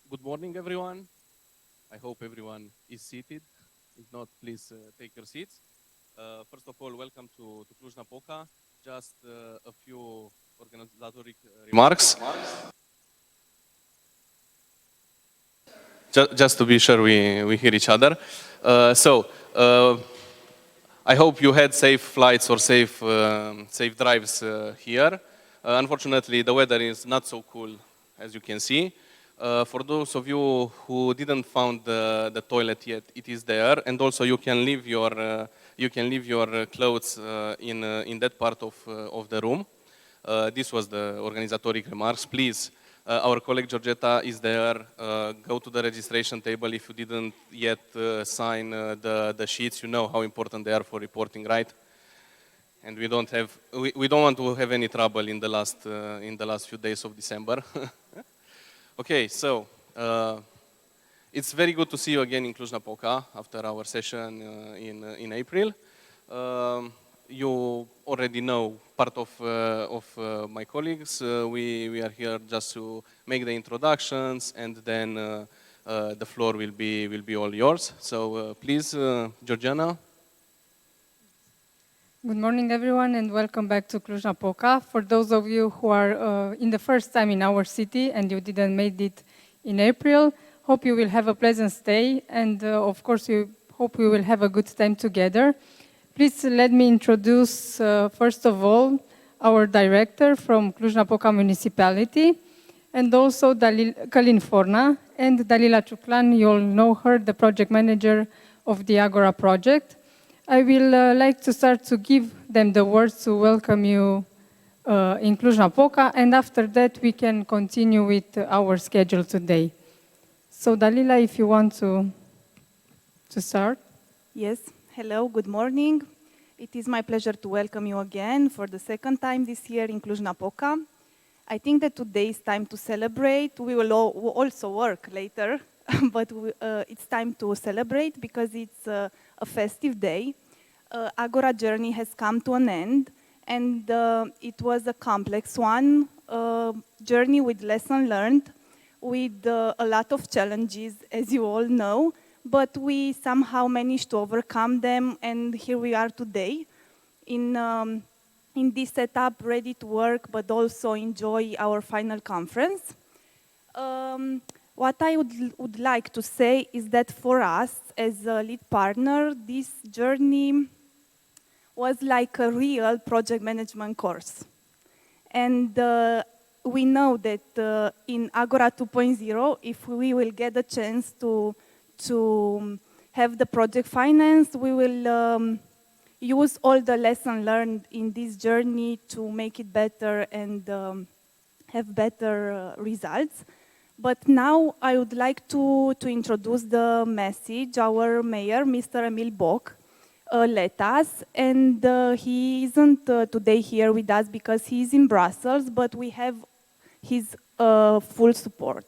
Good morning, everyone. I hope everyone is seated. If not, please take your seats. First of all, welcome to Cluj-Napoca. Just a few organizatoric remarks. Just to be sure we hear each other. So, I hope you had safe flights or safe drives here. Unfortunately, the weather is not so cool, as you can see. For those of you who didn't found the toilet yet, it is there, and also you can leave your clothes in that part of the room. This was the organizatoric remarks. Please, our colleague Georgetta is there. Go to the registration table if you didn't yet sign the sheets. You know how important they are for reporting, right? And we don't want to have any trouble in the last few days of December. Okay, so it's very good to see you again in Cluj-Napoca after our session in April. You already know part of my colleagues. We are here just to make the introductions, and then the floor will be all yours. So please, Georgiana. Good morning, everyone, and welcome back to Cluj-Napoca. For those of you who are in the first time in our city and you didn't make it in April, hope you will have a pleasant stay, and of course, we hope we will have a good time together. Please let me introduce, first of all, our director from Cluj-Napoca municipality, and also Călin Forna, and Dalila Ciuclan, you all know her, the project manager of the AGORA project. I will like to start to give them the words to welcome you in Cluj-Napoca, and after that we can continue with our schedule today. So Dalila, if you want to start. Yes, hello, good morning. It is my pleasure to welcome you again for the second time this year in Cluj-Napoca. I think that today is time to celebrate. We will also work later, but it's time to celebrate because it's a festive day. Agora journey has come to an end, and it was a complex one, journey with lesson learned, with a lot of challenges, as you all know, but we somehow managed to overcome them, and here we are today in this setup, ready to work, but also enjoy our final conference. What I would like to say is that for us, as a lead partner, this journey was like a real project management course. And we know that in Agora 2.0, if we will get a chance to have the project finance, we will use all the lessons learned in this journey to make it better and have better results. But now I would like to introduce the message our mayor, Mr. Emil Boc, let us, and he isn't today here with us because he's in Brussels, but we have his full support.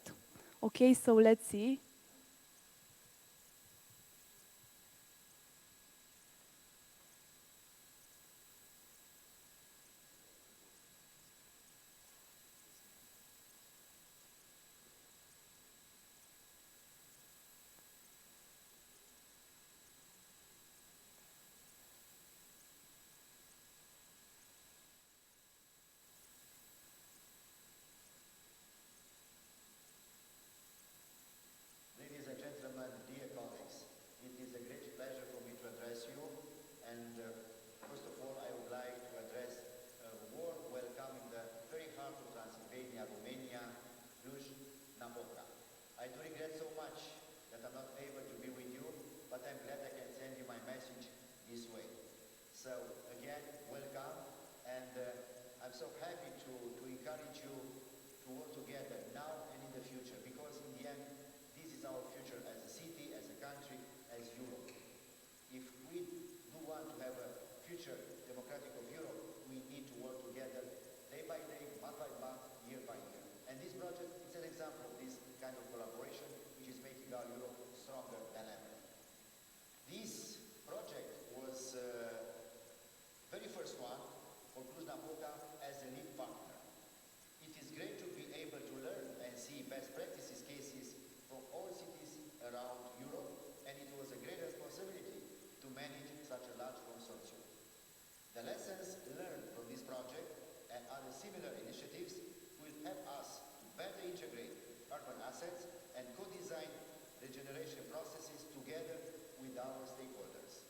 Okay, so let's see. It is great to be able to learn and see best practices cases similar initiatives will help us to better integrate urban assets and co-design regeneration processes together with our stakeholders.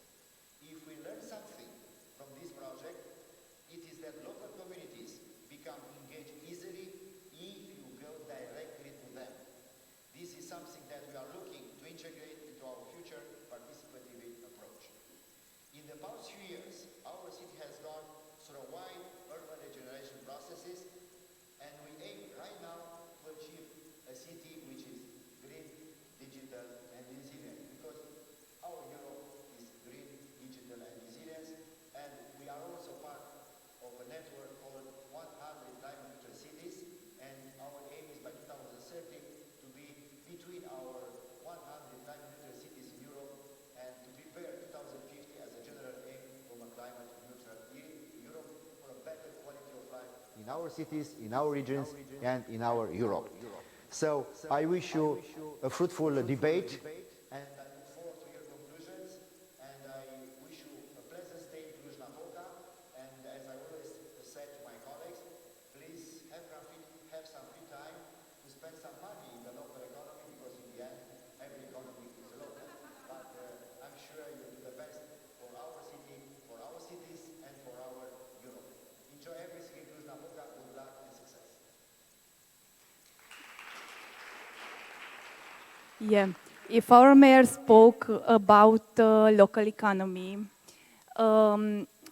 If we learn something from this project, it is that local communities become engaged easily if you go directly to them. This is something that we are looking to integrate into our future participative approach. In the past few years, our city has gone through a wide urban regeneration processes, and we aim right now to achieve a city which is green, digital, and resilient, because our Europe is green, digital, and resilience, and we are also part of a network called 100 climate neutral cities, and our aim is by 2030 to be between our 100 climate neutral cities in Europe and to prepare 2050 as a general aim from a climate neutral Europe for a better quality of life in our cities, in our regions, and in our Europe. So I wish you a fruitful debate, and I look forward to your conclusions, and I wish you a pleasant stay in Cluj-Napoca, and as I always said to my colleagues, please have some free time to spend some money in the local economy, because in the end, every economy is local. But I'm sure you'll do the best for our city, for our cities, and for our Europe. Enjoy everything in Cluj-Napoca. Good luck and success. Yeah, if our mayor spoke about local economy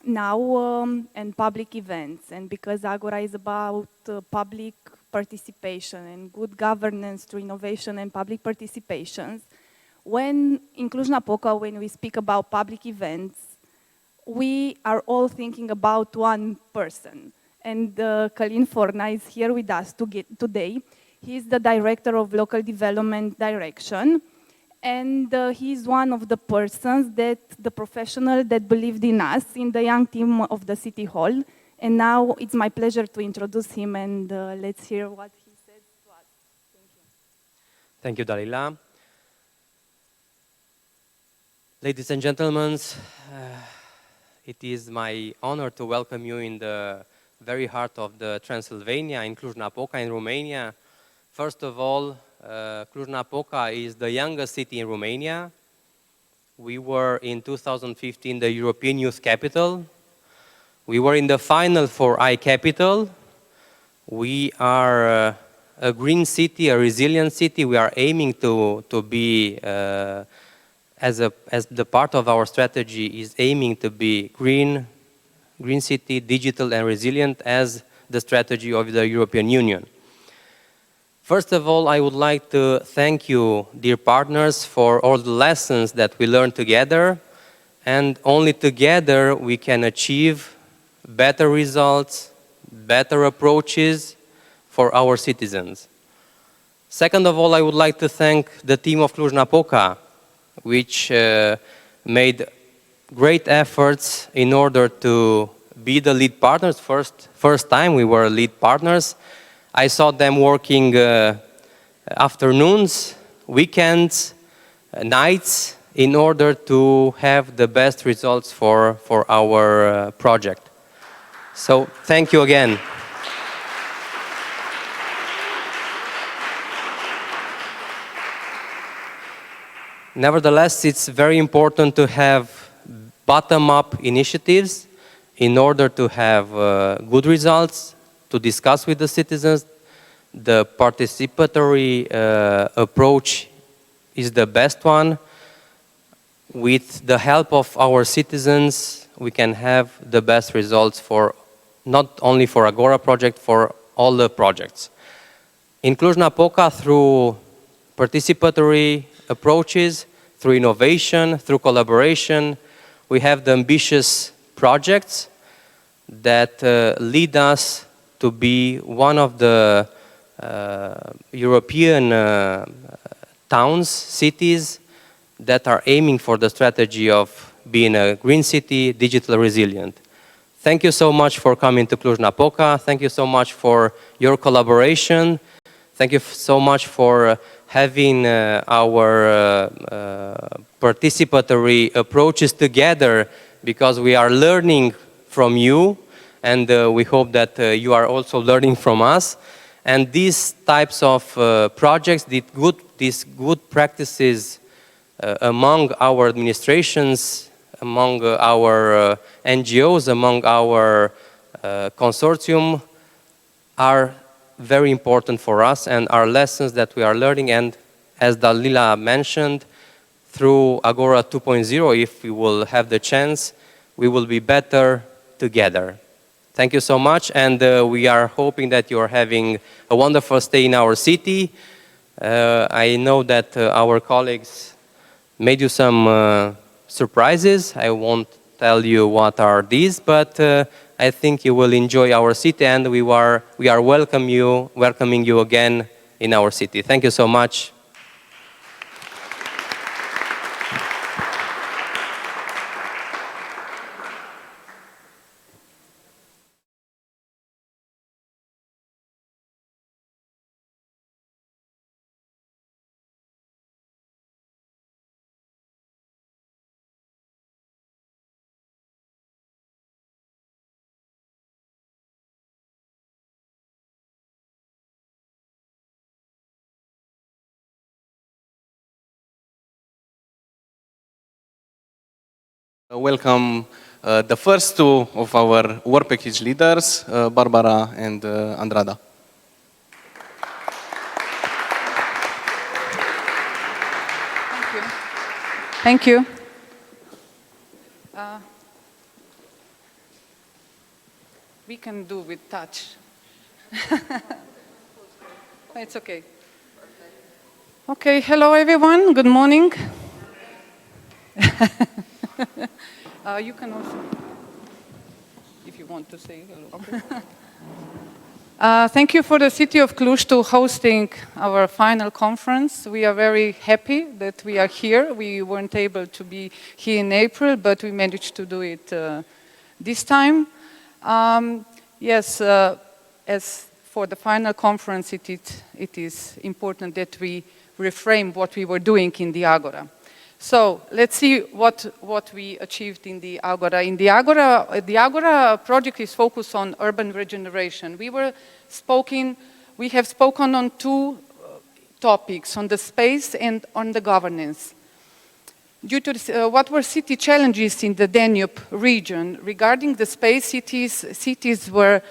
now and public events, and because Agora is about public participation and good governance through innovation and public participations, when in Cluj-Napoca, when we speak about public events, we are all thinking about one person. And Călin Forna is here with us today. He's the Director of Local Development Direction. And he's one of the persons the professional that believed in us, in the young team of the City Hall. And now it's my pleasure to introduce him, and let's hear what he says to us. Thank you. Thank you, Dalila. Ladies and gentlemen, it is my honor to welcome you in the very heart of the Transylvania, in Cluj-Napoca, in Romania. First of all, Cluj-Napoca is the youngest city in Romania. We were in 2015 the European Youth Capital. We were in the final for iCapital. We are a green city, a resilient city. We are aiming to be, as the part of our strategy is aiming to be green city, digital and resilient as the strategy of the European Union. First of all, I would like to thank you, dear partners, for all the lessons that we learned together, and only together we can achieve better results, better approaches for our citizens. Second of all, I would like to thank the team of Cluj-Napoca, which made great efforts in order to be the lead partners. First time we were lead partners. I saw them working afternoons, weekends, nights, in order to have the best results for our project. So thank you again. Nevertheless, it's very important to have bottom-up initiatives in order to have good results, to discuss with the citizens. The participatory approach is the best one. With the help of our citizens, we can have the best results for not only for AGORA project, for all the projects. In Cluj-Napoca, through participatory approaches, through innovation, through collaboration, we have the ambitious projects that lead us to be one of the European towns, cities that are aiming for the strategy of being a green city, digital resilient. Thank you so much for coming to Cluj-Napoca. Thank you so much for your collaboration. Thank you so much for having our participatory approaches together, because we are learning from you and we hope that you are also learning from us. And these types of projects, these good practices among our administrations, among our NGOs, among our consortium, are very important for us and are lessons that we are learning. And as Dalila mentioned, through Agora 2.0, if we will have the chance, we will be better together. Thank you so much, and we are hoping that you are having a wonderful stay in our city. I know that our colleagues made you some surprises. I won't tell you what are these, but I think you will enjoy our city, and we are welcoming you again in our city. Thank you so much. Welcome the first two of our work package leaders, Barbara and Andrada. Thank you. We can do with touch. It's okay. Okay, hello everyone, good morning. You can also, if you want to say hello. Okay. Thank you for the City of Cluj to hosting our final conference. We are very happy that we are here. We weren't able to be here in April, but we managed to do it this time. Yes, as for the final conference, it is important that we reframe what we were doing in the Agora. So let's see what we achieved in the Agora. In the Agora project is focused on urban regeneration. We have spoken on two topics, on the space and on the governance. Due to this, what were city challenges in the Danube region? Regarding the space, cities were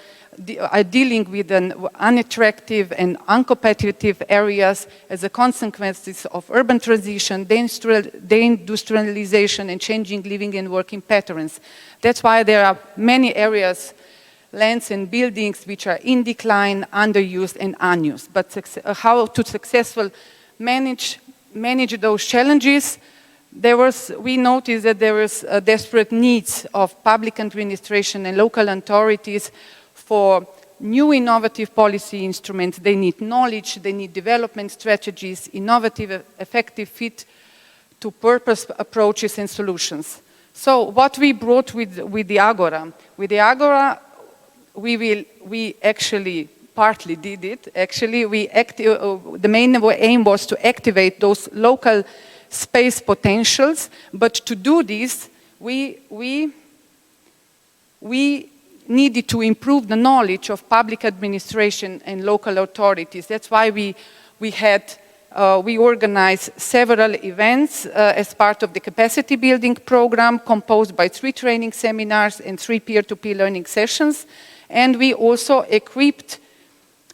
dealing with unattractive and uncompetitive areas as a consequence of urban transition, deindustrialization, and changing living and working patterns. That's why there are many areas, lands and buildings which are in decline, underused and unused. But how to successfully manage those challenges? We noticed that there was desperate needs of public administration and local authorities for new innovative policy instruments. They need knowledge, they need development strategies, innovative, effective fit to purpose approaches and solutions. So what we brought with the Agora? With the Agora, we actually partly did it. Actually, the main aim was to activate those local space potentials, but to do this, we needed to improve the knowledge of public administration and local authorities. That's why we organized several events as part of the capacity building program, composed by 3 training seminars and 3 peer-to-peer learning sessions. And we also equipped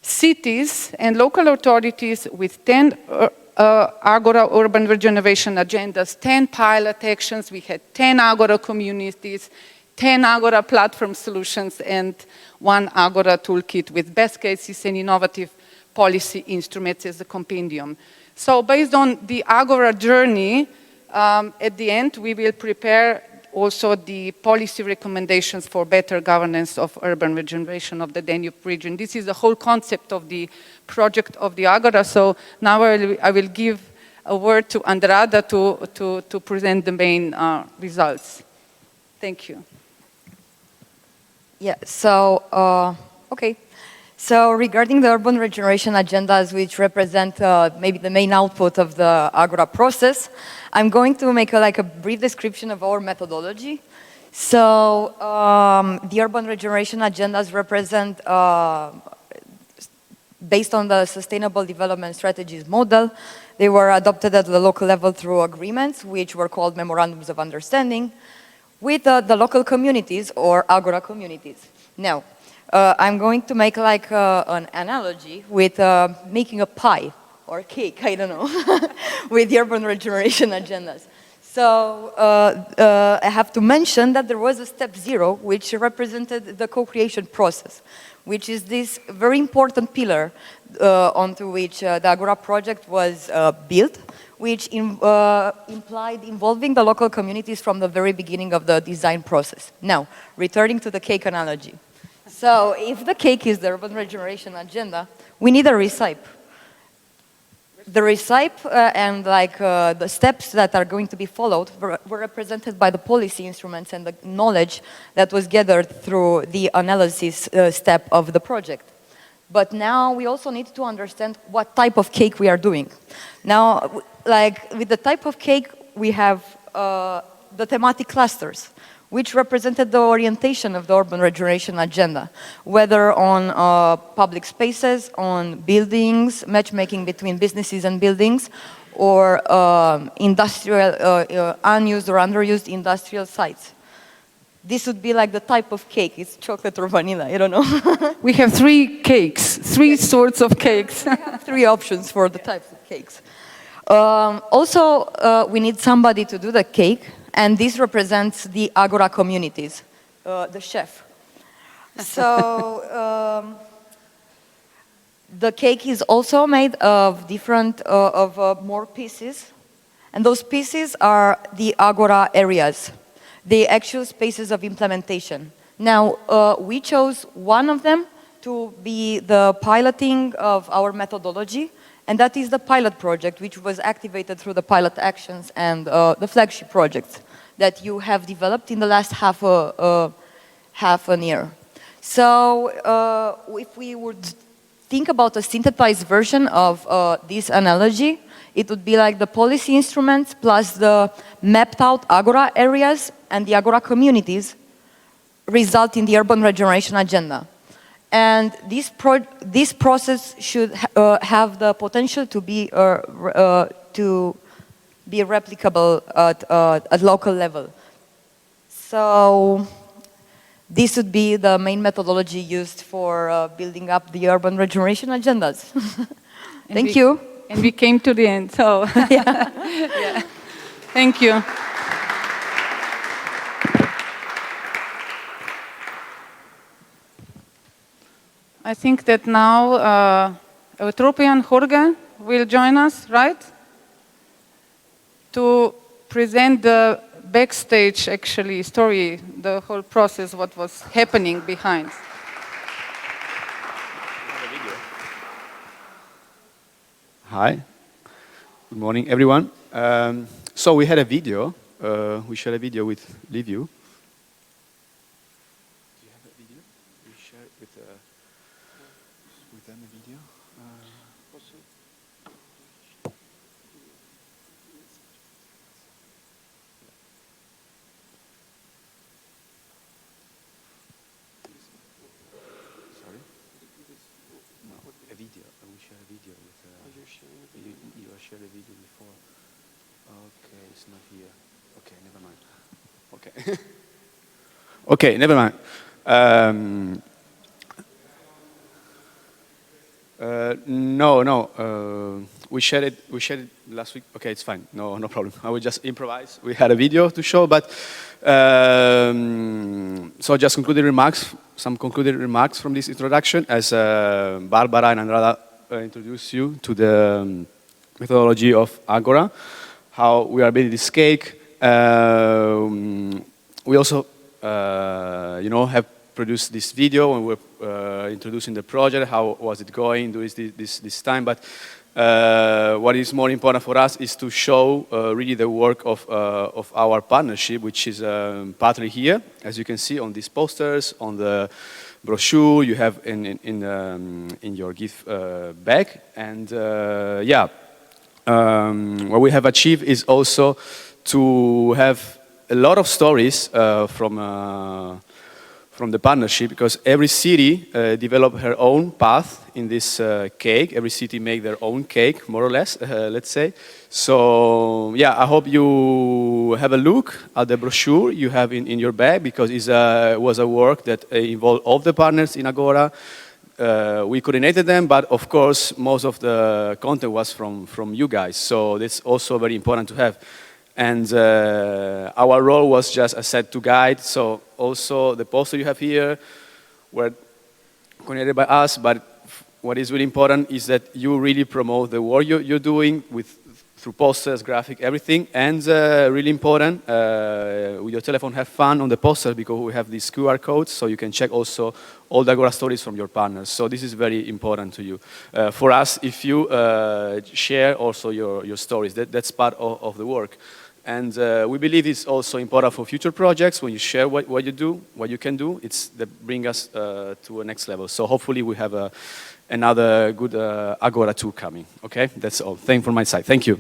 cities and local authorities with 10 Agora urban regeneration agendas, 10 pilot actions. We had 10 Agora communities, 10 Agora platform solutions, and 1 Agora toolkit with best cases and innovative policy instruments as a compendium. So based on the Agora journey, at the end we will prepare also the policy recommendations for better governance of urban regeneration of the Danube region. This is the whole concept of the project of the Agora. So now I will give a word to Andrada to present the main results. Thank you. Yeah, so, okay. So regarding the urban regeneration agendas, which represent maybe the main output of the Agora process, I'm going to make a brief description of our methodology. So the urban regeneration agendas represent, based on the Sustainable Development Strategies model, they were adopted at the local level through agreements, which were called memorandums of understanding, with the local communities or AGORA communities. Now, I'm going to make like an analogy with making a pie or cake, I don't know, with the urban regeneration agendas. So I have to mention that there was a step 0, which represented the co-creation process, which is this very important pillar onto which the AGORA project was built, which implied involving the local communities from the very beginning of the design process. Now, returning to the cake analogy. So if the cake is the urban regeneration agenda, we need a recipe. The recipe and like the steps that are going to be followed were represented by the policy instruments and the knowledge that was gathered through the analysis step of the project. But now we also need to understand what type of cake we are doing. Now, like with the type of cake, we have the thematic clusters, which represented the orientation of the urban regeneration agenda, whether on public spaces, on buildings, matchmaking between businesses and buildings, or industrial, unused or underused industrial sites. This would be like the type of cake. It's chocolate or vanilla, I don't know. We have 3 cakes, 3 sorts of cakes. 3 options for the types of cakes. Also, we need somebody to do the cake, and this represents the AGORA communities, the chef. So the cake is also made of different, more pieces, and those pieces are the AGORA areas, the actual spaces of implementation. Now, we chose one of them to be the piloting of our methodology, and that is the pilot project, which was activated through the pilot actions and the flagship projects that you have developed in the last half a year. So if we would think about a synthesized version of this analogy, it would be like the policy instruments plus the mapped out AGORA areas and the AGORA communities result in the urban regeneration agenda. And this process should have the potential to be replicable at local level. So this would be the main methodology used for building up the urban regeneration agendas. Thank you. And we came to the end, so yeah. Yeah. Thank you. I think that now Eutropian Jorge will join us, right? To present the backstage, actually, story, the whole process, what was happening behind. Hi, good morning, everyone. So we had a video. We shared a video with Liviu. Do you have a video? We share it with them a video. Sorry? No, a video. We share a video with. You shared a video before. Okay, it's not here. Okay, never mind. Okay. Okay, never mind. No. We shared it last week. Okay, it's fine. No problem. I will just improvise. We had a video to show, but so just some concluded remarks from this introduction as Barbara and Andrada introduce you to the methodology of AGORA, how we are building this cake. We also, have produced this video when we're introducing the project, how was it going during this time. But what is more important for us is to show really the work of our partnership, which is partly here, as you can see on these posters, on the brochure you have in your gift bag. And what we have achieved is also to have a lot of stories from the partnership, because every city developed her own path in this cake. Every city make their own cake, more or less, let's say. So yeah, I hope you have a look at the brochure you have in your bag, because it was a work that involved all the partners in Agora. We coordinated them, but of course, most of the content was from you guys. So that's also very important to have. And our role was just, as said, to guide. So also the poster you have here were coordinated by us, but what is really important is that you really promote the work you're doing through posters, graphic, everything. And really important, with your telephone, have fun on the poster, because we have these QR codes, so you can check also all the Agora stories from your partners. So this is very important to you. For us, if you share also your stories, that's part of the work. And we believe it's also important for future projects. When you share what you do, what you can do, that bring us to a next level. So hopefully we have another good Agora 2 coming. Okay, that's all. Thank you from my side. Thank you.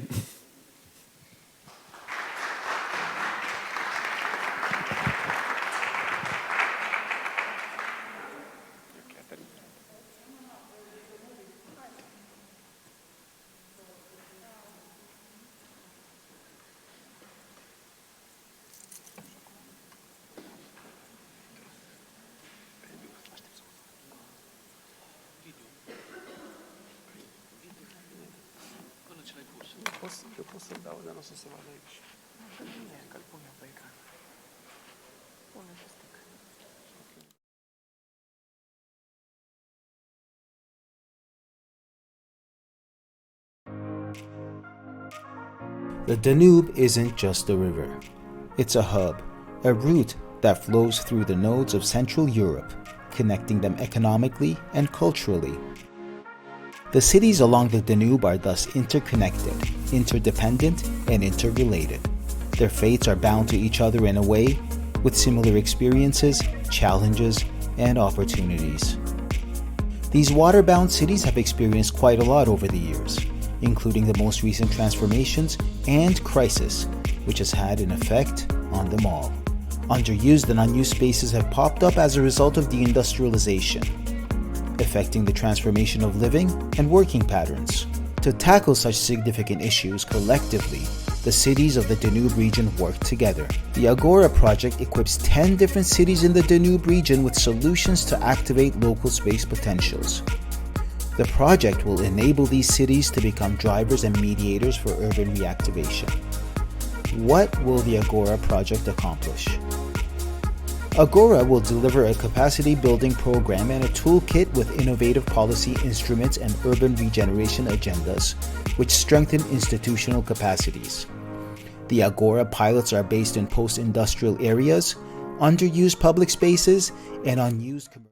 The Danube isn't just a river. It's a hub, a route that flows through the nodes of Central Europe, connecting them economically and culturally. The cities along the Danube are thus interconnected, interdependent, and interrelated. Their fates are bound to each other in a way, with similar experiences, challenges, and opportunities. These water-bound cities have experienced quite a lot over the years, including the most recent transformations and crisis, which has had an effect on them all. Underused and unused spaces have popped up as a result of deindustrialization, affecting the transformation of living and working patterns. To tackle such significant issues collectively, the cities of the Danube region work together. The AGORA project equips 10 different cities in the Danube region with solutions to activate local space potentials. The project will enable these cities to become drivers and mediators for urban reactivation. What will the AGORA project accomplish? AGORA will deliver a capacity building program and a toolkit with innovative policy instruments and urban regeneration agendas, which strengthen institutional capacities. The AGORA pilots are based in post-industrial areas, underused public spaces, and unused commercial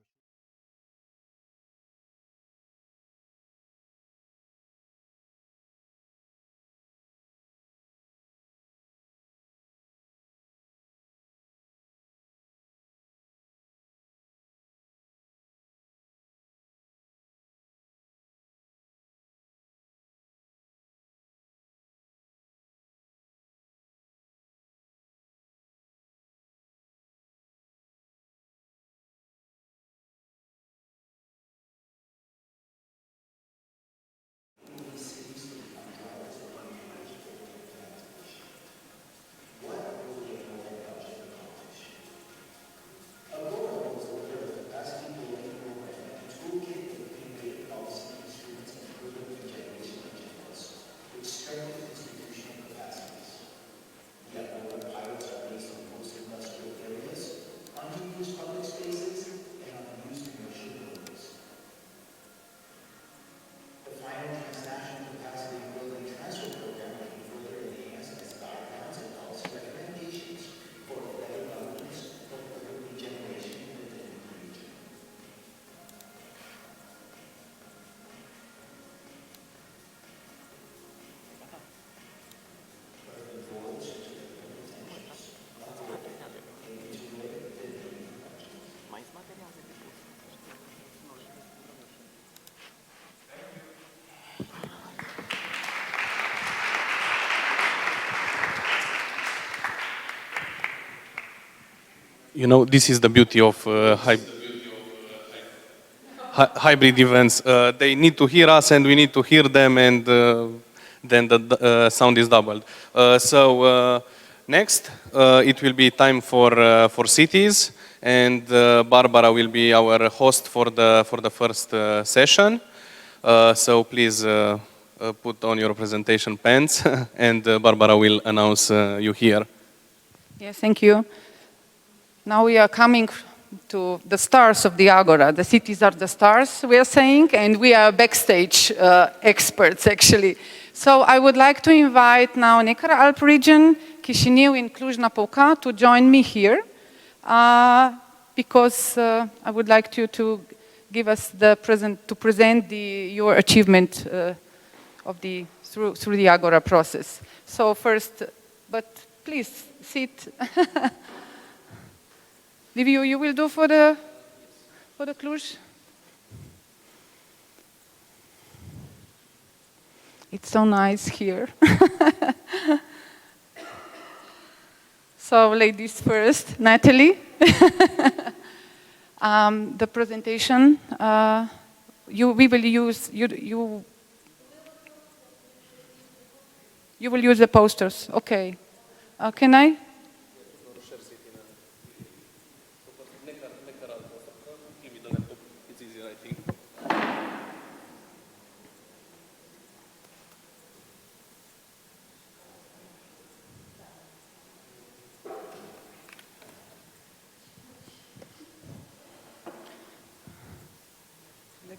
you know, this is the beauty of hybrid events. They need to hear us and we need to hear them, and then the sound is doubled. Next, it will be time for cities, and Barbara will be our host for the first session. So please put on your presentation pens, and Barbara will announce you here. Yes, thank you. Now we are coming to the stars of the Agora. The cities are the stars, we are saying, and we are backstage experts, actually. So I would like to invite now Neckar-Alp region, Chișinău and Cluj-Napoca to join me here, because I would like you to give us the present your achievement through the Agora process. So first, but please sit. Liviu, you will do for the Cluj? It's so nice here. So ladies first, Natalie. The presentation, you will use the posters. Okay. Can I? It's easier, I think.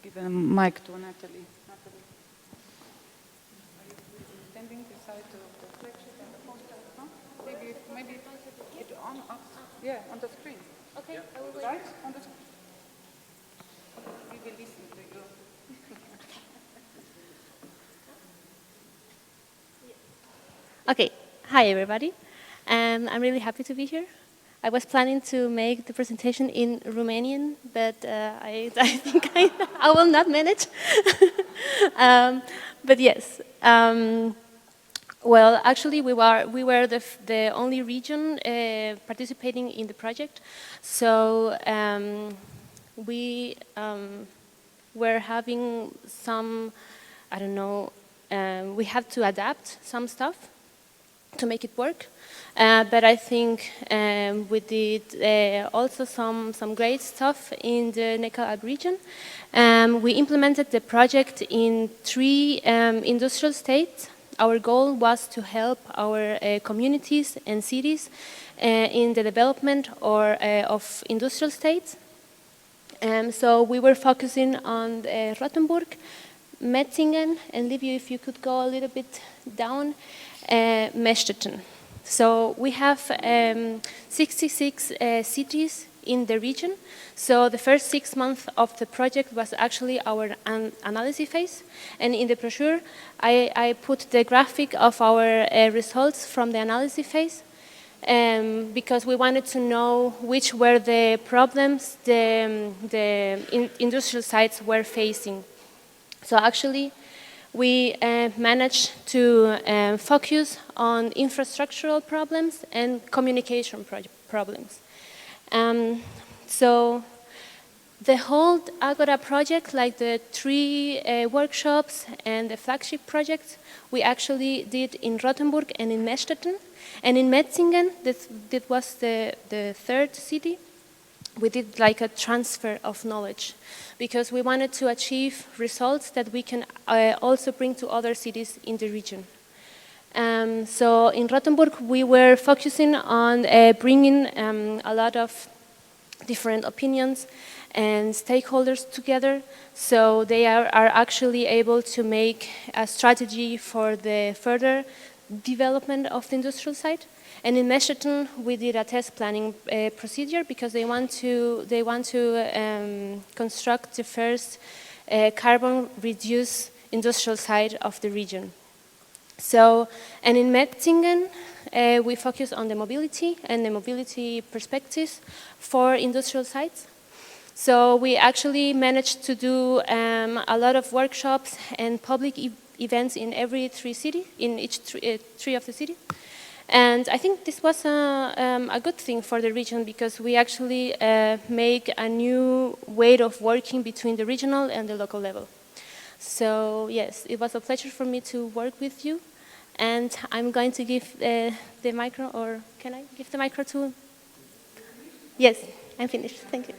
Give a mic to Natalie. Natalie, are you standing beside the flagship and the poster? Huh? Maybe it on the screen. Okay, I will wait. Right on the screen. We will listen to you. Okay, hi everybody. I'm really happy to be here. I was planning to make the presentation in Romanian, but I think I will not manage. But yes, well, actually we were the only region participating in the project, so we were having some, I don't know, we had to adapt some stuff to make it work. But I think we did also some great stuff in the Neckar-Alp region. We implemented the project in 3 industrial states. Our goal was to help our communities and cities in the development of industrial states. So we were focusing on Rothenburg, Metzingen, and Liviu, if you could go a little bit down, Mescheden. So we have 66 cities in the region. So the first 6 months of the project was actually our analysis phase. And in the brochure, I put the graphic of our results from the analysis phase, because we wanted to know which were the problems the industrial sites were facing. So actually, we managed to focus on infrastructural problems and communication problems. So the whole Agora project, like the 3 workshops and the flagship projects, we actually did in Rothenburg and in Mescheden. And in Metzingen, that was the 3rd city, we did like a transfer of knowledge, because we wanted to achieve results that we can also bring to other cities in the region. So in Rothenburg, we were focusing on bringing a lot of different opinions and stakeholders together, so they are actually able to make a strategy for the further development of the industrial site. And in Mescheden, we did a test planning procedure, because they want to construct the first carbon-reduced industrial site of the region. So, and in Metzingen, we focus on the mobility and the mobility perspectives for industrial sites. So we actually managed to do a lot of workshops and public events in every 3 cities, in each 3 of the cities. And I think this was a good thing for the region because we actually make a new way of working between the regional and the local level. So yes, it was a pleasure for me to work with you. And I'm going to give the micro, or can I give the micro to? Yes, I'm finished. Thank you.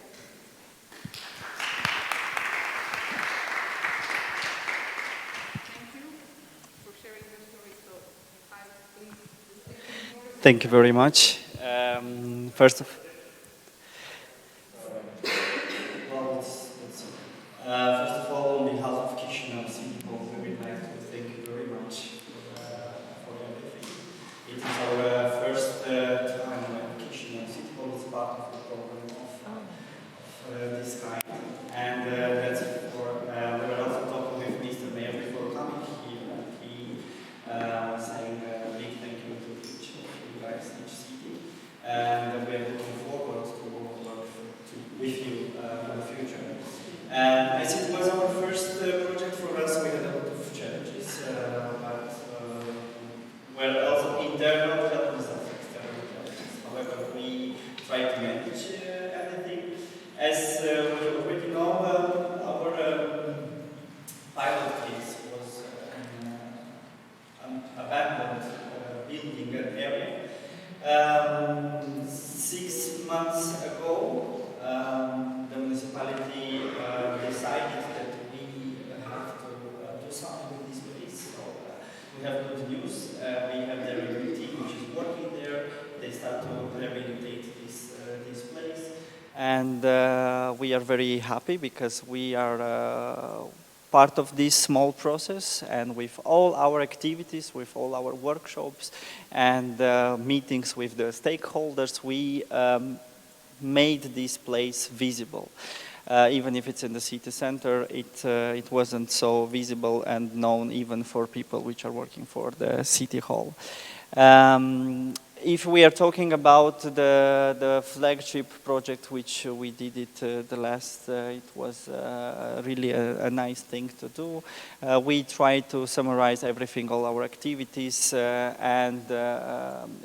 Thank you very much. First of Well, first of all, on behalf of Chisinau City Hall, we would like to thank you very much for everything. It is our first time when Chisinau City Hall is part of the program of this kind. And that's for, we were also talking with Mr. Mayor before coming here, and he was saying a big thank you to each of you guys, each city. And we are looking forward to work with you in the future. As it was our first project for us, we had a lot of challenges, but were also internal challenges and external challenges. However, we tried to manage everything. As we already know, our pilot case was an abandoned building area. 6 months ago, the municipality decided that we have to do something with this place. So we have good news. We have the review team which is working there. They start to rehabilitate this place. And we are very happy because we are part of this small process, and with all our activities, with all our workshops and meetings with the stakeholders, we made this place visible. Even if it's in the city center, it wasn't so visible and known even for people which are working for the city hall. If we are talking about the flagship project which we did it the last, it was really a nice thing to do. We tried to summarize everything, all our activities, and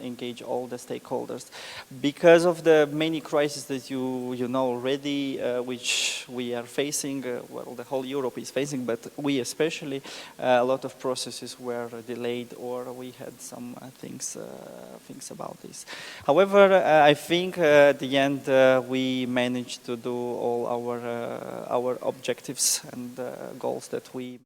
engage all the stakeholders. Because of the many crises that you know already, which we are facing, well, the whole Europe is facing, but we especially, a lot of processes were delayed, or we had some things about this. However, I think at the end we managed to do all our objectives and goals that we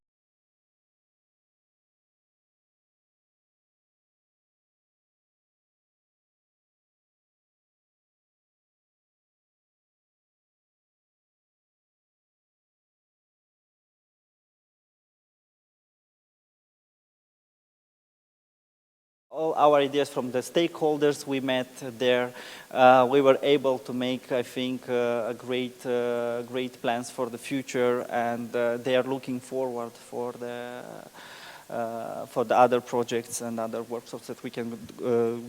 all our ideas from the stakeholders we met there. We were able to make, I think, a great plans for the future, and they are looking forward for the other projects and other workshops that we can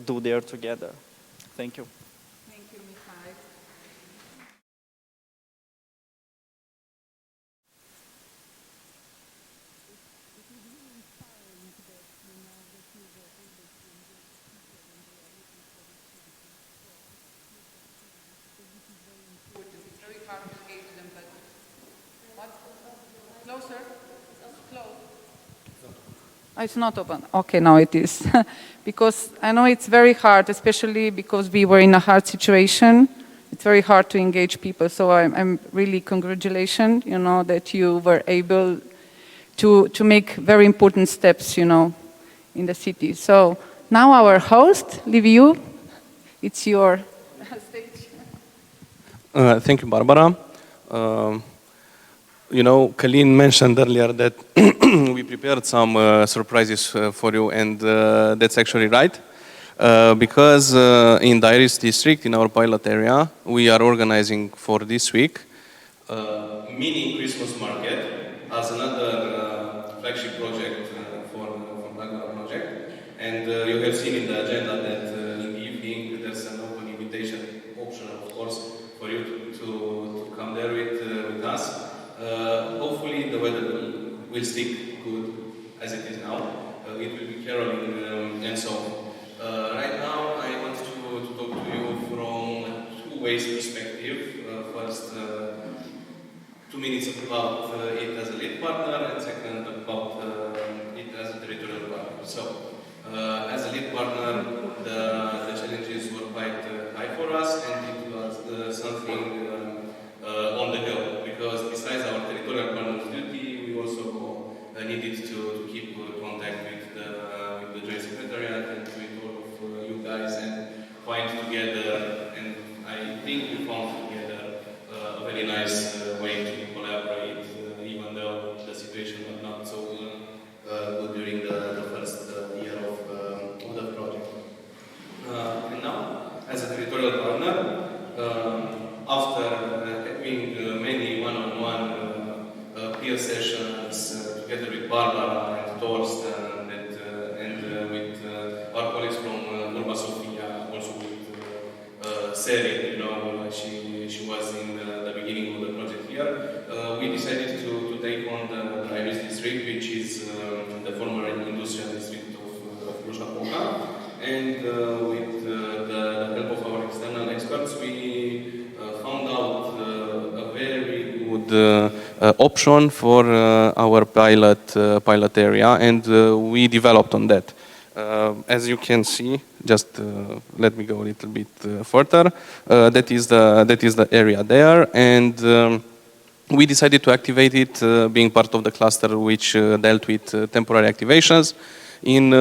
do there together. Thank you. Thank you, Mikhail. It's very hard to engage them, but what? Closer? Close. It's not open. Okay, now it is. Because I know it's very hard, especially because we were in a hard situation. It's very hard to engage people. So I'm really congratulations, that you were able to make very important steps, in the city. So now our host, Liviu, it's your stage. Thank you, Barbara. Kalin mentioned earlier that we prepared some surprises for you, and that's actually right. Because in Dairis district, in our pilot area, we are organizing for this week mini Christmas market as another flagship project from AGORA project. And you have seen in the agenda that in the evening there's an open invitation option, of course, for you to come there with us. Hopefully the weather will stick good as it is now. It will be caroling and so on. Right now, I want to talk to you from two ways perspective. First, 2 minutes about it as a lead partner, and second about it as a territorial partner. So, as a lead partner, the challenges were quite high for us, and it was something on the go, because besides our territorial partner's duty, we also needed to keep contact with the Joint Secretariat and with all of you guys and find together, and I think we found together a very nice way to collaborate, even though the situation was not so good during the first year of the project. And now, as a territorial partner, after having many one-on-one peer sessions together with Barbara and Torsten and with our colleagues from Urba Sofia, also with Seri, you know, she was in the beginning of the project here, we decided to take on the Iris district, which is the former industrial district of Cluj-Napoca. And with the help of our external experts, we found out a very good option for our pilot area, and we developed on that. As you can see, just let me go a little bit further. That is the area there, and we decided to activate it, being part of the cluster which dealt with temporary activations in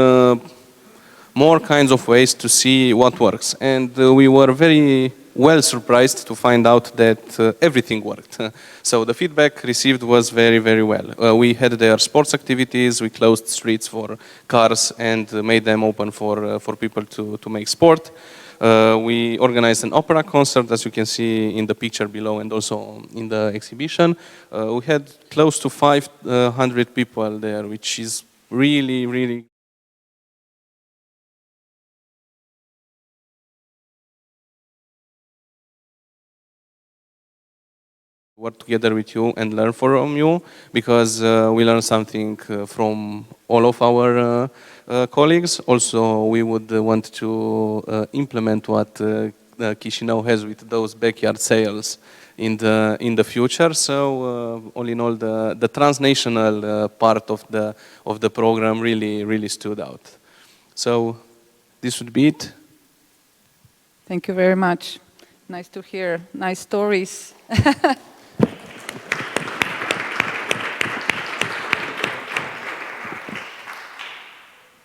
more kinds of ways to see what works. And we were very well surprised to find out that everything worked. So the feedback received was very, very well. We had their sports activities, we closed streets for cars and made them open for people to make sport. We organized an opera concert, as you can see in the picture below and also in the exhibition. We had close to 500 people there, which is really, really work together with you and learn from you, because we learn something from all of our colleagues. Also, we would want to implement what Chisinau has with those backyard sales in the future. So all in all, the transnational part of the program really stood out. So this would be it. Thank you very much. Nice to hear. Nice stories.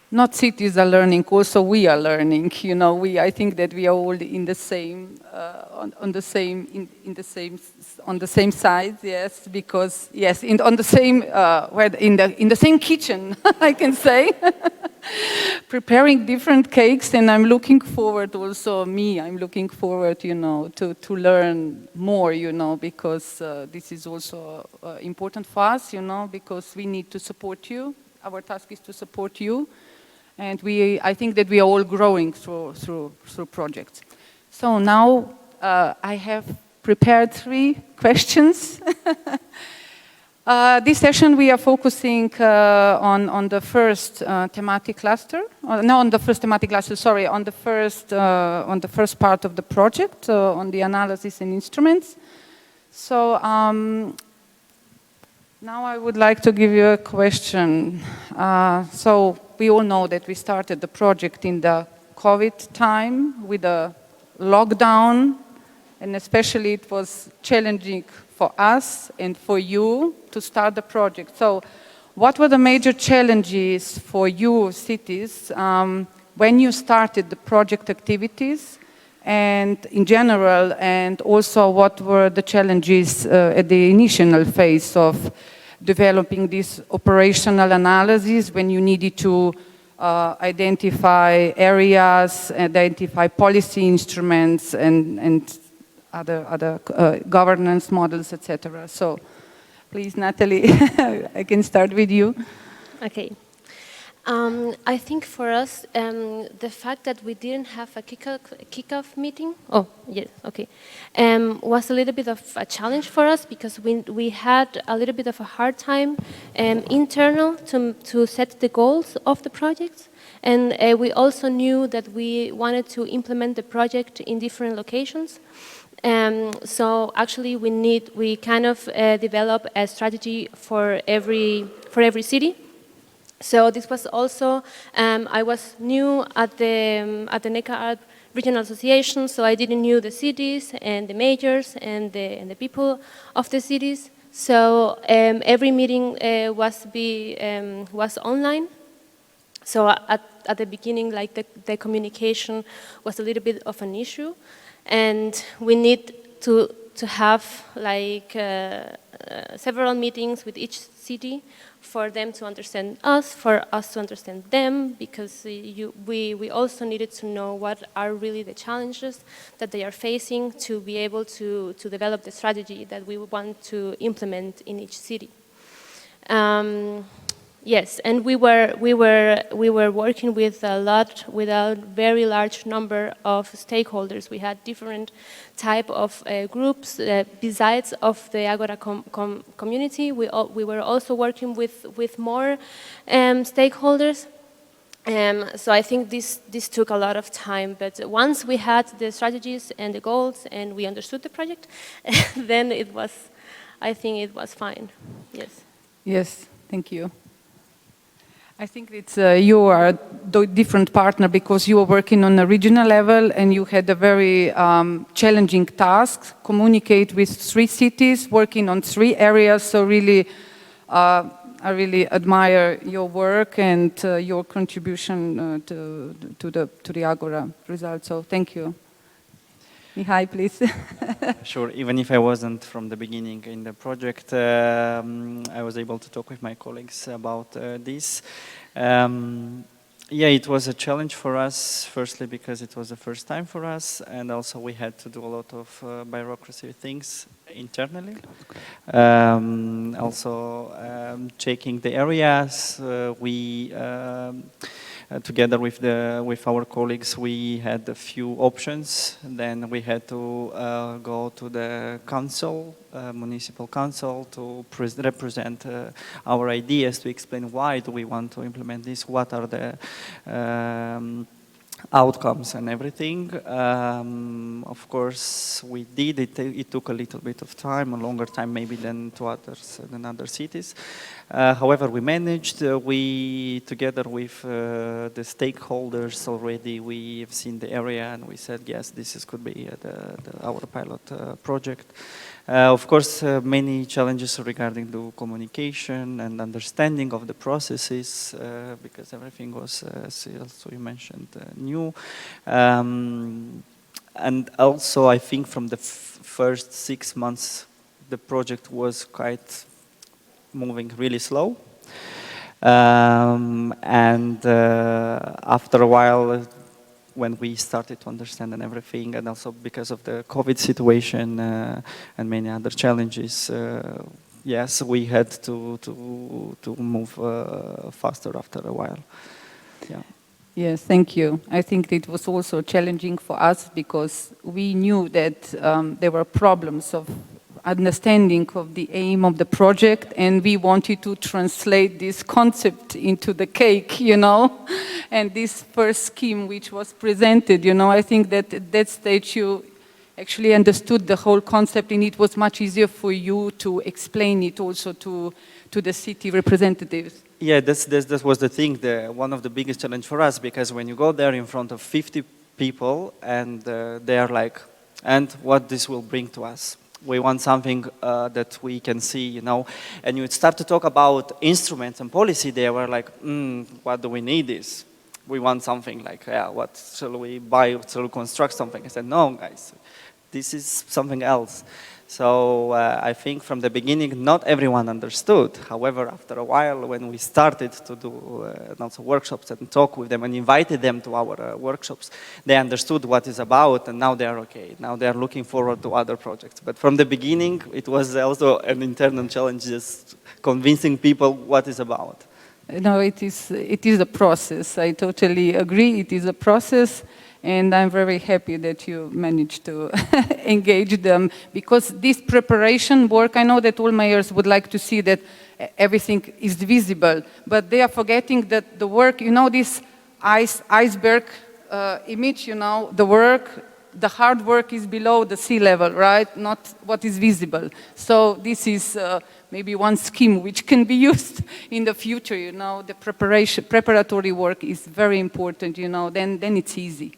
Not cities are learning, also we are learning. You know, I think that we are all in the same, on the same side. Yes, because yes, on the same, in the same kitchen, I can say, preparing different cakes, and I'm looking forward. Also, I'm looking forward, you know, to learn more, you know, because this is also important for us, you know, because we need to support you. Our task is to support you. And I think that we are all growing through projects. So now I have prepared 3 questions. This session we are focusing on the first thematic cluster. On the first thematic cluster. Sorry, on the first part of the project, on the analysis and instruments. So now I would like to give you a question. So we all know that we started the project in the COVID time with a lockdown, and especially it was challenging for us and for you to start the project. So what were the major challenges for you cities when you started the project activities, and in general, and also what were the challenges at the initial phase of developing this operational analysis when you needed to identify areas, identify policy instruments, and other governance models, etc. So, please, Natalie, I can start with you. Okay. I think for us, the fact that we didn't have a kickoff meeting, oh, yes, okay, was a little bit of a challenge for us because we had a little bit of a hard time internal to set the goals of the projects. And we also knew that we wanted to implement the project in different locations. So actually we kind of develop a strategy for every city. So this was also, I was new at the Neckar Regional Association, so I didn't know the cities and the majors and the people of the cities. So every meeting was online. So at the beginning, like the communication was a little bit of an issue, and we need to have like several meetings with each city for them to understand us, for us to understand them, because we also needed to know what are really the challenges that they are facing to be able to develop the strategy that we want to implement in each city. Yes, and we were working with a very large number of stakeholders. We had different type of groups besides of the Agora community. We were also working with more stakeholders. So I think this took a lot of time, but once we had the strategies and the goals and we understood the project, then I think it was fine. Yes. Yes, thank you. I think it's you are a different partner because you are working on a regional level and you had a very challenging task, communicate with 3 cities, working on 3 areas. So really, I really admire your work and your contribution to the Agora results. So thank you. Mihai, please. Sure, even if I wasn't from the beginning in the project, I was able to talk with my colleagues about this. Yeah, it was a challenge for us, firstly because it was the first time for us, and also we had to do a lot of bureaucracy things internally. Also checking the areas, together with our colleagues, we had a few options. Then we had to go to the council, municipal council, to represent our ideas, to explain why do we want to implement this, what are the outcomes and everything. Of course, we did it. It took a little bit of time, a longer time maybe than other cities. However, we managed. We, together with the stakeholders already, we have seen the area and we said, yes, this could be our pilot project. Of course, many challenges regarding the communication and understanding of the processes, because everything was, as also you mentioned, new. And also, I think from the first 6 months, the project was quite moving really slow. And after a while, when we started to understand and everything, and also because of the COVID situation and many other challenges, yes, we had to move faster after a while. Yeah. Yes, thank you. I think it was also challenging for us because we knew that there were problems of understanding of the aim of the project, and we wanted to translate this concept into the cake, you know. And this first scheme which was presented, you know, I think that at that stage you actually understood the whole concept, and it was much easier for you to explain it also to the city representatives. Yeah, that was the thing, one of the biggest challenge for us, because when you go there in front of 50 people and they are like, and what this will bring to us? We want something that we can see, you know. And you start to talk about instruments and policy, they were like, what do we need this? We want something like, yeah, what shall we buy, shall we construct something? I said, no, guys, this is something else. So I think from the beginning, not everyone understood. However, after a while, when we started to do also workshops and talk with them and invited them to our workshops, they understood what it's about, and now they are okay. Now they are looking forward to other projects. But from the beginning, it was also an internal challenge, just convincing people what it's about. No, it is a process. I totally agree. It is a process, and I'm very happy that you managed to engage them, because this preparation work, I know that all mayors would like to see that everything is visible, but they are forgetting that the work, you know, this iceberg image, you know, the hard work is below the sea level, right? Not what is visible. So this is maybe one scheme which can be used in the future, you know. The preparatory work is very important, you know, then it's easy.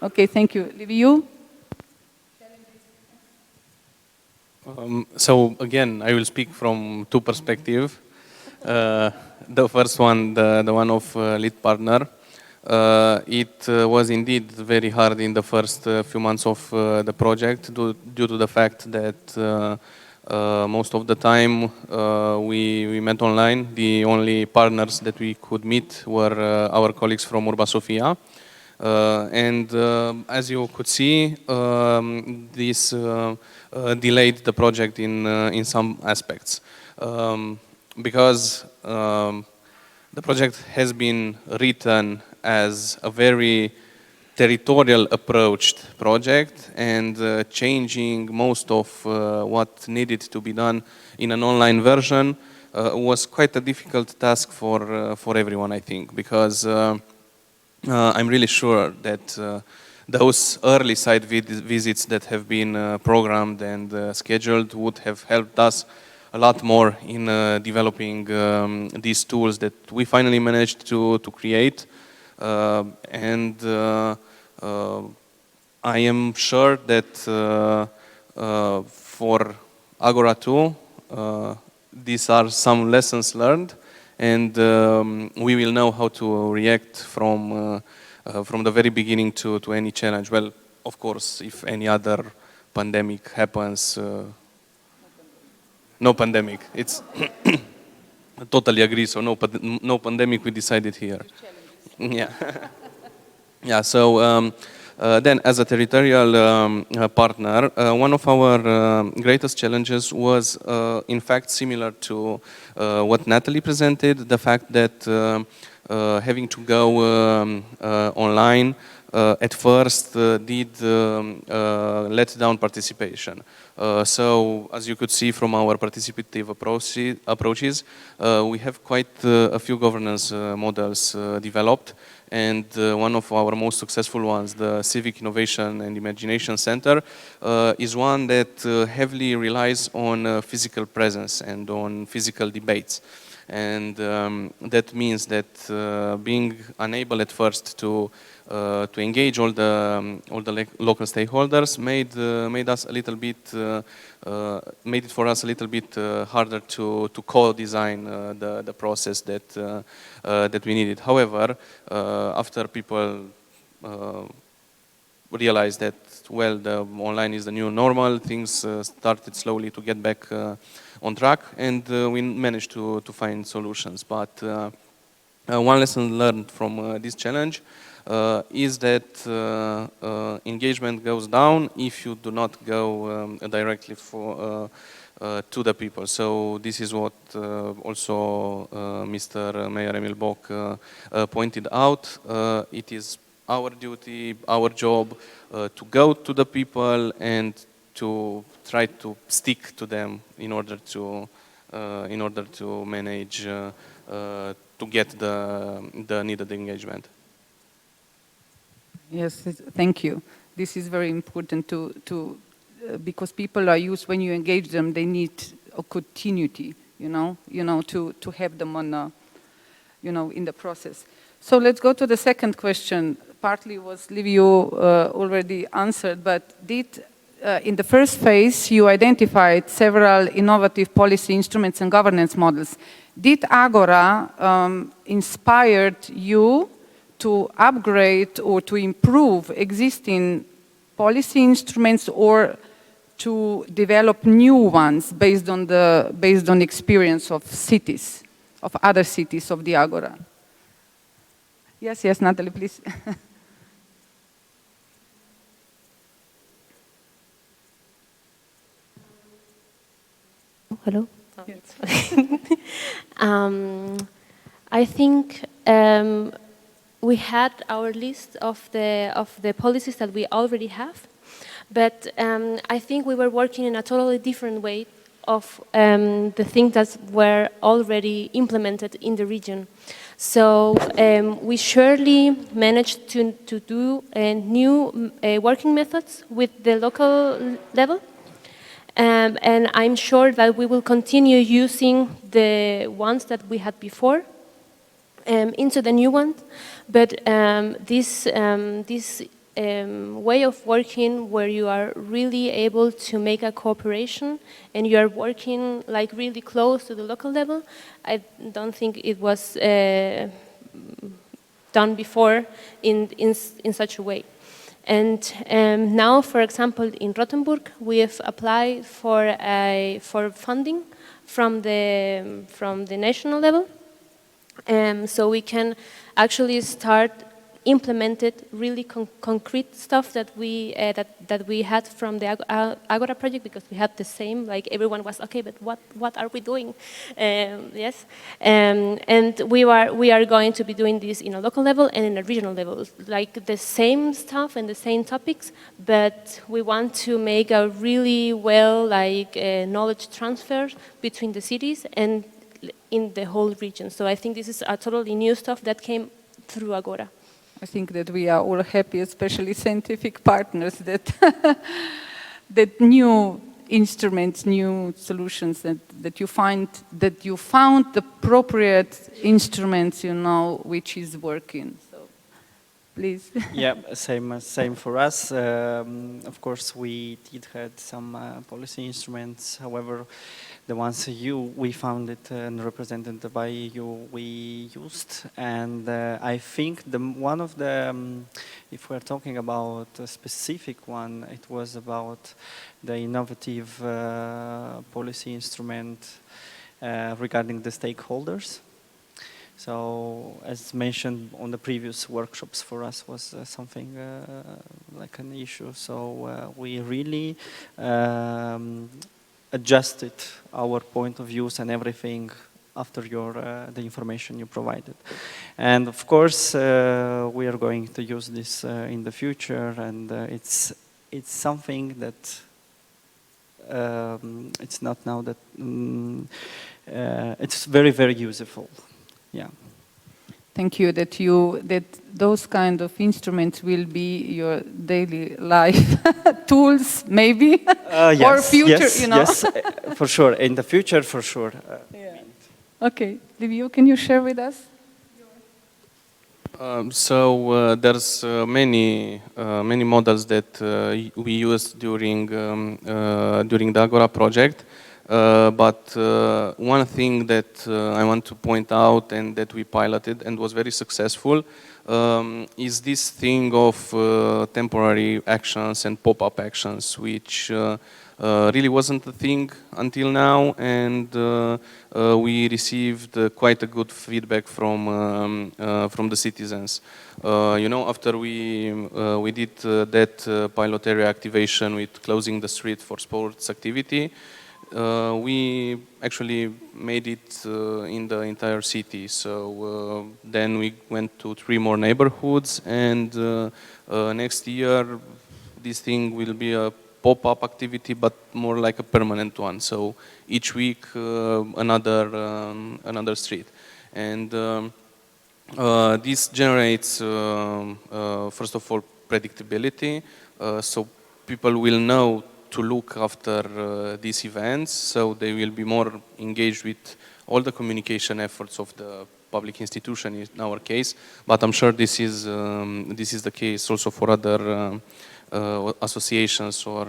Okay, thank you. Liviu? So again, I will speak from two perspectives. The first one, the one of lead partner. It was indeed very hard in the first few months of the project due to the fact that most of the time we met online. The only partners that we could meet were our colleagues from Urba Sofia. And as you could see, this delayed the project in some aspects. Because the project has been written as a very territorial approached project, and changing most of what needed to be done in an online version was quite a difficult task for everyone, I think, because I'm really sure that those early site visits that have been programmed and scheduled would have helped us a lot more in developing these tools that we finally managed to create. And I am sure that for Agora 2, these are some lessons learned, and we will know how to react from the very beginning to any challenge. Well, of course, if any other pandemic happens, no pandemic. It's I totally agree. So no pandemic. We decided here. Yeah, yeah. So then, as a territorial partner, one of our greatest challenges was, in fact, similar to what Natalie presented. The fact that having to go online at first did let down participation. So, as you could see from our participative approaches, we have quite a few governance models developed, and one of our most successful ones, the Civic Innovation and Imagination Center, is one that heavily relies on physical presence and on physical debates. And that means that being unable at first to engage all the local stakeholders made us a little bit made it for us a little bit harder to co-design the process that we needed. However, after people realized that, well, the online is the new normal, things started slowly to get back on track, and we managed to find solutions. But one lesson learned from this challenge is that engagement goes down if you do not go directly to the people. So this is what also Mr. Mayor Emil Bock pointed out. It is our duty, our job to go to the people and to try to stick to them in order to manage to get the needed engagement. Yes, thank you. This is very important because people are used, when you engage them, they need a continuity, you know, to have them on, in the process. So let's go to the second question. Partly was Liviu already answered, but in the first phase, you identified several innovative policy instruments and governance models. Did Agora inspired you to upgrade or to improve existing policy instruments, or to develop new ones based on experience of cities, of other cities of the Agora? Yes, Natalie, please. Hello. Yes. I think we had our list of the policies that we already have, but I think we were working in a totally different way of the things that were already implemented in the region. So we surely managed to do new working methods with the local level. And I'm sure that we will continue using the ones that we had before into the new one. But this way of working where you are really able to make a cooperation and you are working like really close to the local level, I don't think it was done before in such a way. And now, for example, in Rothenburg, we have applied for funding from the national level, so we can actually start implemented really concrete stuff that we had from the Agora project, because we had the same, like everyone was okay, but what are we doing? Yes, and we are going to be doing this in a local level and in a regional level, like the same stuff and the same topics, but we want to make a really well knowledge transfer between the cities and in the whole region. So I think this is a totally new stuff that came through Agora. I think that we are all happy, especially scientific partners, that that new instruments, new solutions, that you found the appropriate instruments, which is working. So, please. Yeah, same for us. Of course, we did had some policy instruments. However, the ones we found it and represented by you, we used. And I think one of the, if we're talking about a specific one, it was about the innovative policy instrument regarding the stakeholders. So, as mentioned on the previous workshops, for us was something like an issue. So we really adjusted our point of views and everything after the information you provided. And of course, we are going to use this in the future, and it's something that it's not now that it's very, very useful. Yeah. Thank you that those kind of instruments will be your daily life tools, maybe, yes, or future, Yes, for sure. In the future, for sure. Yeah. Okay, Livio, can you share with us? There's many models that we used during the Agora project. But one thing that I want to point out and that we piloted and was very successful is this thing of temporary actions and pop-up actions, which really wasn't a thing until now, and we received quite a good feedback from the citizens. After we did that pilot area activation with closing the street for sports activity, we actually made it in the entire city. So then we went to 3 more neighborhoods, and next year this thing will be a pop-up activity, but more like a permanent one. So each week another street, and this generates first of all predictability. So people will know to look after these events, so they will be more engaged with all the communication efforts of the public institution in our case. But I'm sure this is the case also for other associations or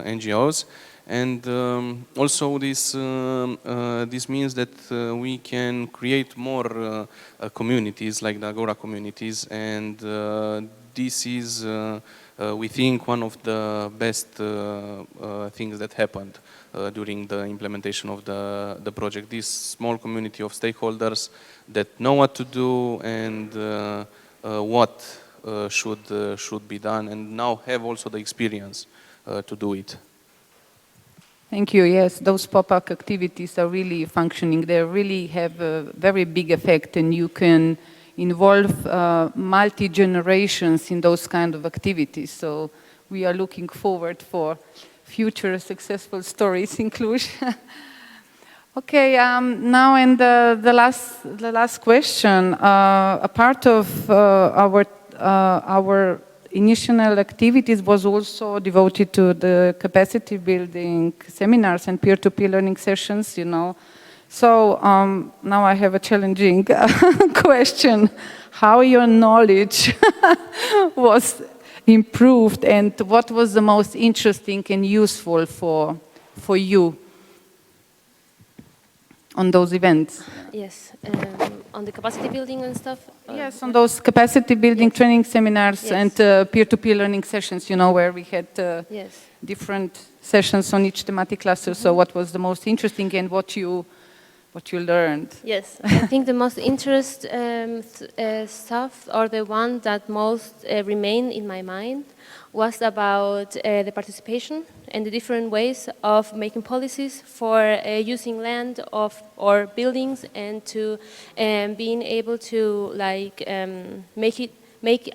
NGOs. And also this means that we can create more communities like the Agora communities, and this is we think one of the best things that happened during the implementation of the project. This small community of stakeholders that know what to do and what should be done, and now have also the experience to do it. Thank you. Yes, those pop-up activities are really functioning. They really have a very big effect, and you can involve multi-generations in those kind of activities. So we are looking forward for future successful stories in Cluj. Okay, now and the last question. A part of our initial activities was also devoted to the capacity building seminars and peer-to-peer learning sessions, you know. So now I have a challenging question. How your knowledge was improved, and what was the most interesting and useful for you on those events? Yes, on the capacity building and stuff? Yes, on those capacity building training seminars and peer-to-peer learning sessions, you know, where we had different sessions on each thematic cluster. So what was the most interesting and what you learned? Yes, I think the most interesting stuff, or the one that most remained in my mind, was about the participation and the different ways of making policies for using land or buildings, and to being able to make it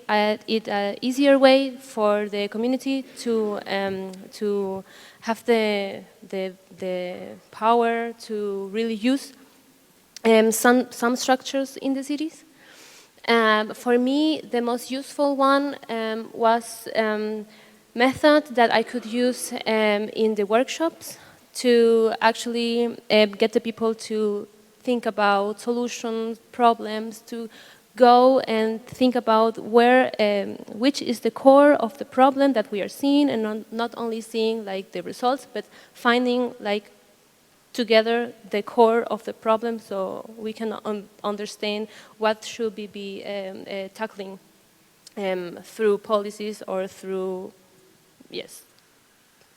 an easier way for the community to have the power to really use some structures in the cities. For me, the most useful one was method that I could use in the workshops to actually get the people to think about solutions, problems, to go and think about which is the core of the problem that we are seeing, and not only seeing like the results, but finding like together the core of the problem, so we can understand what should we be tackling through policies or through,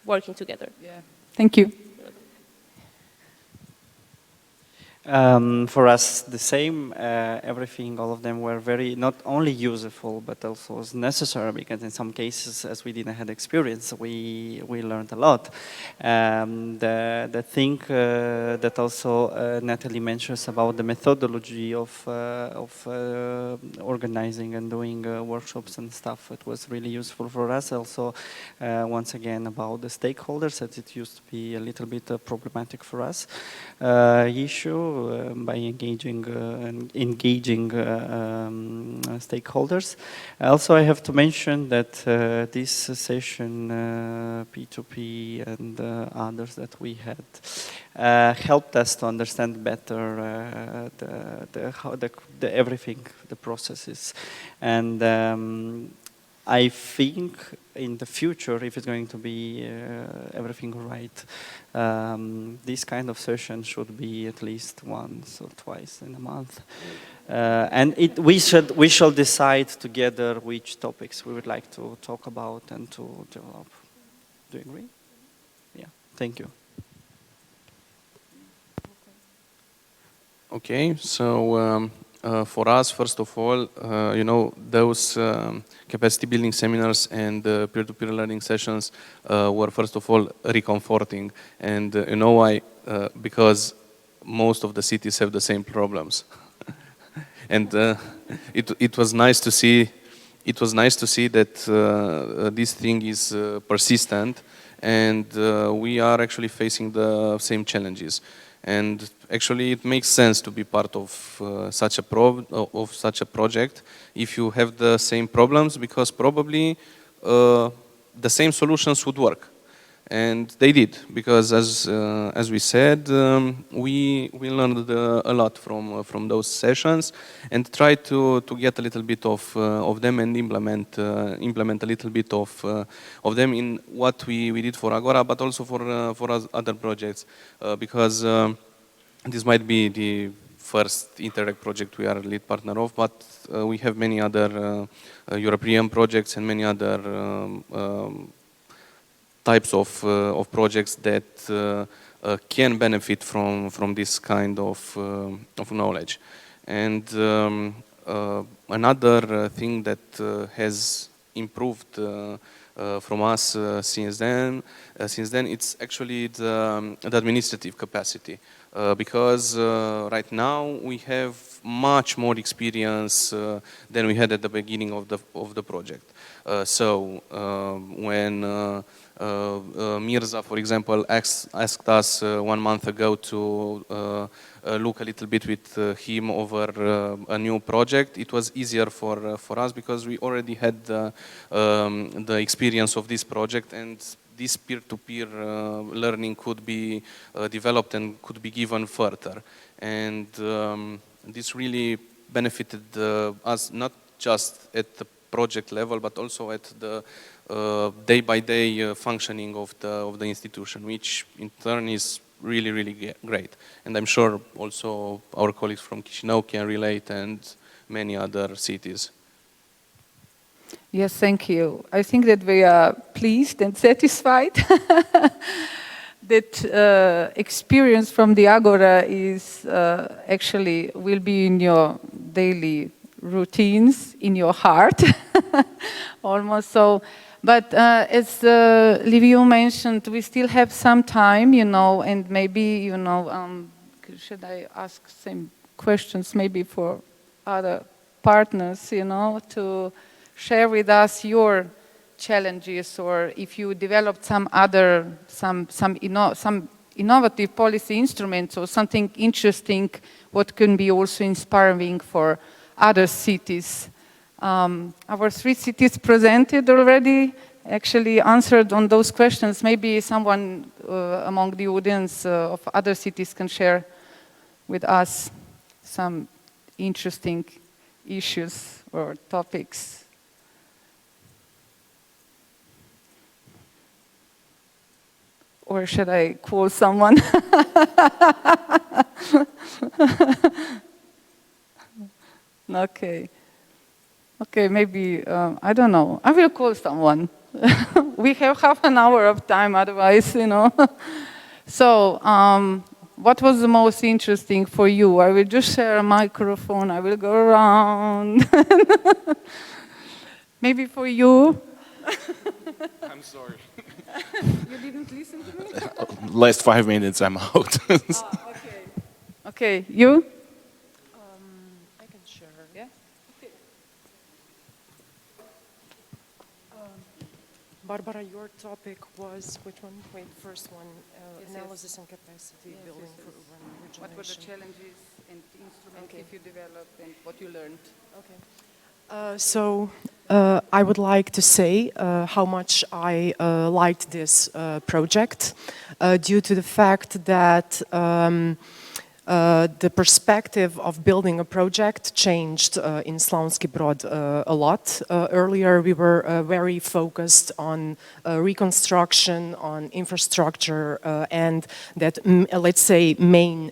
working together. Yeah. Thank you. For us, the same. Everything, all of them were very not only useful but also was necessary, because in some cases, as we didn't have experience, we learned a lot. The thing that also Natalie mentions about the methodology of organizing and doing workshops and stuff, it was really useful for us. Also, once again, about the stakeholders, that it used to be a little bit problematic for us issue. By engaging stakeholders. Also, I have to mention that this session, P2P and others that we had, helped us to understand better how everything, the processes, and I think in the future, if it's going to be everything right, this kind of session should be at least once or twice in a month. And we shall decide together which topics we would like to talk about and to develop. Do you agree? Yeah, thank you. Okay, so for us, first of all, those capacity building seminars and peer-to-peer learning sessions were first of all reconforting. And you know why? Because most of the cities have the same problems. And it was nice to see. It was nice to see that this thing is persistent, and we are actually facing the same challenges. And actually, it makes sense to be part of such a project if you have the same problems, because probably the same solutions would work, and they did. Because as we said, we learned a lot from those sessions, and tried to get a little bit of them and implement a little bit of them in what we did for Agora, but also for other projects, because this might be the first Interreg project we are a lead partner of, but we have many other European projects and many other types of projects that can benefit from this kind of knowledge. And another thing that has improved from us since then. It's actually the administrative capacity, because right now we have much more experience than we had at the beginning of the project. When Mirza, for example, asked us 1 month ago to look a little bit with him over a new project, it was easier for us because we already had the experience of this project, and this peer-to-peer learning could be developed and could be given further. And this really benefited us not just at the project level, but also at the day-by-day functioning of the institution, which in turn is really, really great. And I'm sure also our colleagues from Chisinau can relate, and many other cities. Yes, thank you. I think that we are pleased and satisfied that experience from the Agora is actually will be in your daily routines, in your heart, almost so. But as Liviu mentioned, we still have some time, you know, and maybe, you know, should I ask some questions maybe for other partners, you know, to share with us your challenges, or if you developed some other, some innovative policy instruments or something interesting, what can be also inspiring for other cities. Our 3 cities presented already actually answered on those questions. Maybe someone among the audience of other cities can share with us some interesting issues or topics. Or should I call someone? Okay. Okay, maybe, I don't know. I will call someone. We have half an hour of time, otherwise, you know. So, what was the most interesting for you? I will just share a microphone. I will go around. Maybe for you. I'm sorry. You didn't listen to me? Last 5 minutes, I'm out. Okay. Okay, you? I can share. Yeah? Okay. Barbara, your topic was which one? Wait, first one, analysis and capacity building for urban regeneration. What were the challenges and instruments if you developed and what you learned? Okay. So I would like to say how much I liked this project due to the fact that the perspective of building a project changed in Slavonski Brod a lot. Earlier we were very focused on reconstruction, on infrastructure and that, let's say, main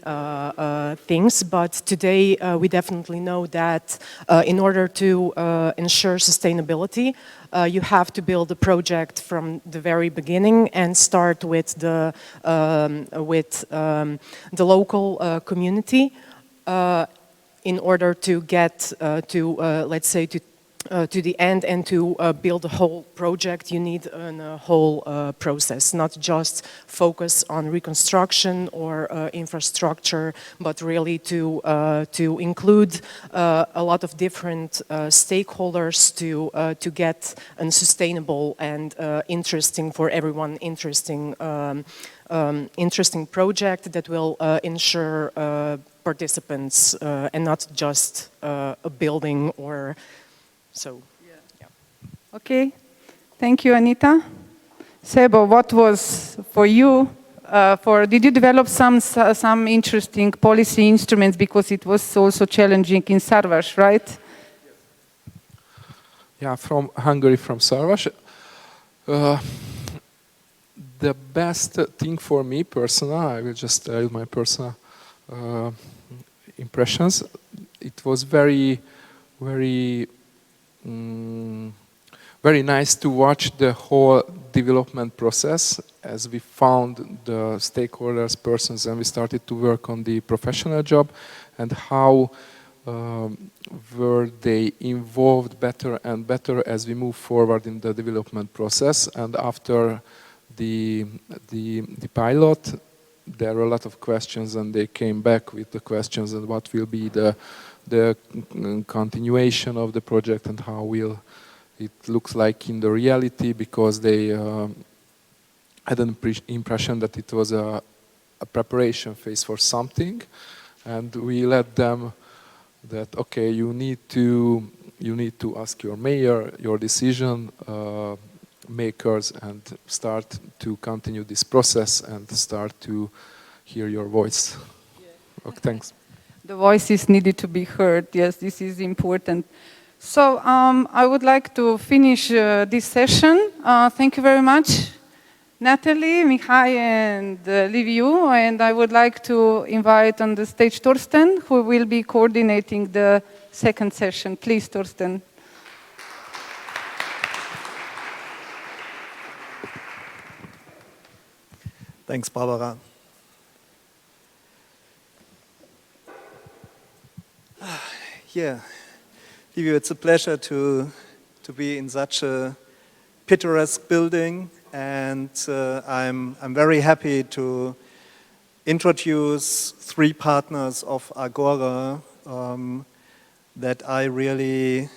things. But today we definitely know that in order to ensure sustainability, you have to build a project from the very beginning and start with the local community in order to get to, let's say, to the end and to build a whole project. You need a whole process, not just focus on reconstruction or infrastructure, but really to include a lot of different stakeholders to get a sustainable and interesting for everyone, interesting project that will ensure participants and not just a building or so. Yeah. Okay, thank you, Anita. Sebo, what was for you? Did you develop some interesting policy instruments because it was also challenging in Sarvas, right? Yeah, from Hungary, from Sarvas. The best thing for me personal, I will just tell you my personal impressions. It was very nice to watch the whole development process as we found the stakeholders, persons, and we started to work on the professional job and how were they involved better and better as we move forward in the development process. And after the pilot, there were a lot of questions, and they came back with the questions and what will be the continuation of the project and how will it looks like in the reality, because they had an impression that it was a preparation phase for something, and we let them that okay, you need to ask your mayor, your decision makers, and start to continue this process and start to hear your voice. Yeah. Okay, thanks. The voices needed to be heard. Yes, this is important. So I would like to finish this session. Thank you very much, Natalie, Mihai, and Liviu. And I would like to invite on the stage Torsten, who will be coordinating the second session. Please, Torsten. Thanks, Barbara. Yeah, Liviu, it's a pleasure to be in such a picturesque building, and I'm very happy to introduce three partners of AGORA that I really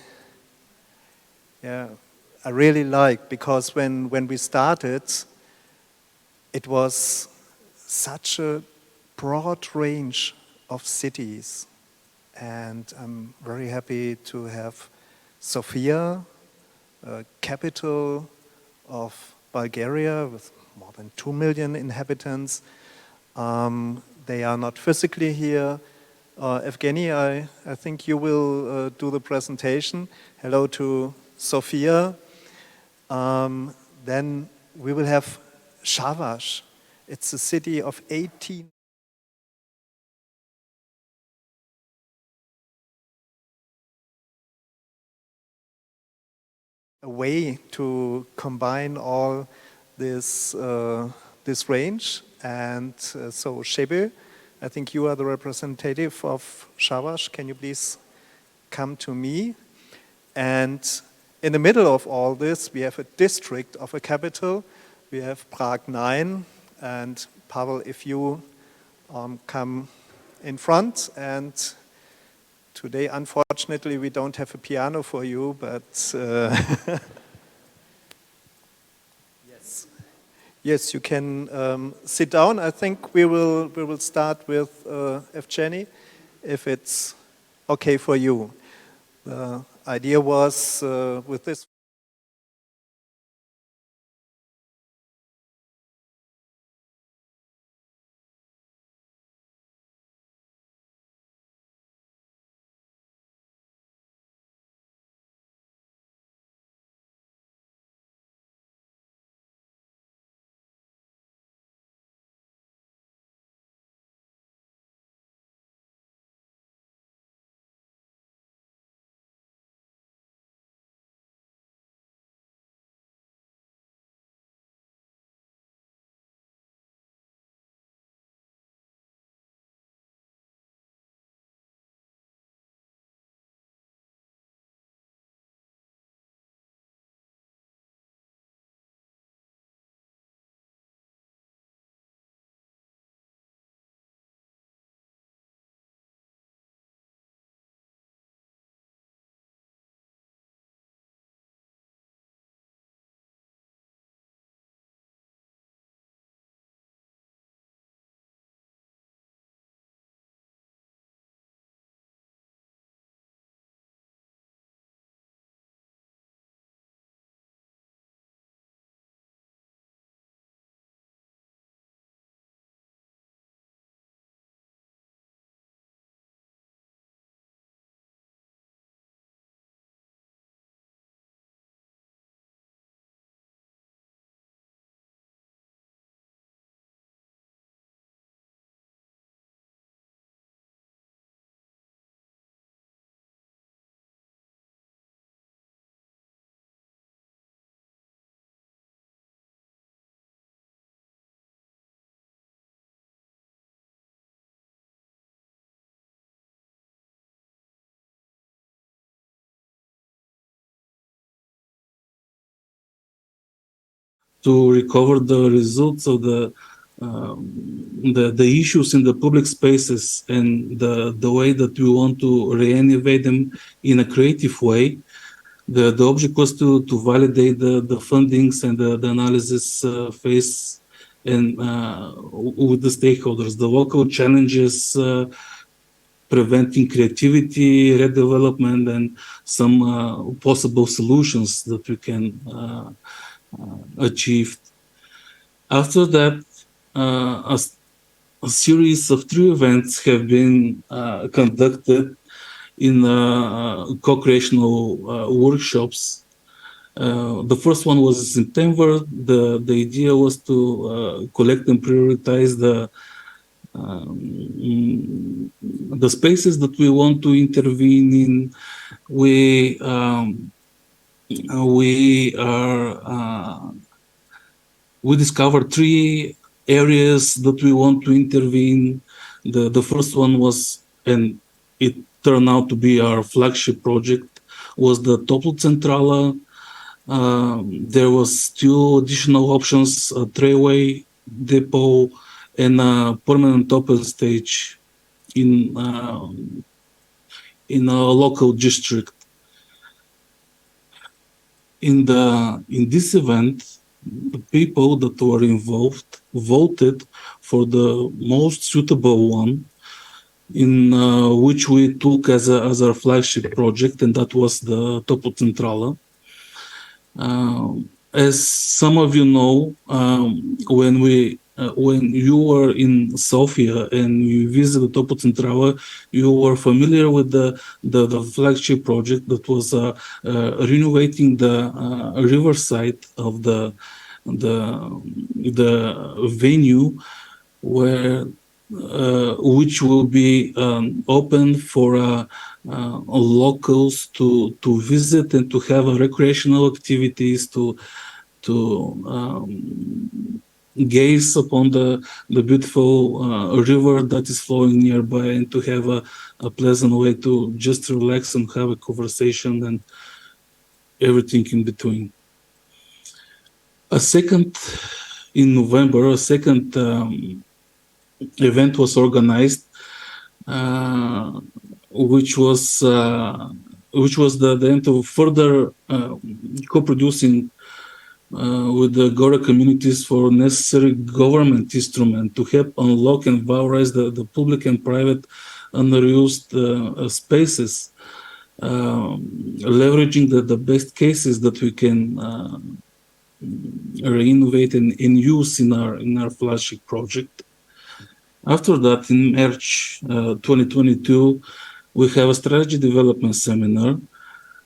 like, because when we started, it was such a broad range of cities, and I'm very happy to have Sofia, capital of Bulgaria with more than 2 million inhabitants. They are not physically here. Evgeny, I think you will do the presentation. Hello to Sofia. Then we will have Shavash. It's a city of 18. A way to combine all this range, and so Shebe, I think you are the representative of Shavash. Can you please come to me? And in the middle of all this, we have a district of a capital. We have Prague 9, and Pavel, if you come in front. And today, unfortunately, we don't have a piano for you, but yes, you can sit down. I think we will start with Evgeny, if it's okay for you. The idea was with this. to recover the results of the issues in the public spaces and the way that we want to reanimate them in a creative way. The object was to validate the fundings and the analysis phase and with the stakeholders, the local challenges, preventing creativity, redevelopment, and some possible solutions that we can achieve. After that, a series of 3 events have been conducted in co-creational workshops. The first one was in September. The idea was to collect and prioritize the spaces that we want to intervene in. We discovered 3 areas that we want to intervene. The first one was, and it turned out to be our flagship project, was the Centrala. There was 2 additional options: a trayway depot and a permanent open stage in a local district. In this event, the people that were involved voted for the most suitable one, in which we took as our flagship project, and that was the Centrala. As some of you know, when you were in Sofia and you visited Centrala, you were familiar with the flagship project that was renovating the riverside of the venue, where which will be open for locals to visit and to have recreational activities, to gaze upon the beautiful river that is flowing nearby, and to have a pleasant way to just relax and have a conversation and everything in between. In November, a second event was organized, which was the end of further co-producing with the AGORA communities for necessary government instrument to help unlock and valorize the public and private underused spaces, leveraging the best cases that we can reinnovate and use in our flagship project. After that, in March 2022, we have a strategy development seminar.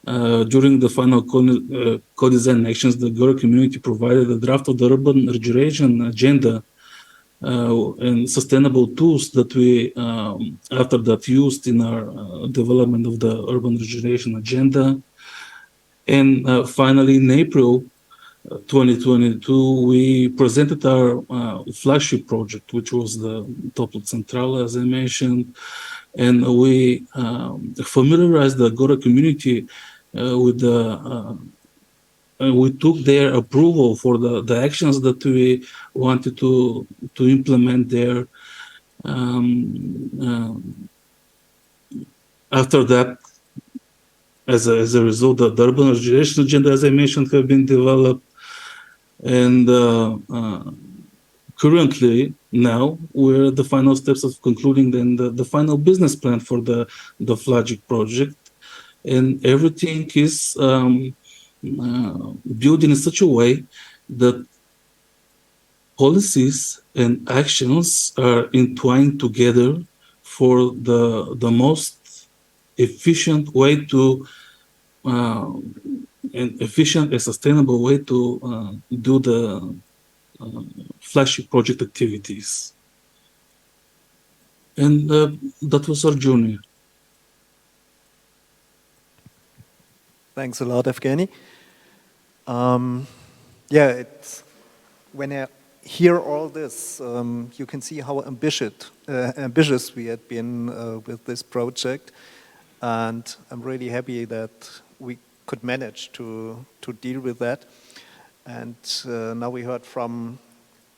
During the final co-design actions, the AGORA community provided a draft of the urban regeneration agenda and sustainable tools that we, after that, used in our development of the urban regeneration agenda. And finally, in April 2022, we presented our flagship project, which was the Centrala, as I mentioned, and we familiarized the AGORA community with we took their approval for the actions that we wanted to implement there. After that, as a result, the urban regeneration agenda, as I mentioned, have been developed. And currently, now, we're at the final steps of concluding the final business plan for the flagship project. And everything is built in such a way that policies and actions are entwined together for the most efficient way to an efficient and sustainable way to do the flagship project activities. And that was our journey. Thanks a lot, Evgeny. Yeah, when I hear all this, you can see how ambitious we had been with this project. And I'm really happy that we could manage to deal with that. And now we heard from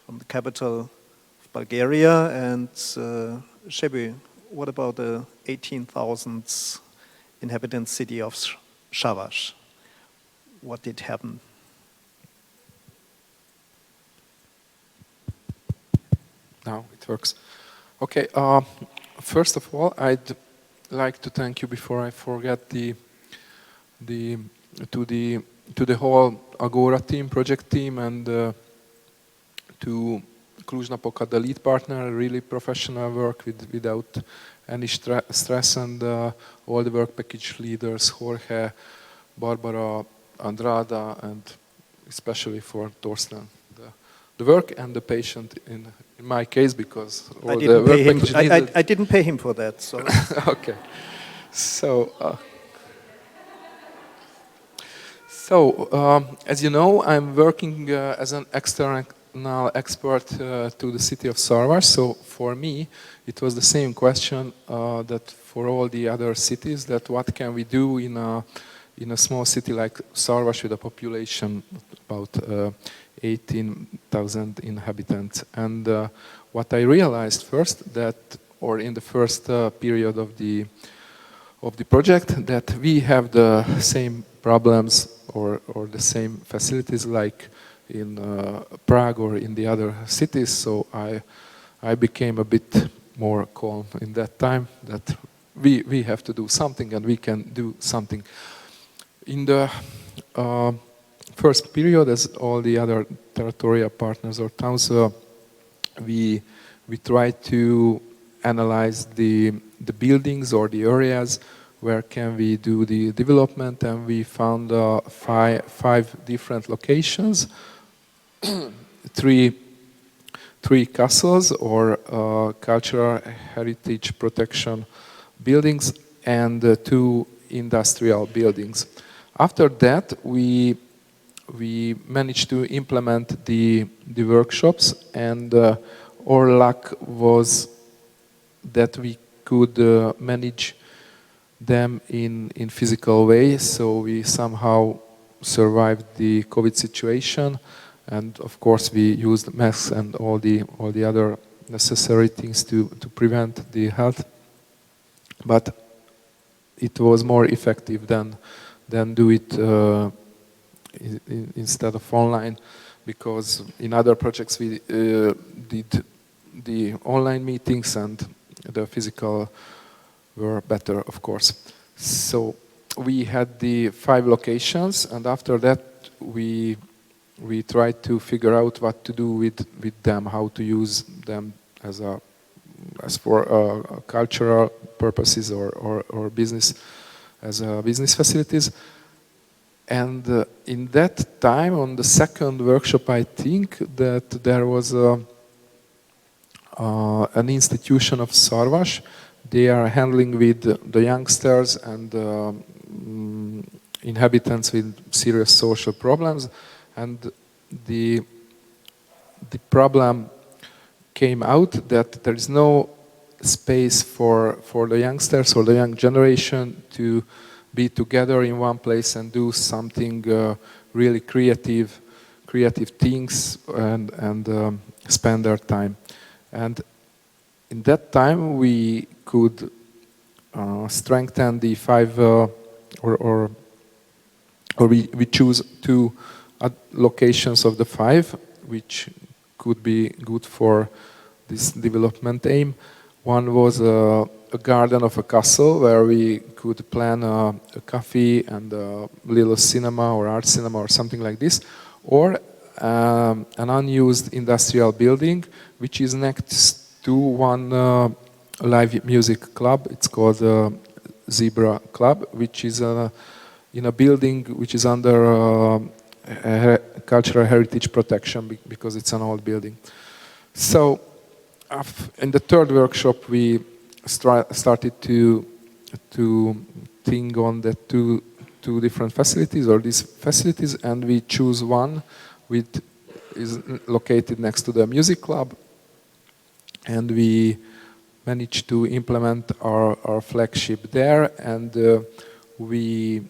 the capital of Bulgaria. And Shebu, what about the 18,000 inhabitant city of Shavash? What did happen? Now it works. Okay. First of all, I'd like to thank you before I forget to the whole AGORA team, project team, and to Cluj-Napoca, the lead partner. Really professional work without any stress, and all the work package leaders, Jorge, Barbara, Andrada, and especially for Torsten. The work and the patient in my case, because all the work package leaders. I didn't pay him for that. So. Okay. So, as you know, I'm working as an external expert to the city of Sarvas. So for me, it was the same question that for all the other cities, that what can we do in a small city like Sarvas with a population about 18,000 inhabitants. And what I realized first that, or in the first period of the project, that we have the same problems or the same facilities like in Prague or in the other cities. So I became a bit more calm in that time, that we have to do something and we can do something. In the first period, as all the other territorial partners or towns, we tried to analyze the buildings or the areas where can we do the development, and we found five different locations, three castles or cultural heritage protection buildings, and 2 industrial buildings. After that, we managed to implement the workshops, and our luck was that we could manage them in physical way. So we somehow survived the COVID situation, and of course we used masks and all the other necessary things to prevent the health. But it was more effective than do it instead of online, because in other projects we did the online meetings and the physical were better, of course. So we had the 5 locations, and after that we tried to figure out what to do with them, how to use them as for cultural purposes or business, as business facilities. And in that time, on the second workshop, I think that there was an institution of Sarvas. They are handling with the youngsters and inhabitants with serious social problems. And the problem came out that there is no space for the youngsters or the young generation to be together in one place and do something really creative things and spend their time. And in that time we could strengthen the 5 or we choose 2 locations of the 5 which could be good for this development aim. One was a garden of a castle where we could plan a cafe and a little cinema or art cinema or something like this, or an unused industrial building which is next to one live music club. It's called Zebra Club, which is in a building which is under cultural heritage protection because it's an old building. So in the third workshop we started to think on the two different facilities or these facilities, and we choose one which is located next to the music club, and we managed to implement our flagship there, and we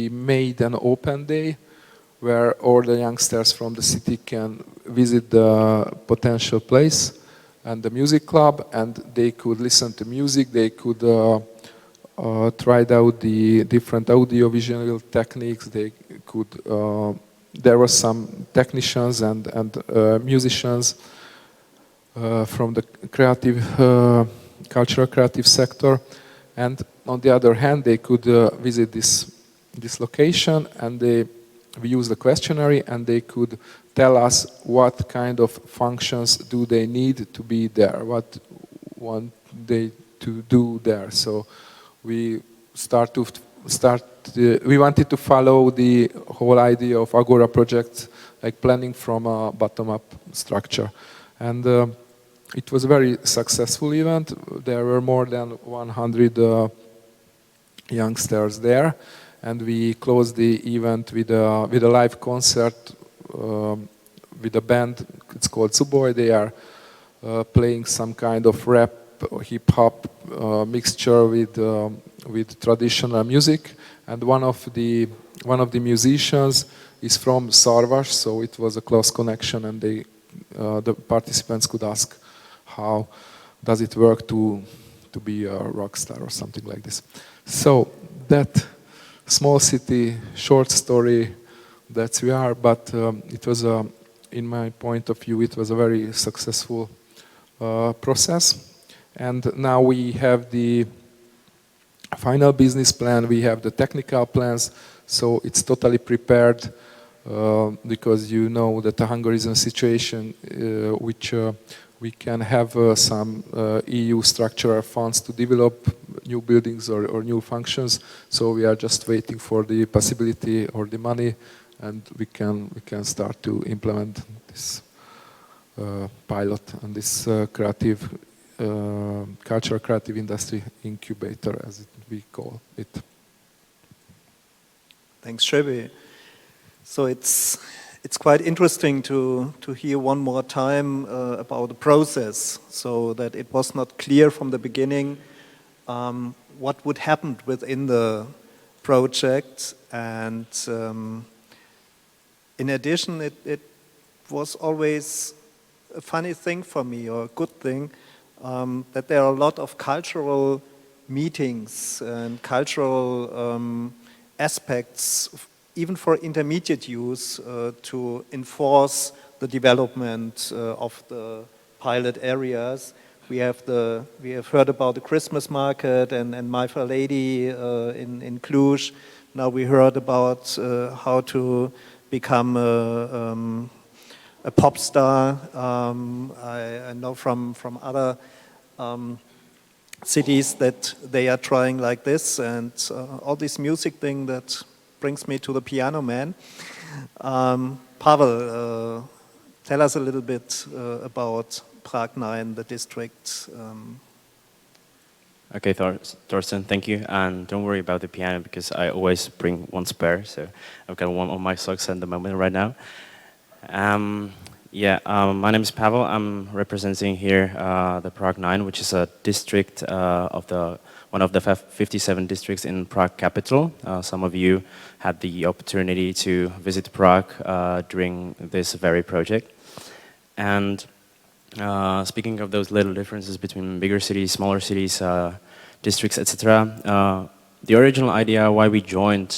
made an open day where all the youngsters from the city can visit the potential place and the music club, and they could listen to music, they could try out the different audio-visual techniques, they could, there were some technicians and musicians from the creative, cultural creative sector, and on the other hand, they could visit this location, and we used the questionnaire, and they could tell us what kind of functions do they need to be there, what want they to do there. So we we wanted to follow the whole idea of AGORA project, like planning from a bottom-up structure. And it was a very successful event. There were more than 100 youngsters there, and we closed the event with a live concert with a band. It's called Suboy. They are playing some kind of rap or hip hop mixture with traditional music. And one of the musicians is from Szarvas, so it was a close connection, and the participants could ask how does it work to be a rock star or something like this. So that small city, short story, that's we are, but it was, in my point of view, it was a very successful process. And now we have the final business plan, we have the technical plans, so it's totally prepared because you know that the Hungary is in a situation which we can have some EU structural funds to develop new buildings or new functions. So we are just waiting for the possibility or the money, and we can start to implement this pilot and this creative cultural creative industry incubator, as we call it. Thanks, Shebe. So it's quite interesting to hear one more time about the process, so that it was not clear from the beginning what would happen within the project. And in addition, it was always a funny thing for me, or a good thing, that there are a lot of cultural meetings and cultural aspects, even for intermediate use, to enforce the development of the pilot areas. We have heard about the Christmas market and My Fair Lady in Cluj. Now we heard about how to become a pop star. I know from other cities that they are trying like this, and all this music thing that brings me to the Piano Man. Pavel, tell us a little bit about Prague 9, the district. Okay, Thorsten, thank you. And don't worry about the piano, because I always bring one spare, so I've got one on my socks at the moment right now. My name is Pavel. I'm representing here the Prague 9, which is a district of one of the 57 districts in Prague capital. Some of you had the opportunity to visit Prague during this very project. And speaking of those little differences between bigger cities, smaller cities, districts, etc., the original idea why we joined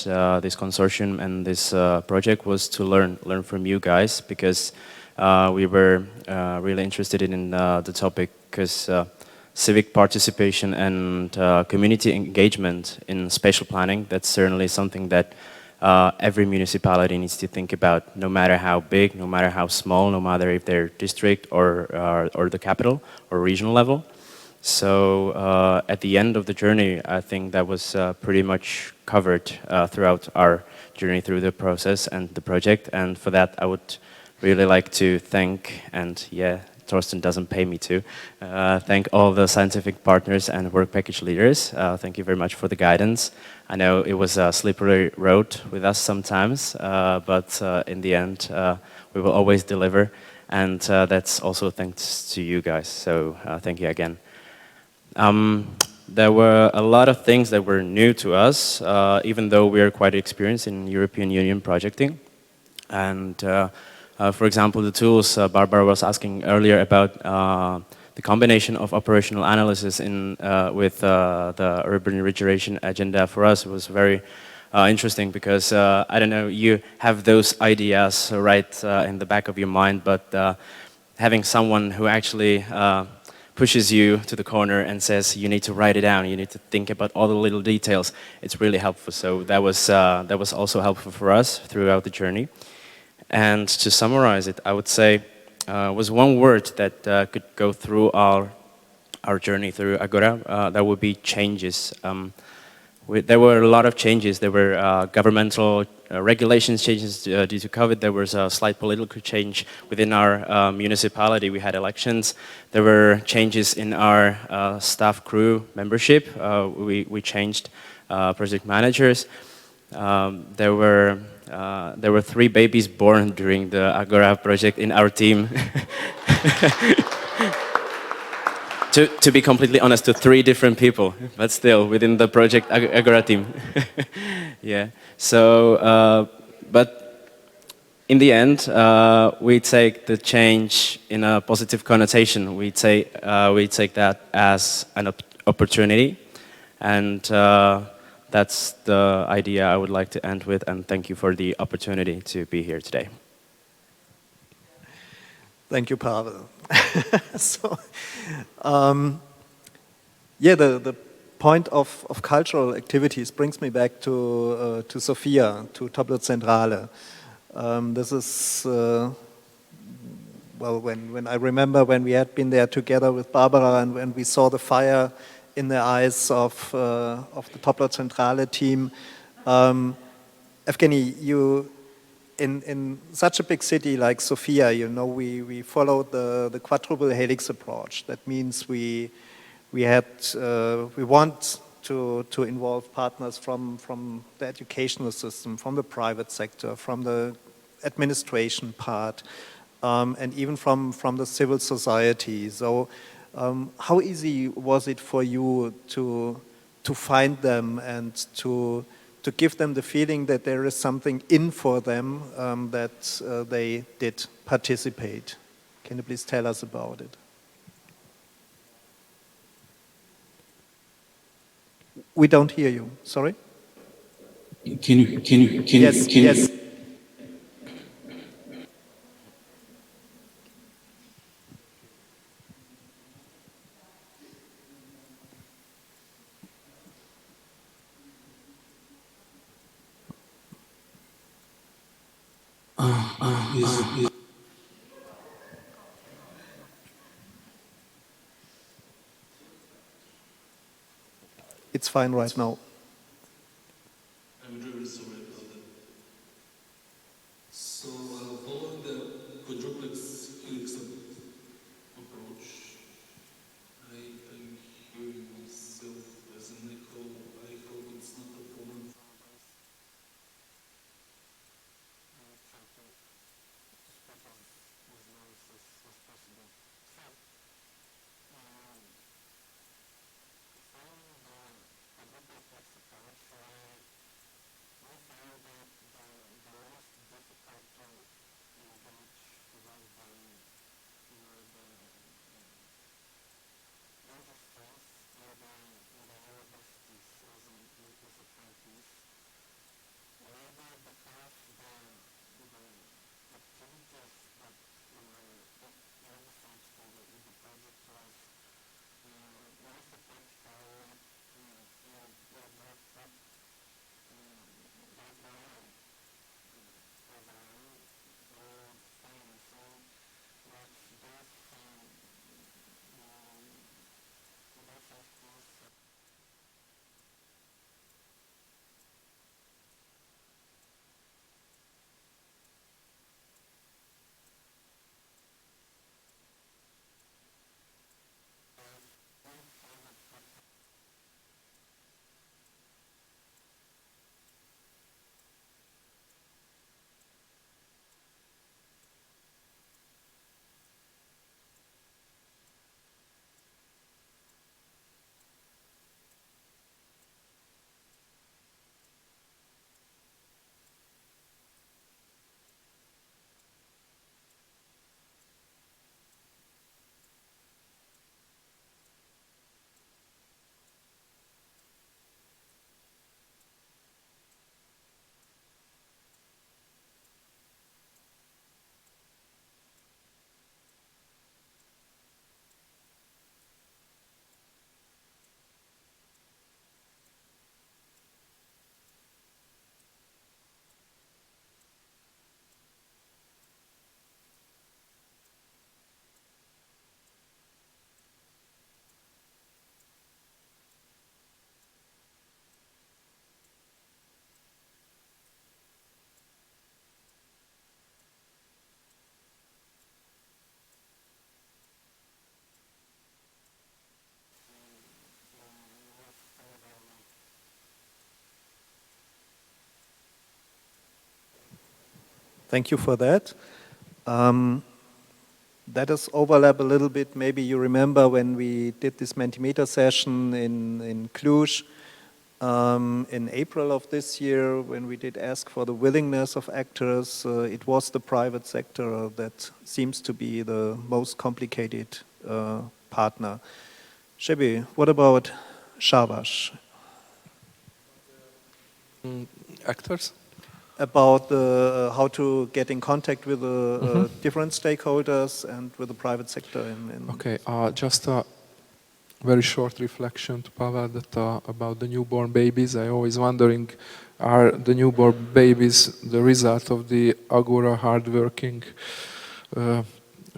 this consortium and this project was to learn from you guys, because we were really interested in the topic, because civic participation and community engagement in spatial planning, that's certainly something that every municipality needs to think about, no matter how big, no matter how small, no matter if they're district or the capital or regional level. So at the end of the journey, I think that was pretty much covered throughout our journey through the process and the project. And for that, I would really like to thank, and yeah, Thorsten doesn't pay me to, thank all the scientific partners and work package leaders. Thank you very much for the guidance. I know it was a slippery road with us sometimes, but in the end, we will always deliver. And that's also thanks to you guys, so thank you again. There were a lot of things that were new to us, even though we are quite experienced in European Union projecting. And for example, the tools Barbara was asking earlier about the combination of operational analysis with the urban regeneration agenda for us was very interesting because, I don't know, you have those ideas right in the back of your mind, but having someone who actually pushes you to the corner and says you need to write it down, you need to think about all the little details, it's really helpful. So that was also helpful for us throughout the journey. And to summarize it, I would say was one word that could go through our journey through Agora, that would be changes. There were a lot of changes. There were governmental regulations changes due to COVID. There was a slight political change within our municipality. We had elections. There were changes in our staff crew membership. We changed project managers. There were 3 babies born during the Agora project in our team. To be completely honest, to 3 different people, but still within the project Agora team. Yeah. So, but in the end, we take the change in a positive connotation. We take that as an opportunity, and that's the idea I would like to end with. And thank you for the opportunity to be here today. Thank you, Pavel. So, yeah, the point of cultural activities brings me back to Sofia, to Toplitz-Zentrale. This is, well, when I remember when we had been there together with Barbara and when we saw the fire in the eyes of the Toplitz-Zentrale team. Evgeny, you, in such a big city like Sofia, you know, we followed the quadruple helix approach. That means we want to involve partners from the educational system, from the private sector, from the administration part, and even from the civil society. So, how easy was it for you to find them and to give them the feeling that there is something in for them, that they did participate? Can you please tell us about it? We don't hear you. Sorry? Can you? Yes. It's fine right now. I'm really sorry about that. So, following the quadruplex helix approach, I am hearing myself as an echo. I hope it's not a problem. Thank you for that. That is overlap a little bit. Maybe you remember when we did this Mentimeter session in Cluj in April of this year, when we did ask for the willingness of actors. It was the private sector that seems to be the most complicated partner. Shebi, what about Shavash? Actors? About how to get in contact with the different stakeholders and with the private sector. Okay, just a very short reflection to Pavel that, about the newborn babies. I always wondering, are the newborn babies the result of the AGORA hardworking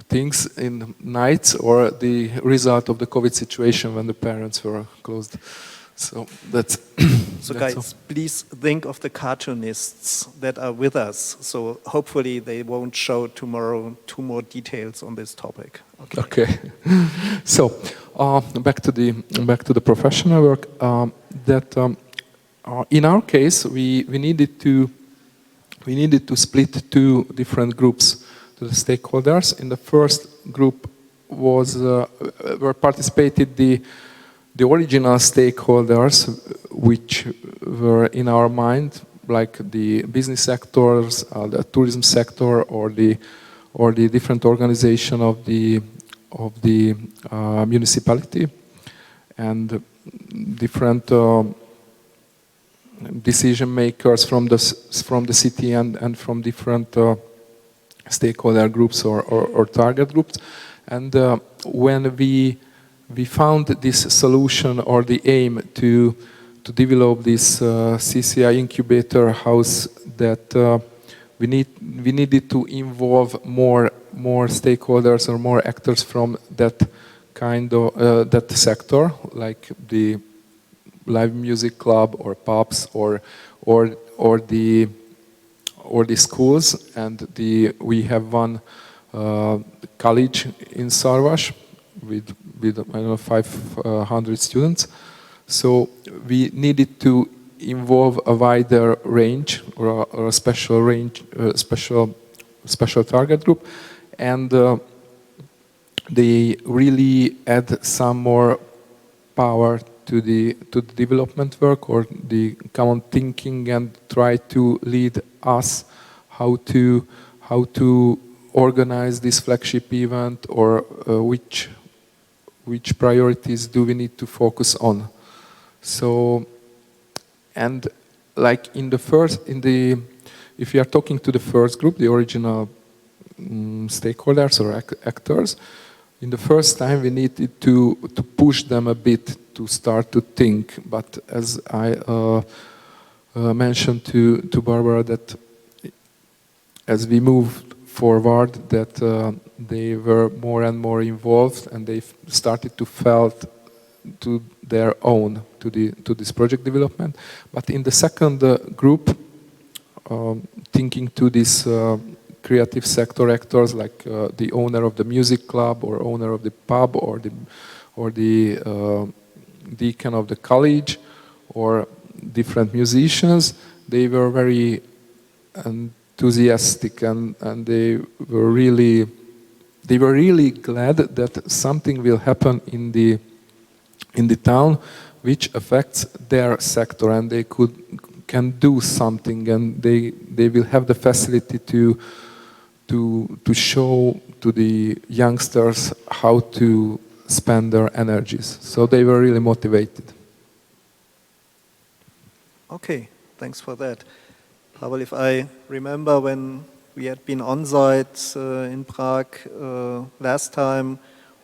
things in nights, or the result of the COVID situation when the parents were closed? So that's so that's guys, all. please think of the cartoonists that are with us. So hopefully they won't show tomorrow two more details on this topic. Okay. So back to the professional work. In our case, we needed to split two different groups to the stakeholders. In the first group were participated the original stakeholders, which were in our mind, like the business sectors, the tourism sector, or the different organization of the municipality, and different decision makers from the city and from different stakeholder groups or target groups. And when we found this solution, or the aim to develop this CCI incubator house, that we needed to involve more stakeholders or more actors from that kind of that sector, like the live music club or pubs or the schools. And we have one college in Sarvas with I don't know, 500 students. So we needed to involve a wider range, or a special range, special target group, and they really add some more power to the development work, or the common thinking, and try to lead us how to organize this flagship event, or which priorities do we need to focus on. So, and like if you are talking to the first group, the original stakeholders or actors, in the first time we needed to push them a bit to start to think. But as I mentioned to Barbara, that as we moved forward, that they were more and more involved, and they started to felt to their own to this project development. But in the second group, thinking to this creative sector actors, like the owner of the music club, or owner of the pub, or the deacon of the college, or different musicians, they were very enthusiastic, and they were really glad that something will happen in the town which affects their sector, and they can do something, and they will have the facility to show to the youngsters how to spend their energies. So they were really motivated. Okay, thanks for that. Pavel, if I remember when we had been on site in Prague last time,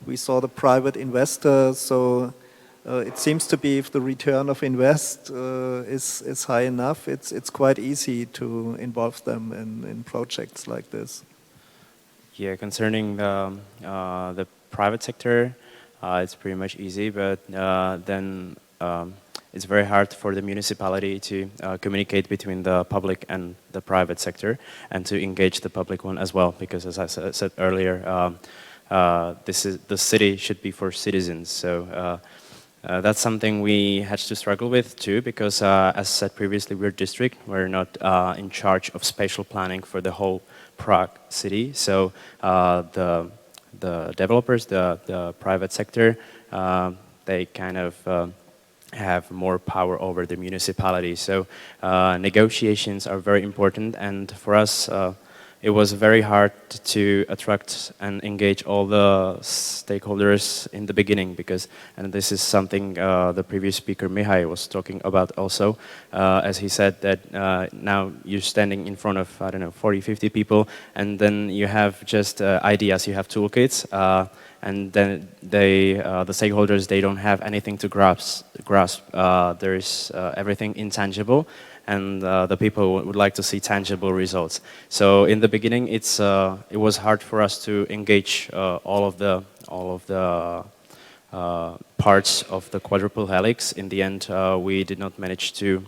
we saw the private investors. So it seems to be, if the return of invest is high enough, it's quite easy to involve them in projects like this. Yeah, concerning the private sector, it's pretty much easy, but then it's very hard for the municipality to communicate between the public and the private sector, and to engage the public one as well, because as I said earlier, the city should be for citizens. So That's something we had to struggle with too, because as said previously, we're district. We're not in charge of spatial planning for the whole Prague city. So the developers, the private sector, they kind of have more power over the municipality. So negotiations are very important, and for us, it was very hard to attract and engage all the stakeholders in the beginning because, and this is something the previous speaker Mihai was talking about also, as he said that now you're standing in front of, I don't know, 40, 50 people, and then you have just ideas, you have toolkits, and then the stakeholders, they don't have anything to grasp. There's everything intangible, and the people would like to see tangible results. So in the beginning, it was hard for us to engage all of the parts of the quadruple helix. In the end, we did not manage to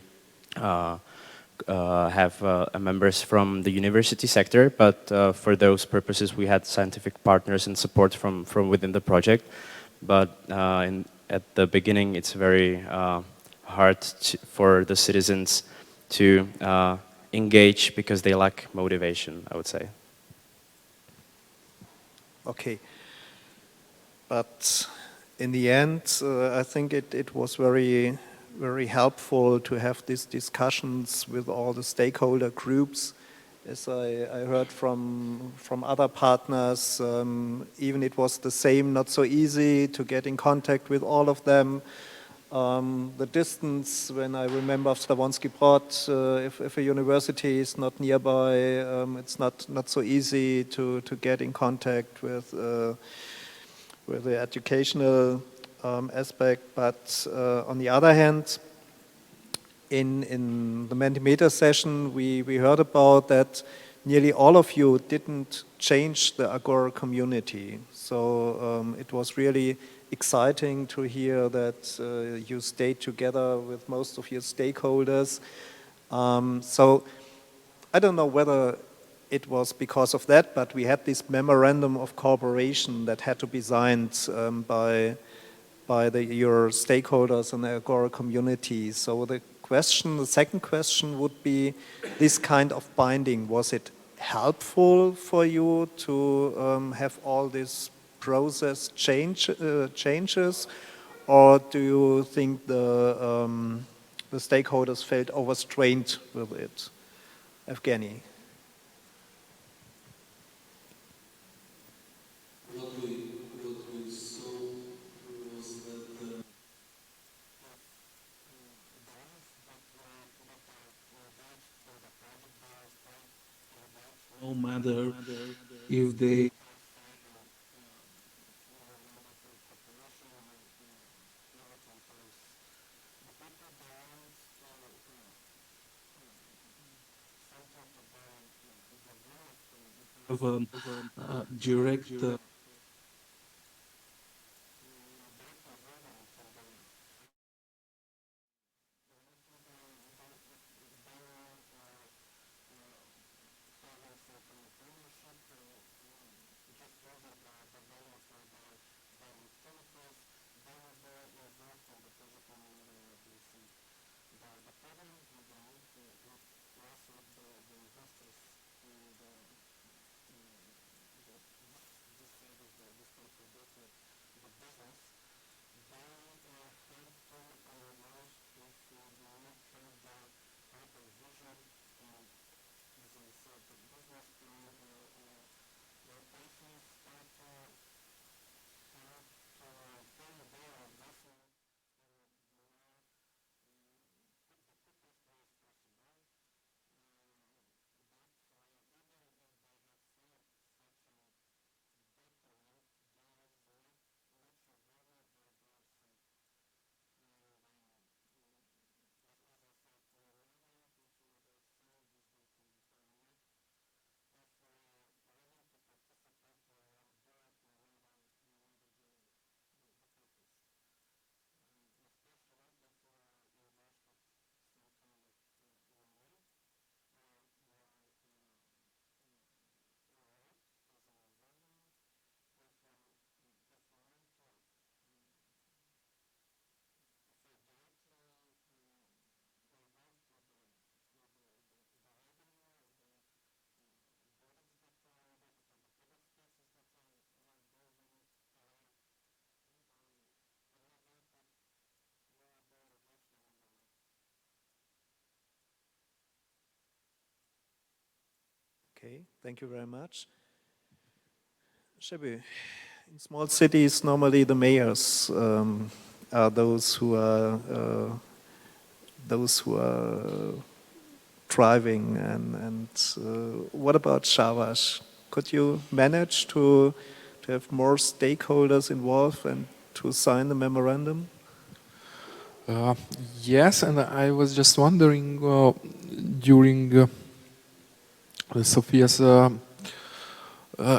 have members from the university sector, but for those purposes, we had scientific partners and support from within the project. But at the beginning, it's very hard for the citizens to engage because they lack motivation, I would say. Okay. But in the end, I think it was very, very helpful to have these discussions with all the stakeholder groups. As I heard from other partners, even it was the same, not so easy to get in contact with all of them. The distance, when I remember Slavonsky Brod, if a university is not nearby, it's not so easy to get in contact with the educational aspect. But on the other hand, in the Mentimeter session, we heard about that nearly all of you didn't change the Agora community. So it was really exciting to hear that you stayed together with most of your stakeholders. So I don't know whether it was because of that, but we had this memorandum of cooperation that had to be signed by your stakeholders and the Agora community. So the second question would be this kind of binding. Was it helpful for you to have all these process changes, or do you think the stakeholders felt overstrained with it? Evgeny. No matter if they have a direct Okay, thank you very much. Shebu, in small cities, normally the mayors are those who are driving. And what about Shavash? Could you manage to have more stakeholders involved and to sign the memorandum? Yes, and I was just wondering during Sophia's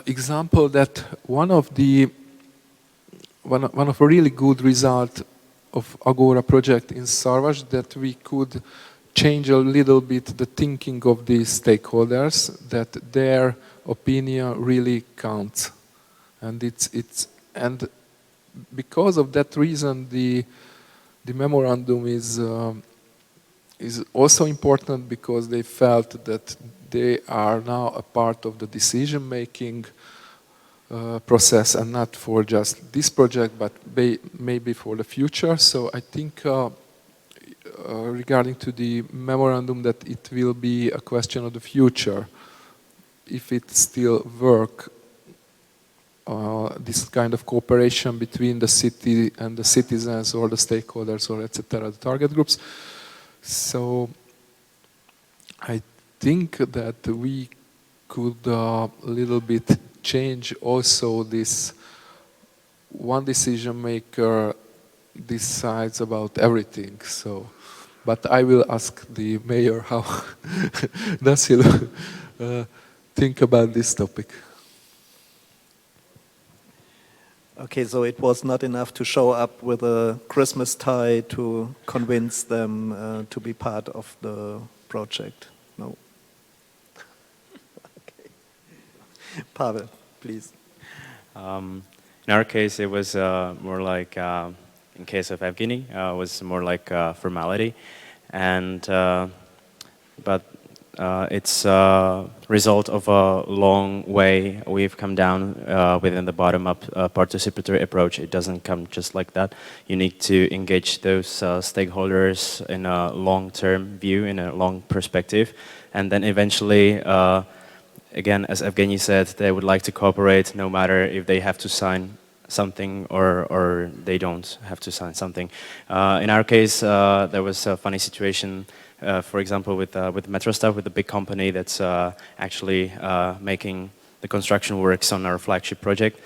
example that one of a really good result of Agora project in Sarvas that we could change a little bit the thinking of the stakeholders, that their opinion really counts, and and because of that reason the memorandum is also important, because they felt that they are now a part of the decision-making process, and not for just this project, but maybe for the future. So I think regarding to the memorandum, that it will be a question of the future, if it still work, this kind of cooperation between the city and the citizens, or the stakeholders, or etc., the target groups. So I think that we could a little bit change also this one decision maker decides about everything. So, but I will ask the mayor how does he think about this topic. Okay, so it was not enough to show up with a Christmas tie to convince them to be part of the project. No. Okay. Pavel, please. In our case, it was more like, in case of Evgeny, it was more like formality, and but it's a result of a long way we've come down within the bottom-up participatory approach. It doesn't come just like that. You need to engage those stakeholders in a long-term view, in a long perspective, and then eventually, again, as Evgeny said, they would like to cooperate no matter if they have to sign something or they don't have to sign something. In our case, there was a funny situation. For example, with Metrostav, with the big company that's actually making the construction works on our flagship project,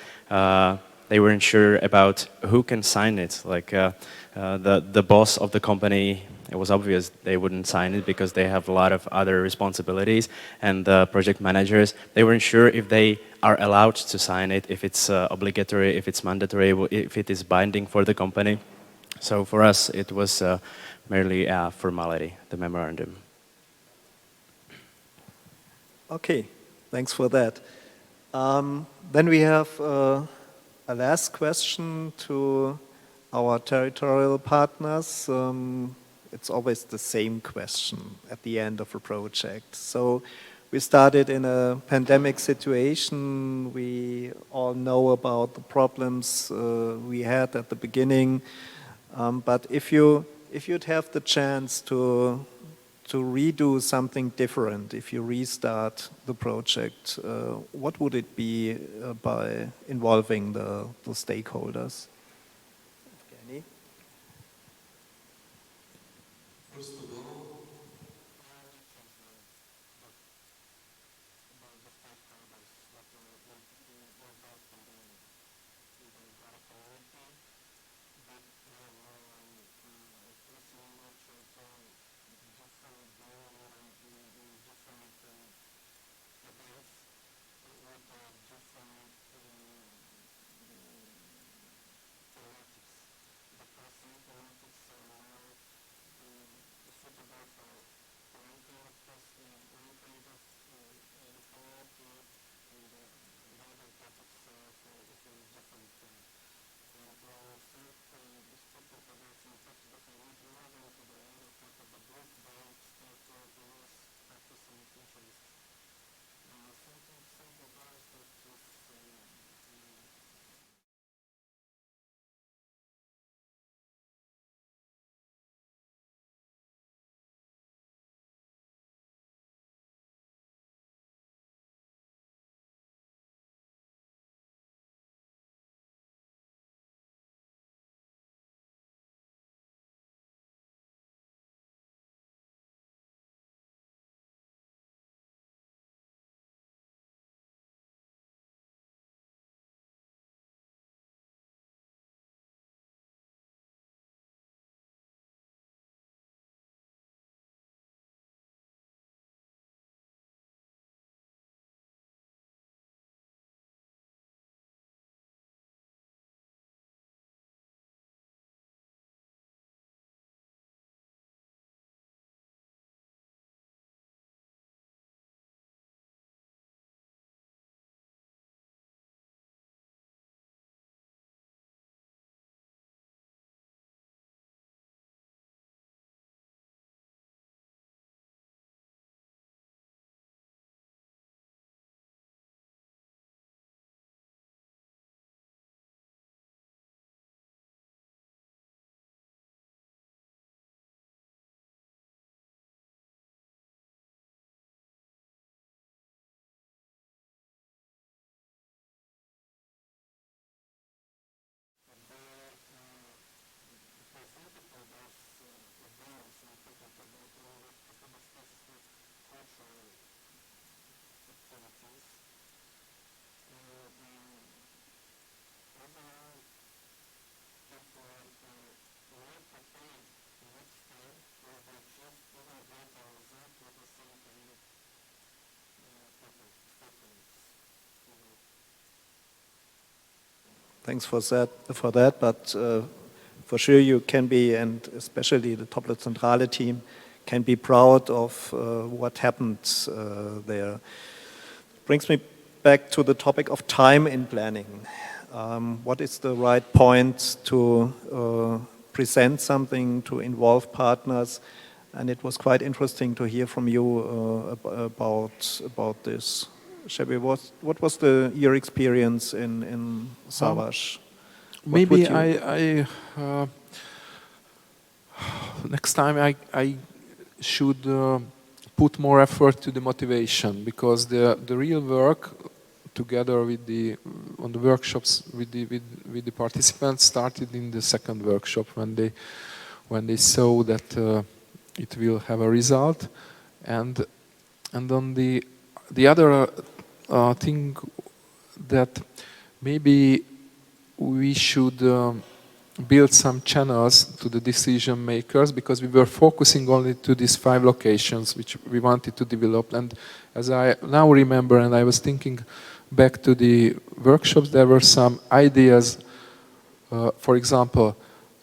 they weren't sure about who can sign it. Like the boss of the company, it was obvious they wouldn't sign it because they have a lot of other responsibilities, and the project managers, they weren't sure if they are allowed to sign it, if it's obligatory, if it's mandatory, if it is binding for the company. So for us, it was merely a formality, the memorandum. Okay, thanks for that. Then we have a last question to our territorial partners. It's always the same question at the end of a project. So we started in a pandemic situation. We all know about the problems we had at the beginning. But if you'd have the chance to redo something different, if you restart the project, what would it be by involving the stakeholders? Evgeny? First of all, Thanks for that. But for sure you can be, and especially the Doppler-Zentrale team, can be proud of what happened there. Brings me back to the topic of time in planning. What is the right point to present something, to involve partners? And it was quite interesting to hear from you about this. Shabby, what was your experience in Savas? Maybe next time I should put more effort to the motivation, because the real work together with on the workshops with the participants started in the second workshop when they saw that it will have a result, and on the other thing that maybe we should build some channels to the decision makers, because we were focusing only to these 5 locations which we wanted to develop. And as I now remember, and I was thinking back to the workshops, there were some ideas. For example,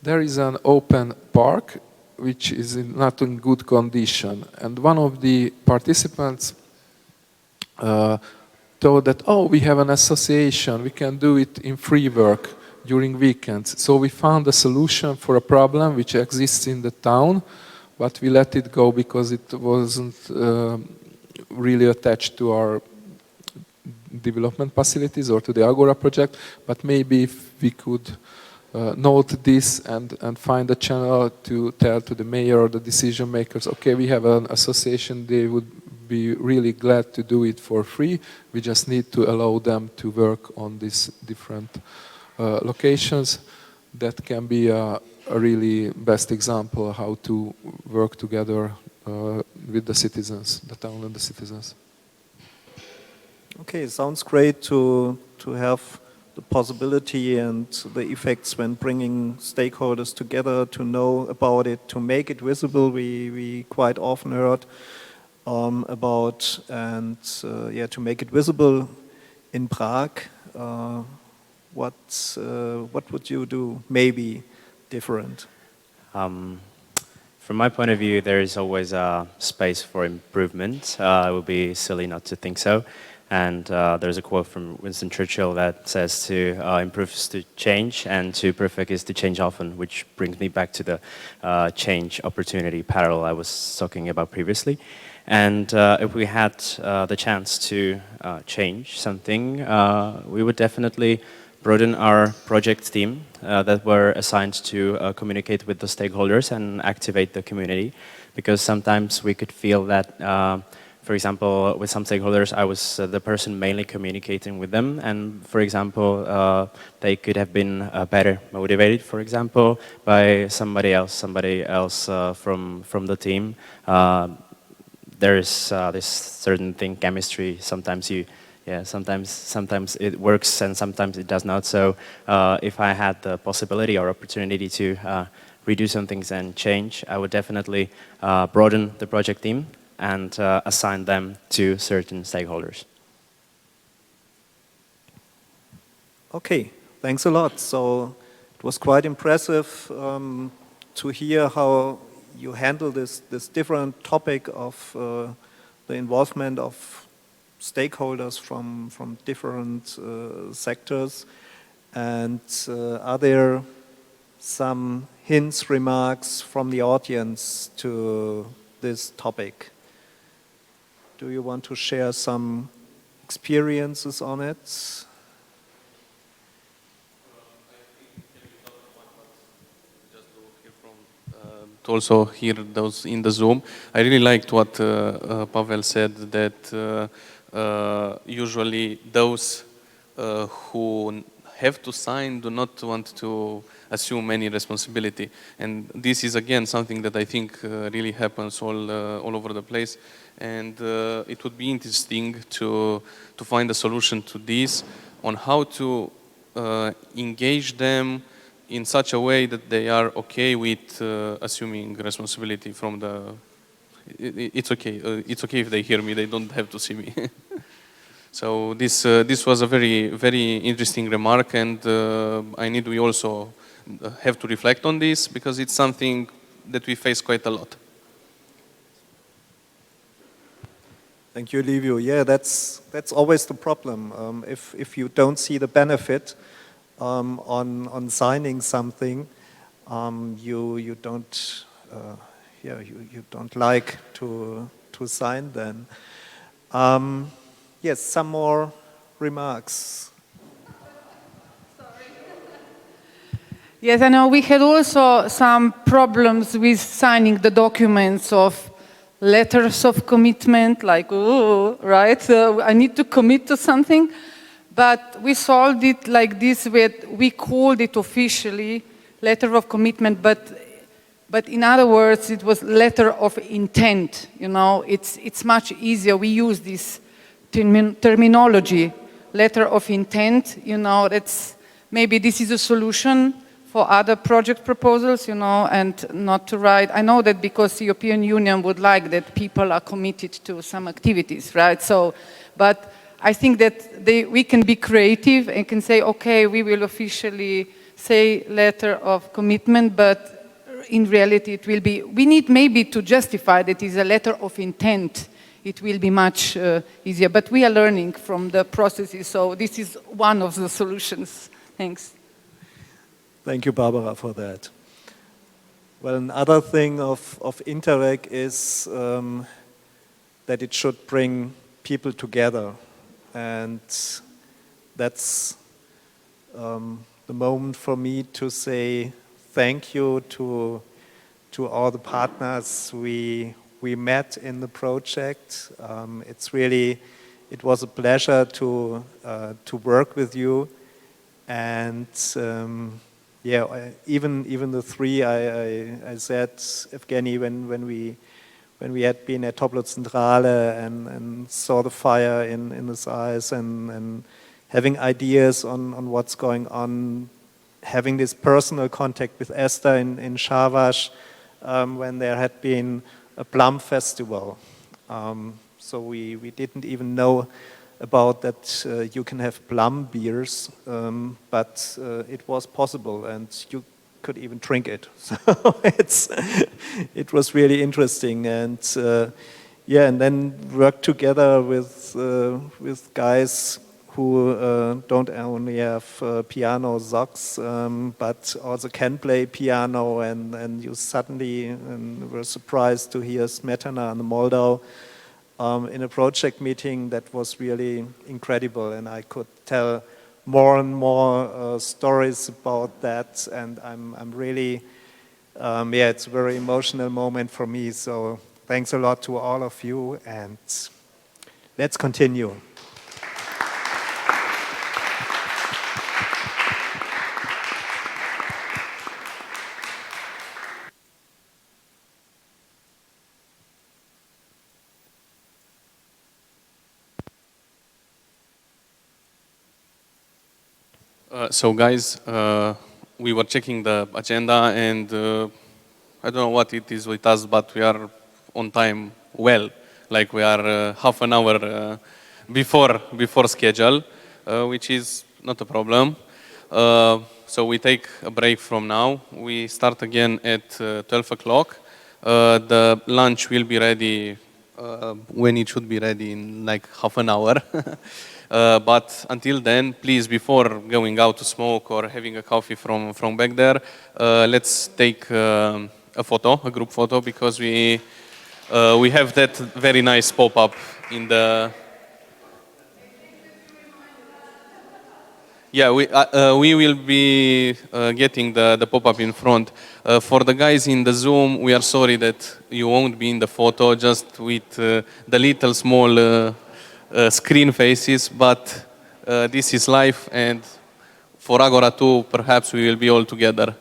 there is an open park which is not in good condition, and one of the participants thought that, oh, we have an association, we can do it in free work during weekends. So we found a solution for a problem which exists in the town, but we let it go because it wasn't really attached to our development facilities or to the AGORA project. But maybe if we could note this and find a channel to tell to the mayor or the decision makers, okay, we have an association, they would be really glad to do it for free. We just need to allow them to work on these different locations. That can be a really best example how to work together with the citizens, the town and the citizens. Okay, sounds great to have the possibility and the effects when bringing stakeholders together to know about it, to make it visible. We quite often heard about, and to make it visible in Prague. What would you do maybe different? From my point of view, there is always a space for improvement. It would be silly not to think so. And there's a quote from Winston Churchill that says to improve is to change, and to perfect is to change often, which brings me back to the change opportunity parallel I was talking about previously. And if we had the chance to change something, we would definitely broaden our project team that were assigned to communicate with the stakeholders and activate the community. Because sometimes we could feel that, for example, with some stakeholders, I was the person mainly communicating with them. And for example, they could have been better motivated, for example, by somebody else from the team. There is this certain thing, chemistry. Sometimes sometimes it works and sometimes it does not. So if I had the possibility or opportunity to redo some things and change, I would definitely broaden the project team and assign them to certain stakeholders. Okay, thanks a lot. So it was quite impressive to hear how you handle this different topic of the involvement of stakeholders from different sectors. And are there some hints, remarks from the audience to this topic? Do you want to share some experiences on it? To also hear those in the Zoom. I really liked what Pavel said, that usually those who have to sign do not want to assume any responsibility. And this is again something that I think really happens all over the place. And it would be interesting to find a solution to this, on how to engage them in such a way that they are okay with assuming responsibility from the... It's okay. It's okay if they hear me. They don't have to see me. So this was a very interesting remark, and I need we also have to reflect on this because it's something that we face quite a lot. Thank you, Livio. Yeah, that's always the problem. If you don't see the benefit on signing something, you don't you don't like to sign then. Yes, some more remarks. Yes, I know we had also some problems with signing the documents of letters of commitment, like, oh, right, I need to commit to something. But we solved it like this, we called it officially letter of commitment, but in other words, it was letter of intent. You know, it's much easier. We use this terminology, letter of intent. You know, maybe this is a solution for other project proposals, you know, and not to write. I know that because the European Union would like that people are committed to some activities, right? So, but I think that we can be creative and can say, okay, we will officially say letter of commitment, but in reality it will be, we need maybe to justify that it is a letter of intent. It will be much easier, but we are learning from the processes, so this is one of the solutions. Thanks. Thank you, Barbara, for that. Well, another thing of Interreg is that it should bring people together. And that's the moment for me to say thank you to all the partners we met in the project. It was a pleasure to work with you. And yeah, even the three I said, Evgeny, when we had been at Toplo-Zentrale and saw the fire in his eyes and having ideas on what's going on, having this personal contact with Esther in Shavash when there had been a plum festival. So we didn't even know about that you can have plum beers, but it was possible and you could even drink it. So it was really interesting, and yeah, and then work together with guys who don't only have piano socks, but also can play piano, and you suddenly were surprised to hear Smetana and Moldau in a project meeting that was really incredible, and I could tell more and more stories about that, and I'm really, yeah, it's a very emotional moment for me, so thanks a lot to all of you, and let's continue. So guys, we were checking the agenda, and I don't know what it is with us, but we are on time well. Like we are half an hour before schedule, which is not a problem. So we take a break from now. We start again at 12 o'clock. The lunch will be ready when it should be ready in like half an hour. But until then, please, before going out to smoke or having a coffee from back there, let's take a photo, a group photo, because we have that very nice pop-up in the... Yeah, we will be getting the pop-up in front. For the guys in the Zoom, we are sorry that you won't be in the photo, just with the little small screen faces, but this is live, and for Agora 2, perhaps we will be all together.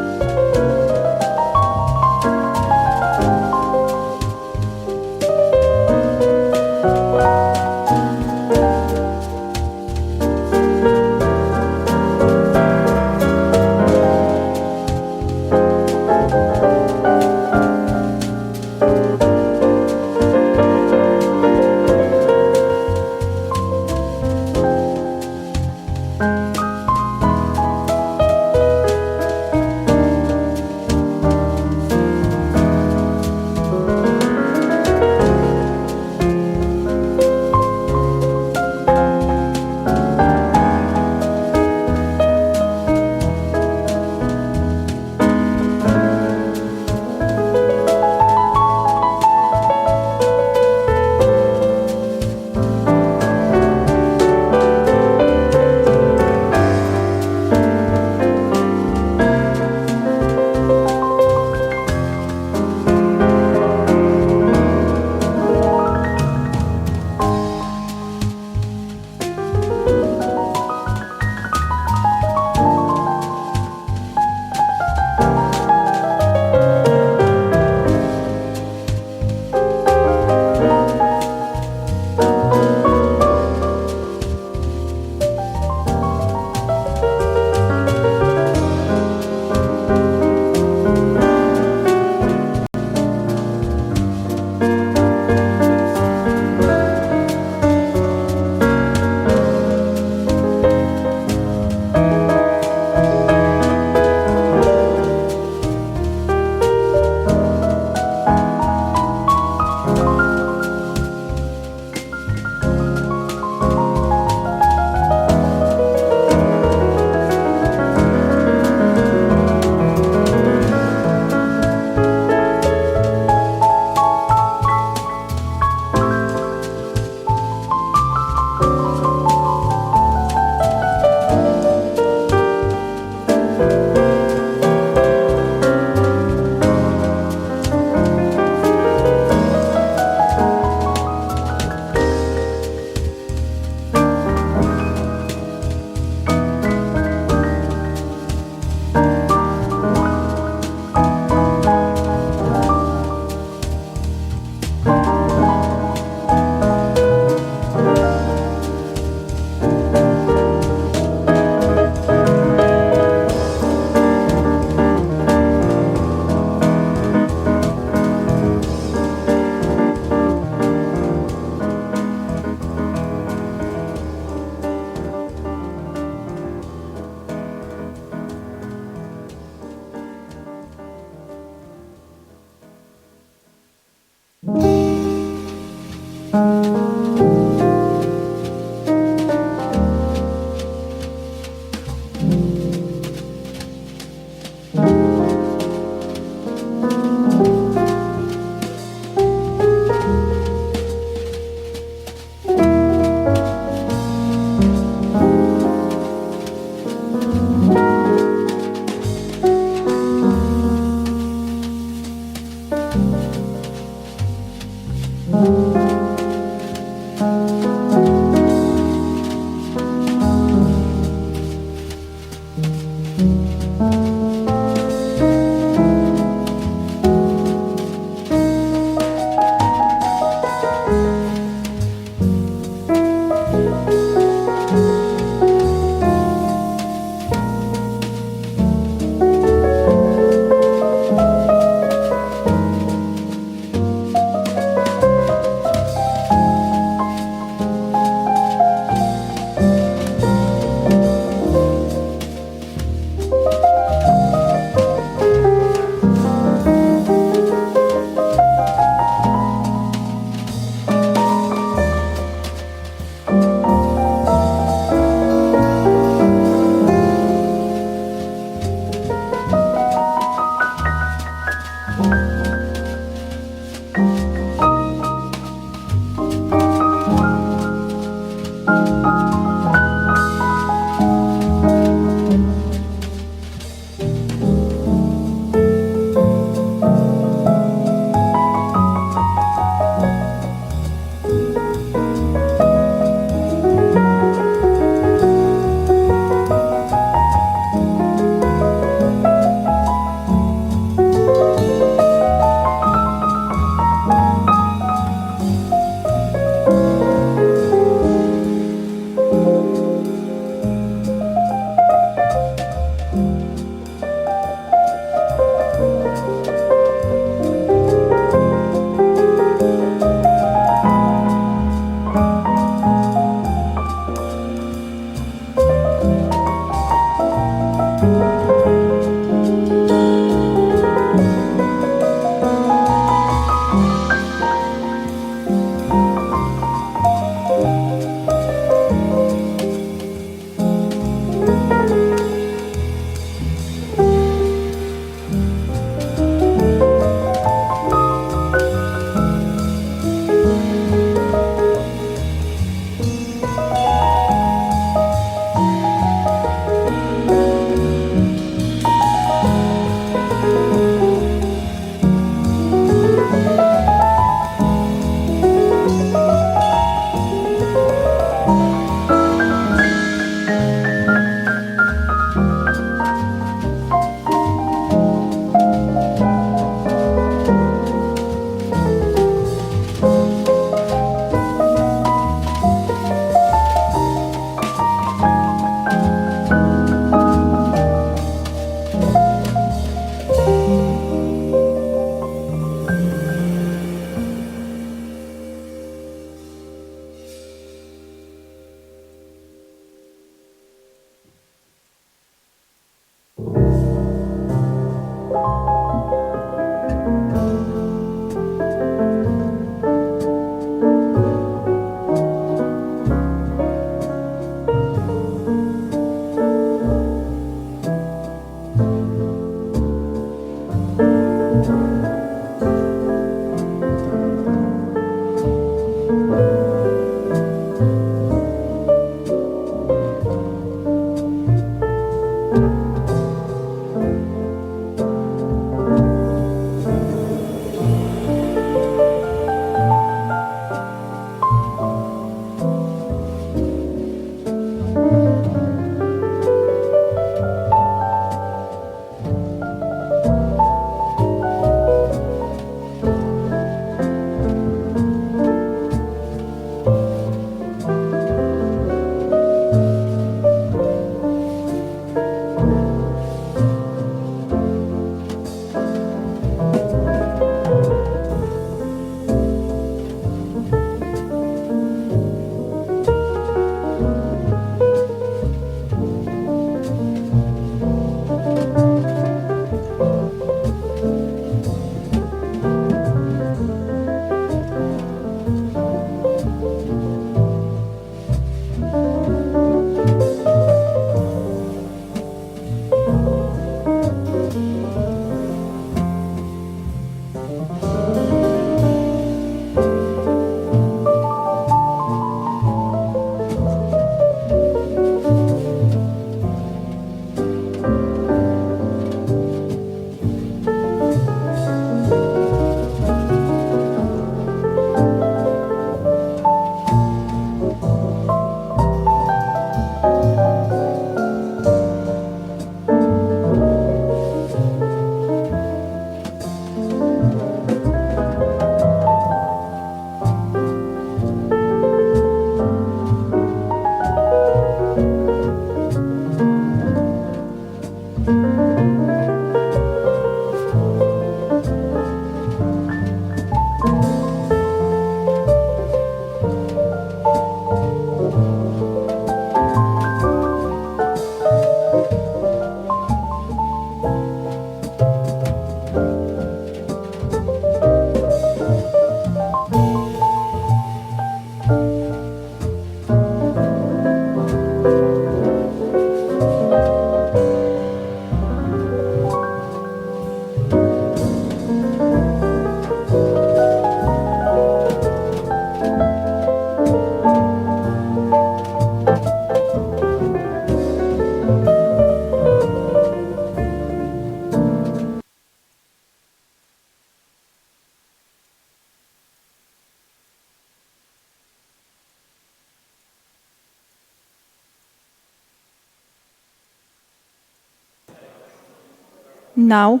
Now.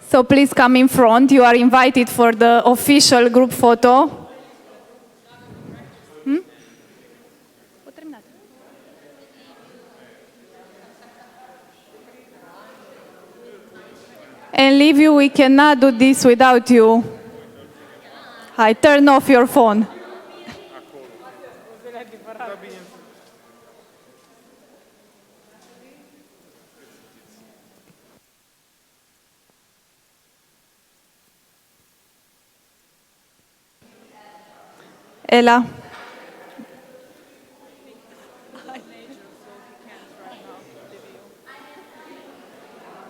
So please come in front. You are invited for the official group photo. Hmm? And leave you, we cannot do this without you. I turn off your phone. Ela.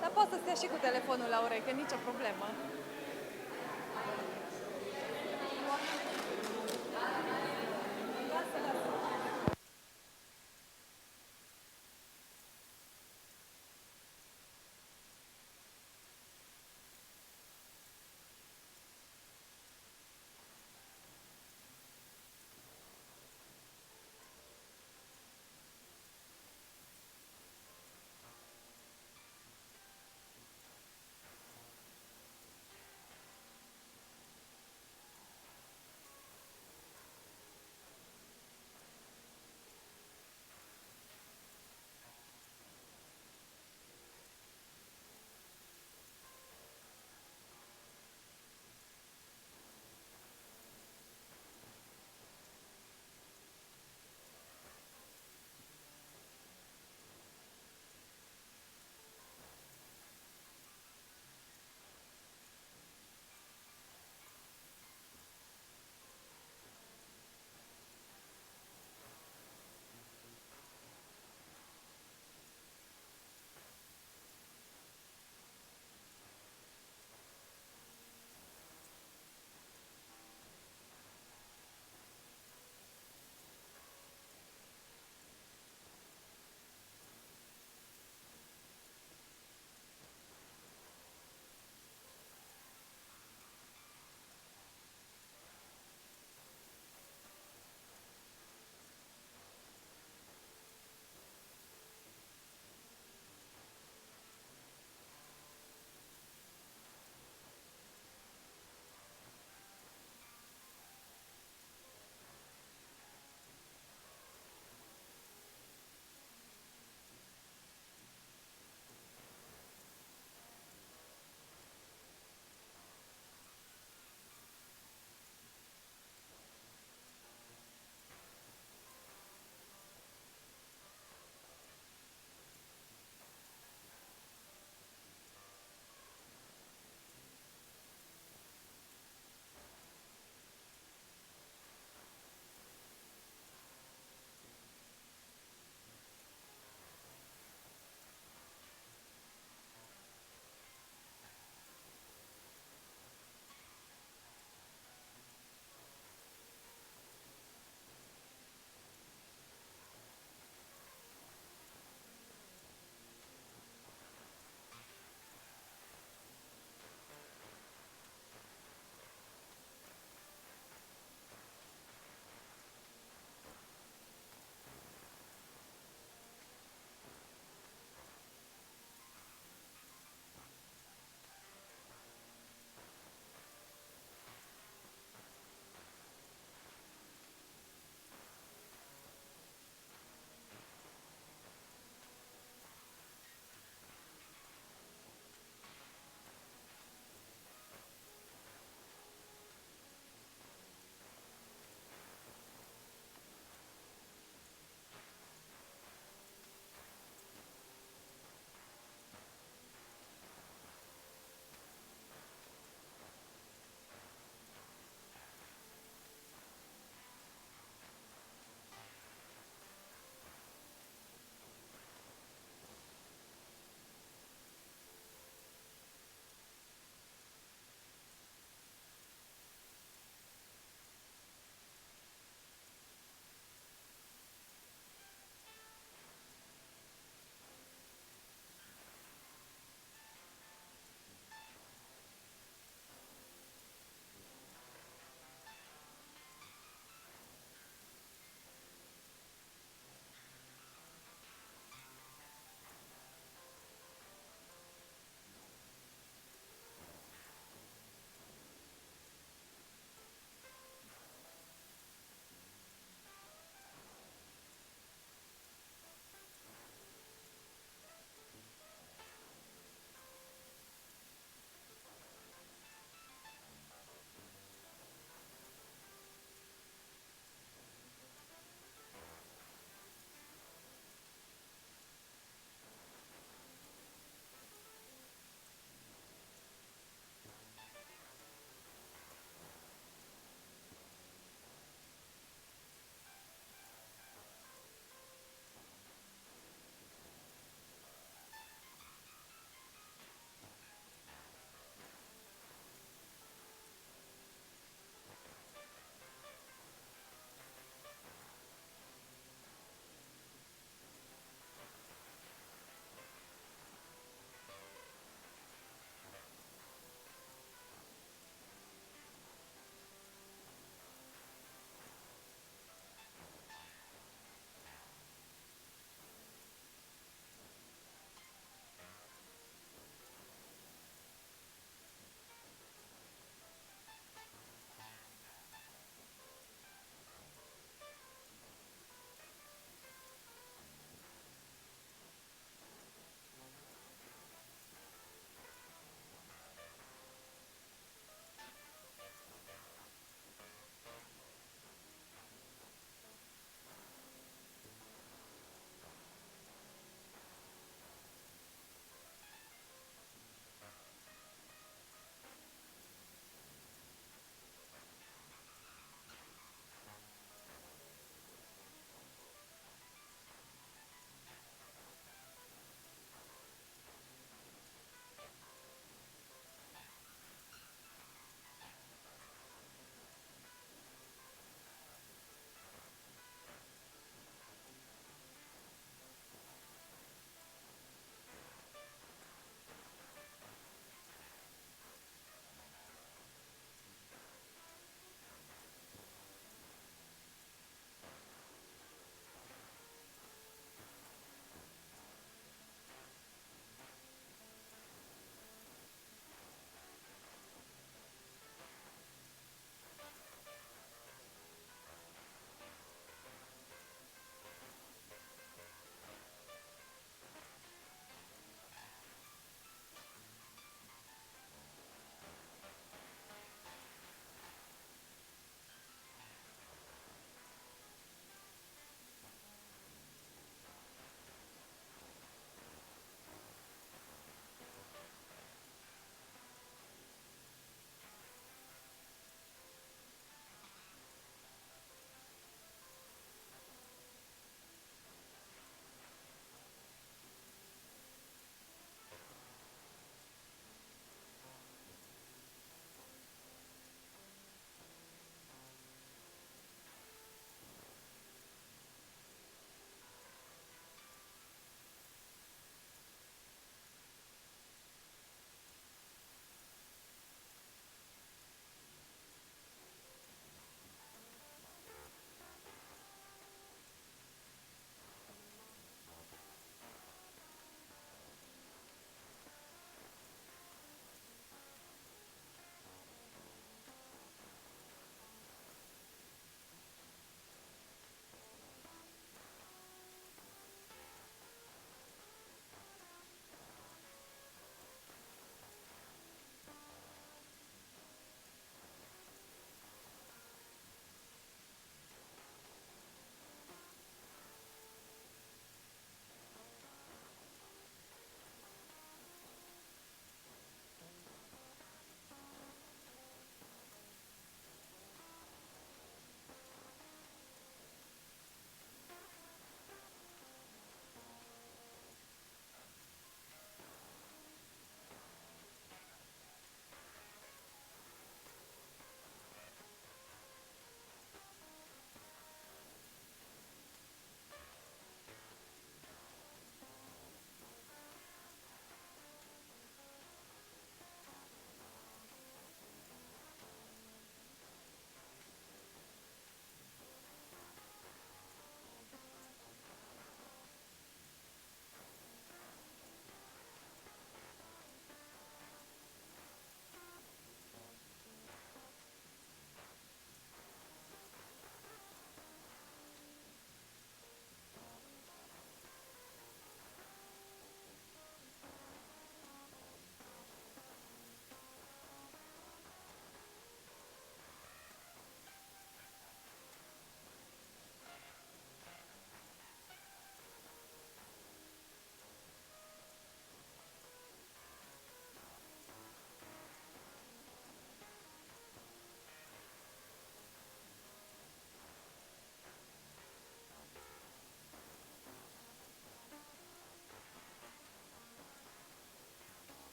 Dar poți să stea și cu telefonul la ureche, nicio problemă.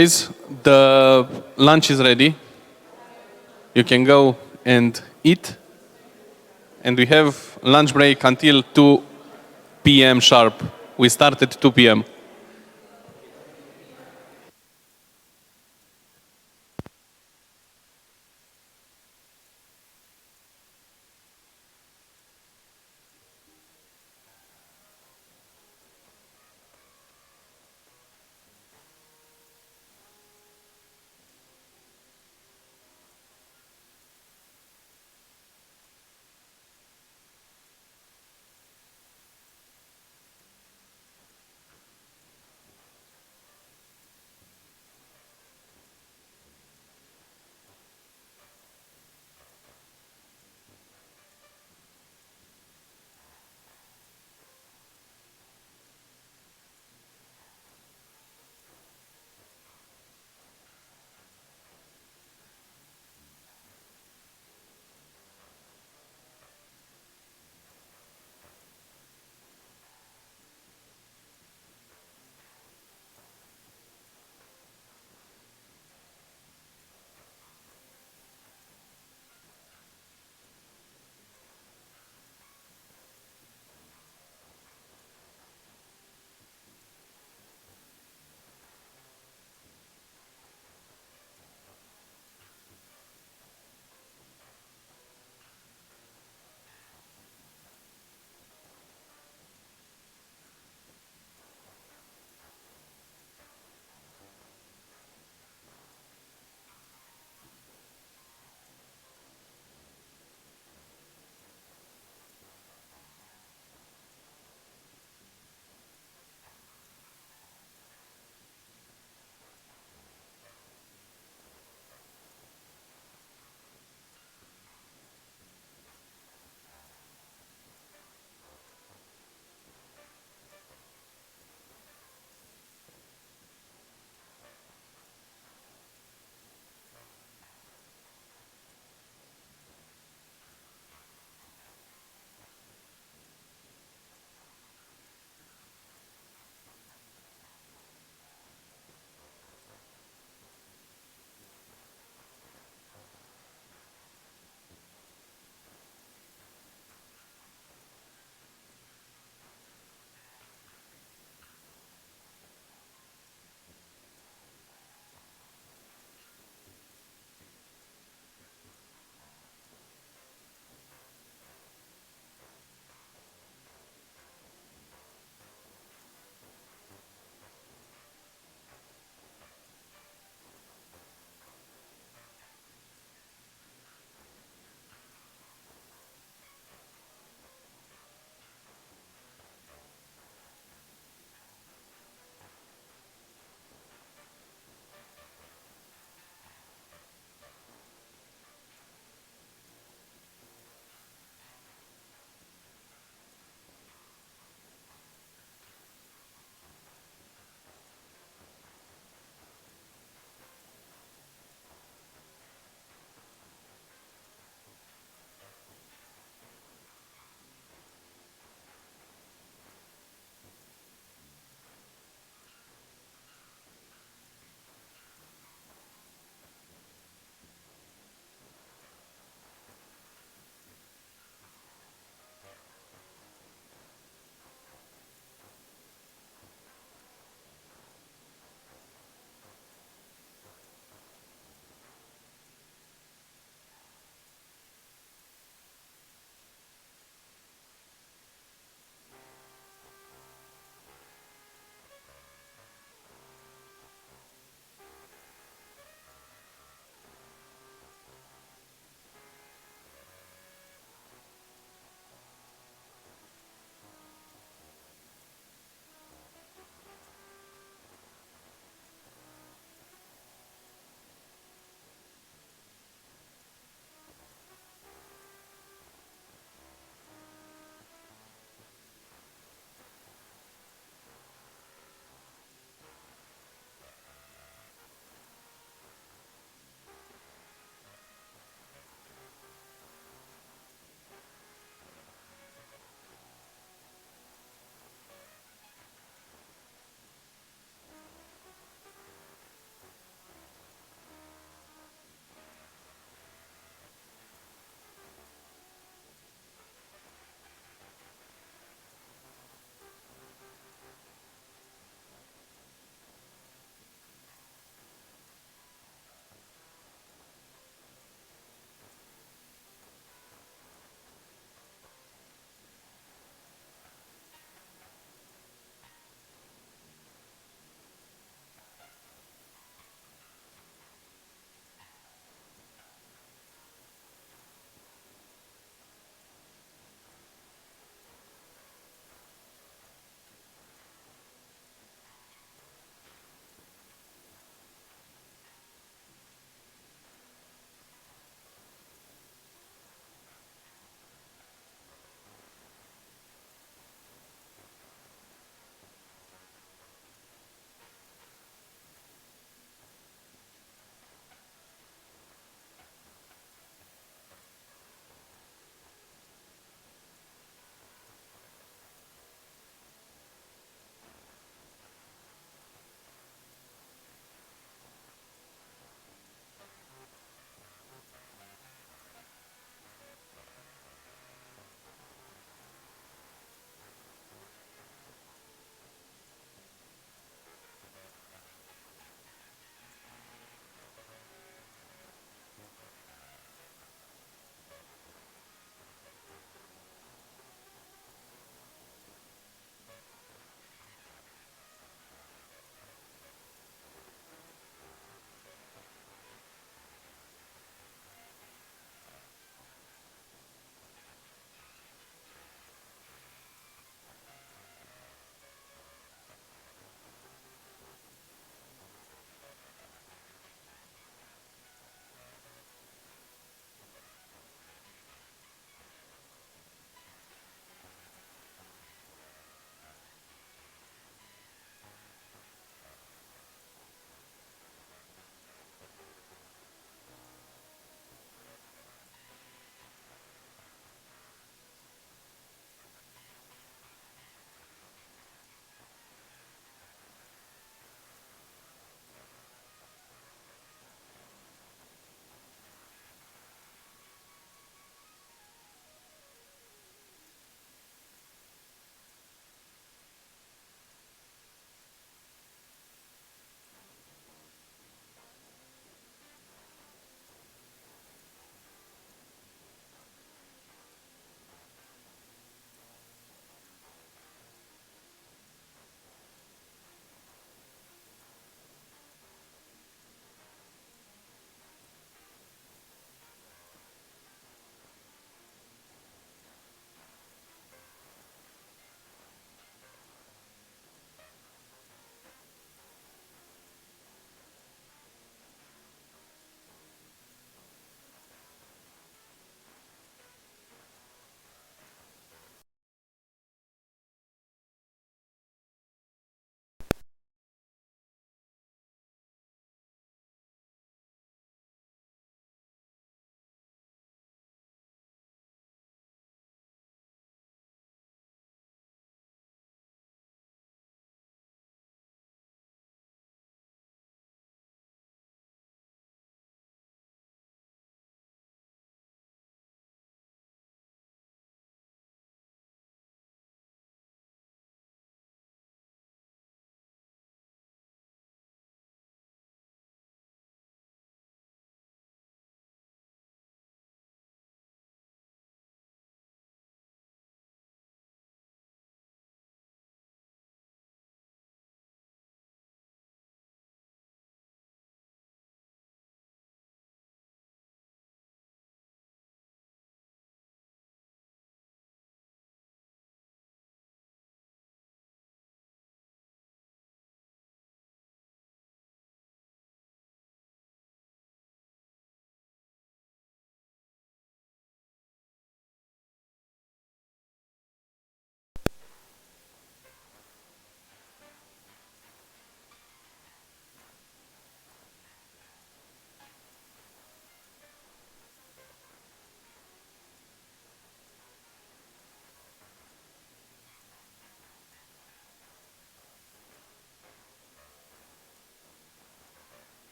Guys, the lunch is ready. You can go and eat. And we have lunch break until 2 p.m. sharp. We start at 2 p.m.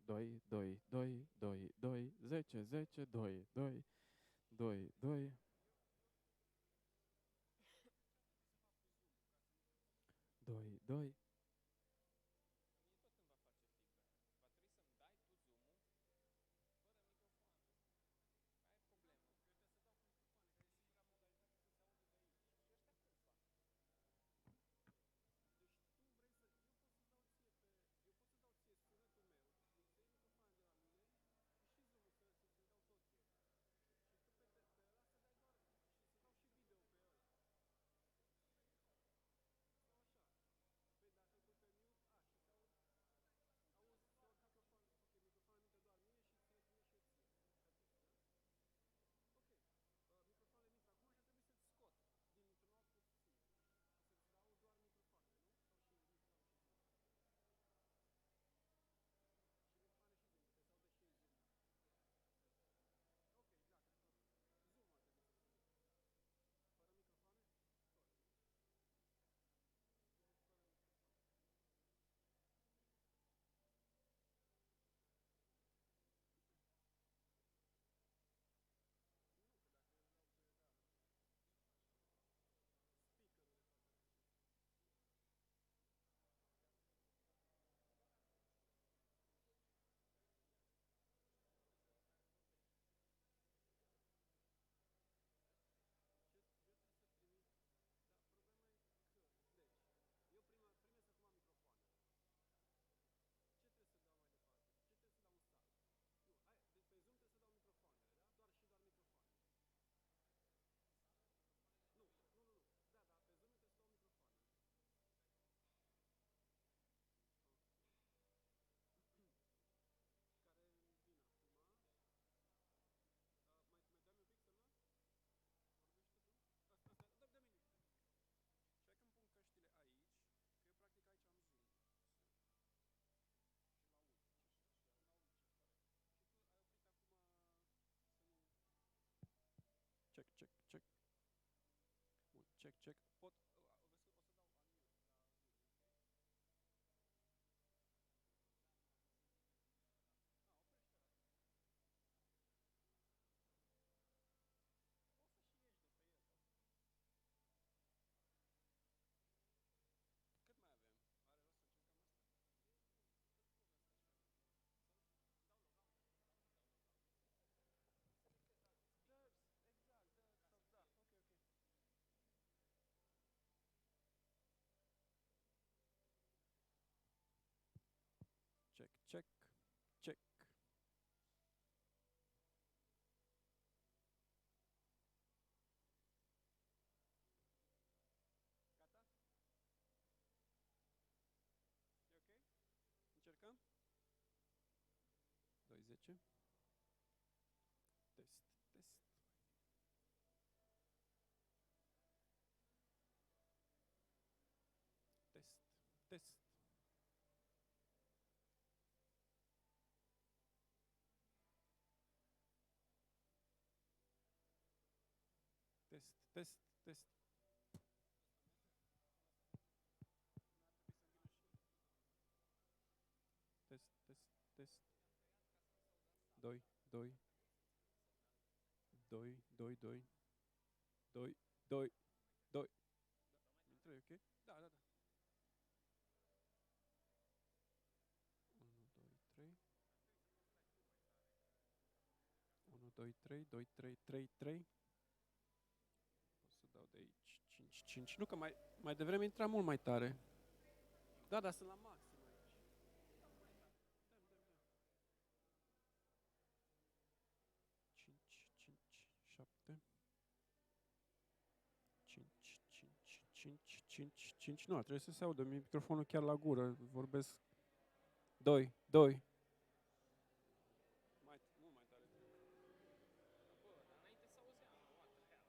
2, 2, 2, 2, 2, 10, 10, 2, 2, 2, 2. 2, 2. Check, check, check. Bun, check, check. Pot, o să dau unmute la Zoom, ok? Oprește ăla. Poți să și ieși de pe el. Sau... Cât mai avem? Are rost să încercăm asta? Să-ți pun asta așa. Să dau logout? Da, exact, da, sau da, ok, ok. Check, check, check. Gata? E ok? Încercăm? 2, 10. Test, test. Test, test. Test, test, test. Test, test, test. 2, 2. 2, 2, 2. 2, 2, 2. Intră, ok? Da, da, da. 1, 2, 3. 1, 2, 3, 2, 3, 3, 3. O să dau de aici 5, 5. Nu, că mai devreme intra mult mai tare. Da, dar sunt la maxim aici. Dăm, dăm, dăm. 5, 5, 7. 5, 5, 5, 5, 5. Nu, trebuie să se audă microfonul chiar la gură. Vorbesc. 2, 2. Mult mai tare. Bă, dar înainte să auzeam, what the hell?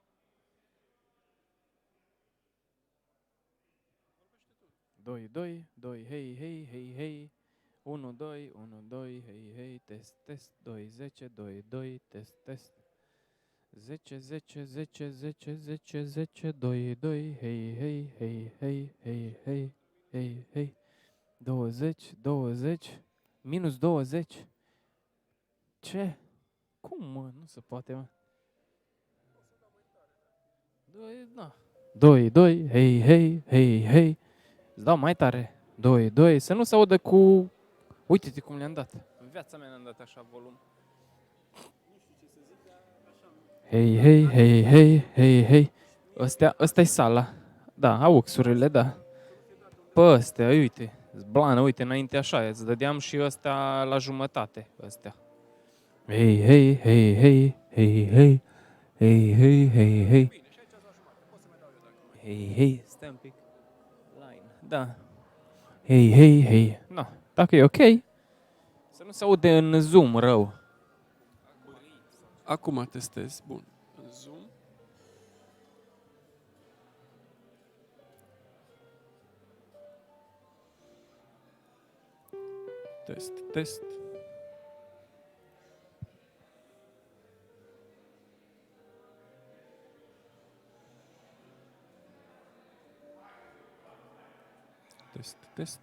Vorbește tu. 2, 2, 2, hei, hei, hei, hei. 1, 2, 1, 2, hei, hei, test, test. 2, 10, 2, 2, test, test. 10, 10, 10, 10, 10, 10, 2, 2, hei, hei, hei, hei, hei, hei, hei, hei. 20, 20, Minus 20? Ce? Cum, mă? Nu se poate, mă. 2, da. 2, 2, hei, hei, hei, hei. Îți dau mai tare. 2, 2, să nu se audă cu... Uite-te cum le-am dat. În viața mea ne-am dat așa volum. Hei, hei, hei, hei, hei, hei. Ăsta e sala. Da, auxurile, da. Pe ăstea, uite. Blană, uite, înainte așa, îți dădeam și ăsta la jumătate, ăstea. Hei, hei, hei, hei, hei, hei, hei, hei, hei, hei. Hei, hei, stai un pic. Line, da. Hei, hei, hei. No, dacă e ok, să nu se aude în zoom rău. Acum testez. Bun. Zoom. Test, test. Test, test.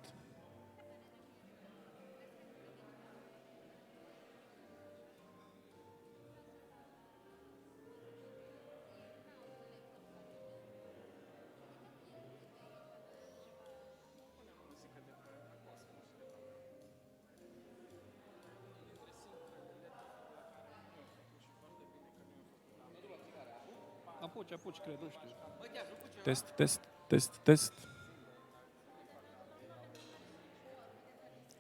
Apuci, cred, nu știu. Test, test, test, test.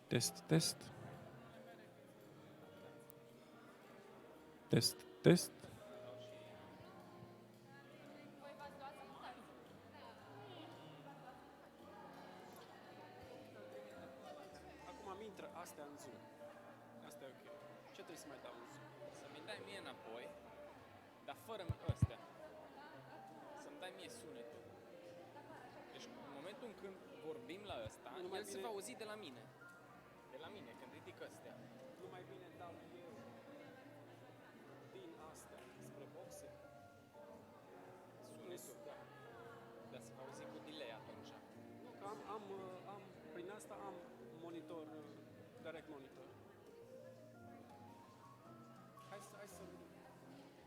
Test, test. Test, test. Acum am intră astea în zoom. Asta e ok. Ce trebuie să mai dau în zoom? Să-mi dai mie înapoi, dar fără ăstea. Să-mi dai mie sunetul. Deci în momentul în când vorbim la ăsta, el se va auzi de la mine. De la mine, când ridic ăstea. Nu mai bine dau eu din astea spre boxe. Sunetul, da. Dar se va auzi cu delay atunci. Nu, că prin asta am monitor, direct monitor. Hai să...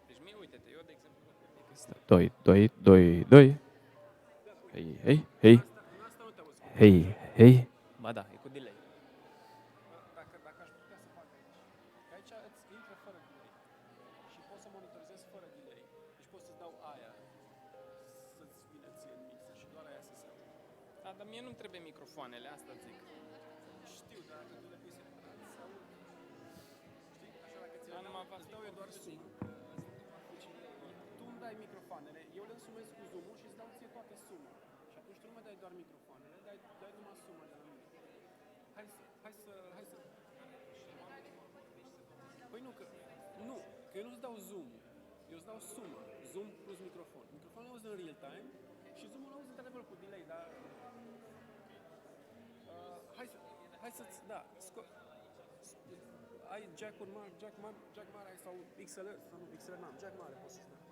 Deci mie, uite-te, eu de exemplu, ridic ăsta. 2, 2, 2, 2. Hei, hei, hei. Hei, hei. Ba da, e cu delay. Dacă aș putea să fac aici. Că aici îți intră fără delay. Și poți să monitorizezi fără delay. Deci poți să-ți dau aia să-ți vină ție în mixer și doar aia să se aude. Da, dar mie nu-mi trebuie microfoanele, asta zic. Știu, dar dacă tu le pui să se aud. Știi? Așa dacă ți le îți dau eu doar zoom. Tu îmi dai microfoanele, eu le însumez cu zoom-ul și îți dau ție toată suma. Și atunci tu nu mă dai doar microfoanele, dai numai suma de la mine. Hai să... Păi nu, că eu nu-ți dau zoom, eu îți dau sumă. Zoom plus microfon. Microfonul auzi în real time și zoom-ul auzi într-adevăr cu delay, dar... Hai să-ți... Da, ai jack-uri mari, jack mare ai sau XLR, sau nu, XLR n-am, jack mare poți să-ți dai.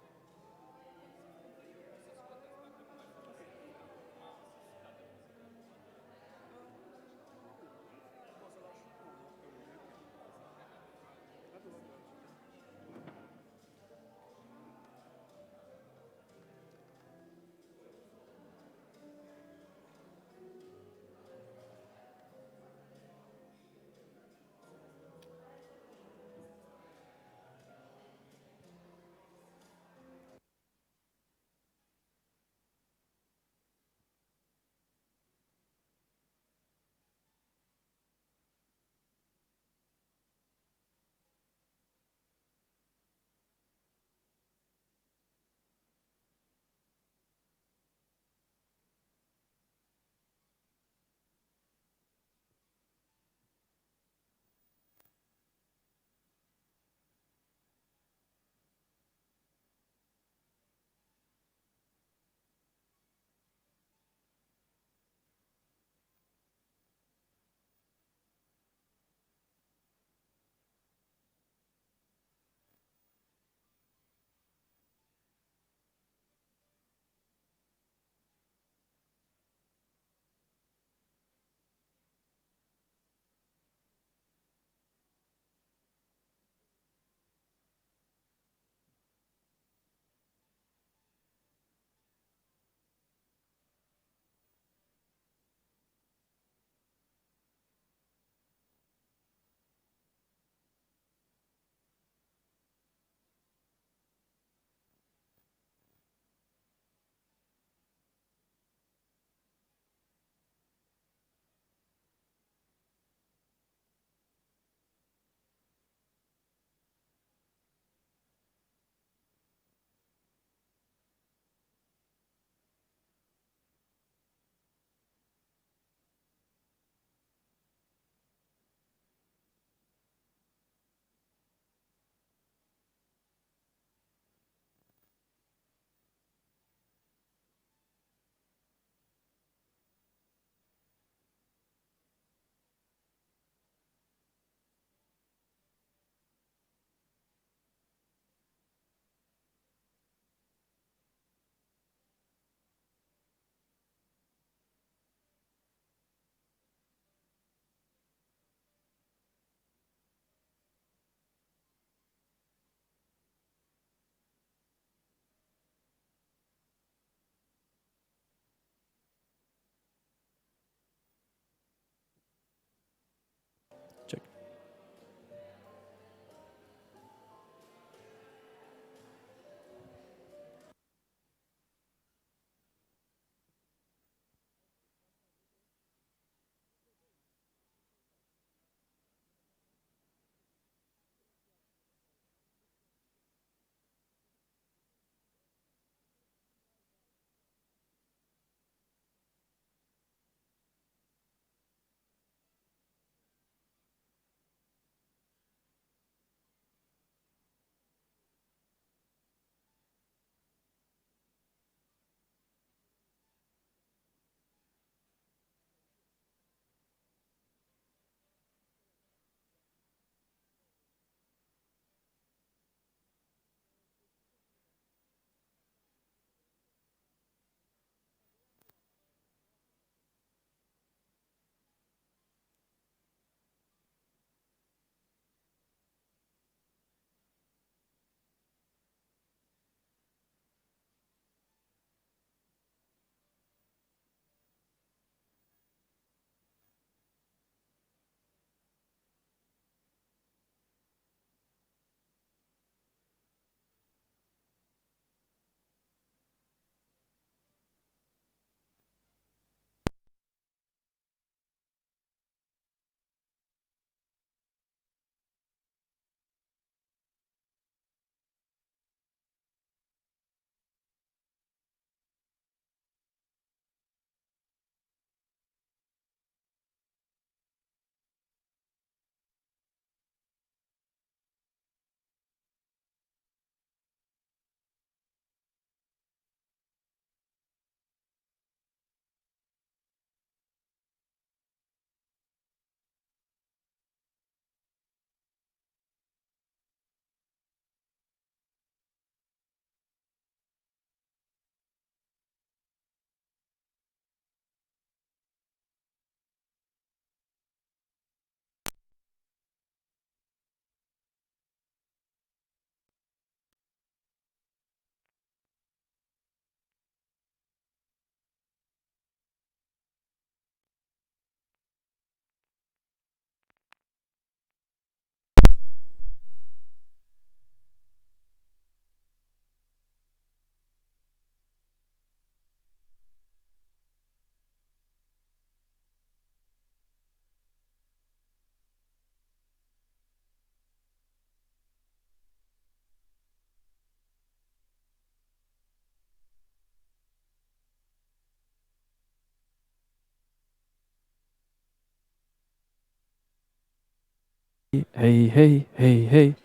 Hei, hei, hei, hei,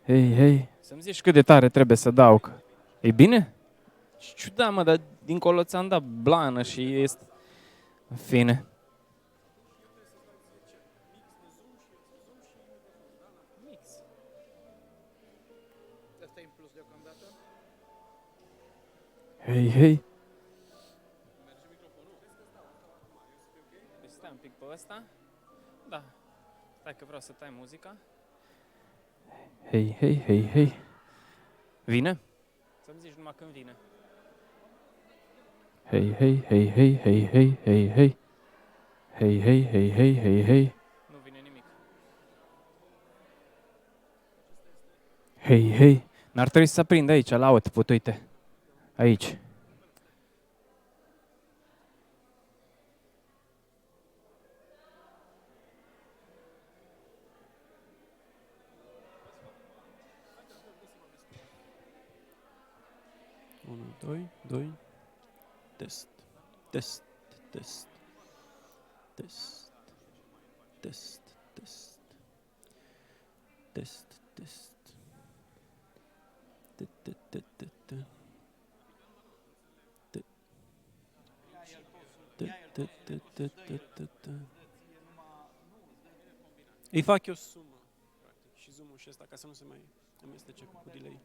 hei, hei. Să-mi zici cât de tare trebuie să dau. E bine? Ciudat, mă, dar dincolo ți-am dat blană și este... În fine. Hei, hei. Deci stai un pic pe ăsta. Da. Stai că vreau să tai muzica. Hei, hei, hei, hei. Vine? Să-mi zici numai când vine. Hei, hei, hei, hei, hei, hei, hei, hei. Hei, hei, hei, hei, hei, hei. Nu vine nimic. Hei, hei. N-ar trebui să prind aici, la output, uite. Aici. Unu, doi, doi. Test. Test. Test. Test. Test. Test. Test. Test. Îi fac eu sumă, practic, și zoom-ul și ăsta, ca să nu se mai amestece cu delay.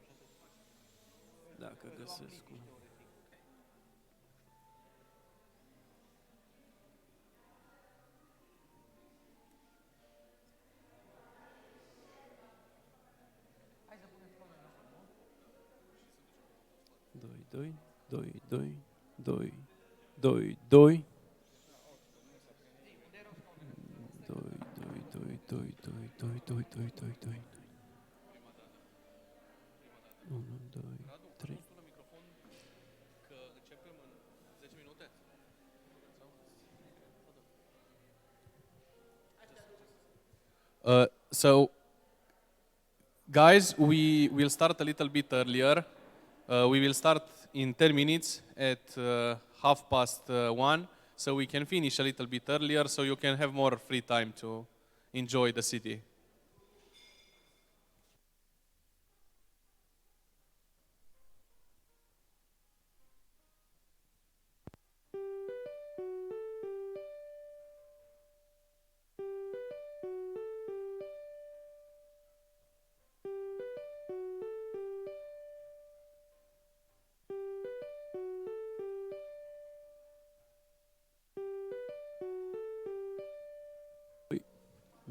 Dacă găsesc un... Doi, doi, doi, doi, doi, doi. Doi, doi, doi, doi, doi, doi, doi, doi, doi, doi. Unu, doi, trei. So, guys, we will start a little bit earlier. We will start in 10 minutes at 1:30, so we can finish a little bit earlier, so you can have more free time to enjoy the city.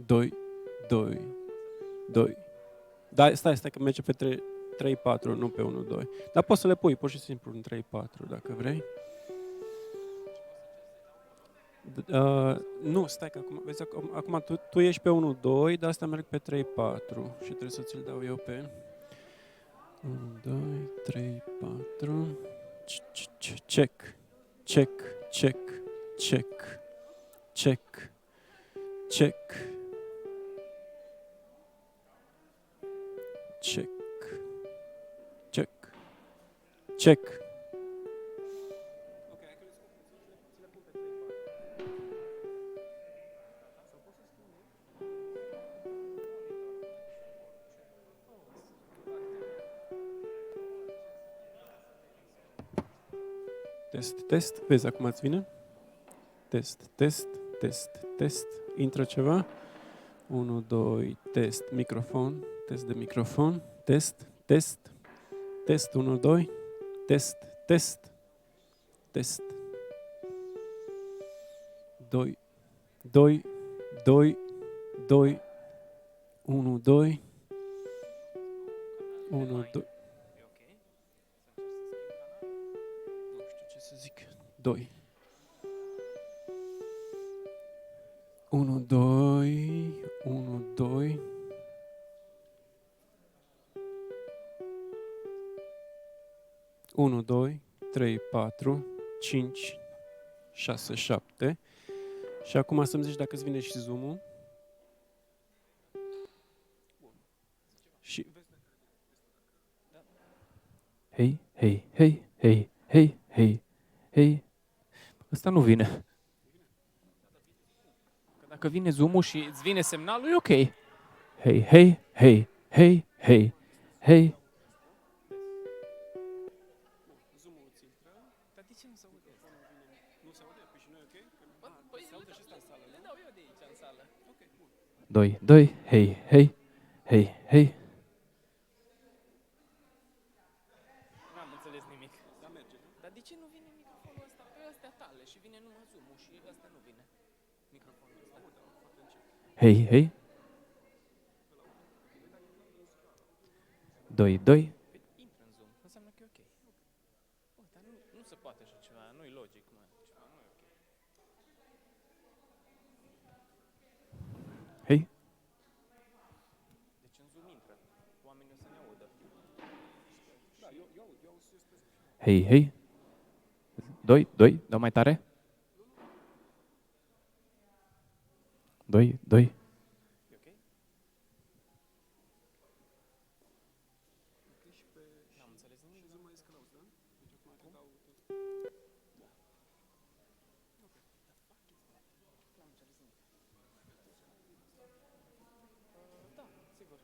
Doi, doi, doi. Da, stai că merge pe 3-4, nu pe 1-2. Dar poți să le pui pur și simplu în 3-4, dacă vrei. Nu, stai că acum, vezi, acum tu ești pe 1-2, dar asta merg pe 3-4 și trebuie să ți-l dau eu pe 1, 2, 3, 4. Check, check, check, check, check, check. Check. Check. Check. Test, test. Vezi, acum îți vine? Test, test, test, test. Intră ceva? 1, 2, test, microfon. Test de microfon. Test, test. Test 1, 2. Test, test. Test. 2, 2, 2, 2, 1, 2. 1, 2. Nu știu ce să zic. 2. 1, 2, 1, 2. 1, 2, 3, 4, 5, 6, 7. Și acum să-mi zici dacă îți vine și zoom-ul. Și... Hei, hei, hei, hei, hei, hei, hei. Ăsta nu vine. Că dacă vine zoom-ul și îți vine semnalul, e ok. Hey, hey, hey, hey, hey, hey. Doi, doi, hey, hey, hey, hey. N-am înțeles nimic. Dar merge, nu? Dar de ce nu vine microfonul ăsta pe astea tale și vine numai zoom-ul și ăsta nu vine? Microfonul ăsta. Hey, hey. Doi, doi. Intră în zoom, înseamnă că e ok. Bă, dar nu se poate așa ceva, nu-i logic, mă. Ceva nu e ok. Hey. Deci în zoom intră. Oamenii o să ne audă. Da, eu aud, Hey, hey. Doi, doi, dau mai tare. Doi, doi. N-am înțeles nimic. Nu mai că n-auzi, da? Deci acum te dau... Da. N-am înțeles nimic. Da, sigur.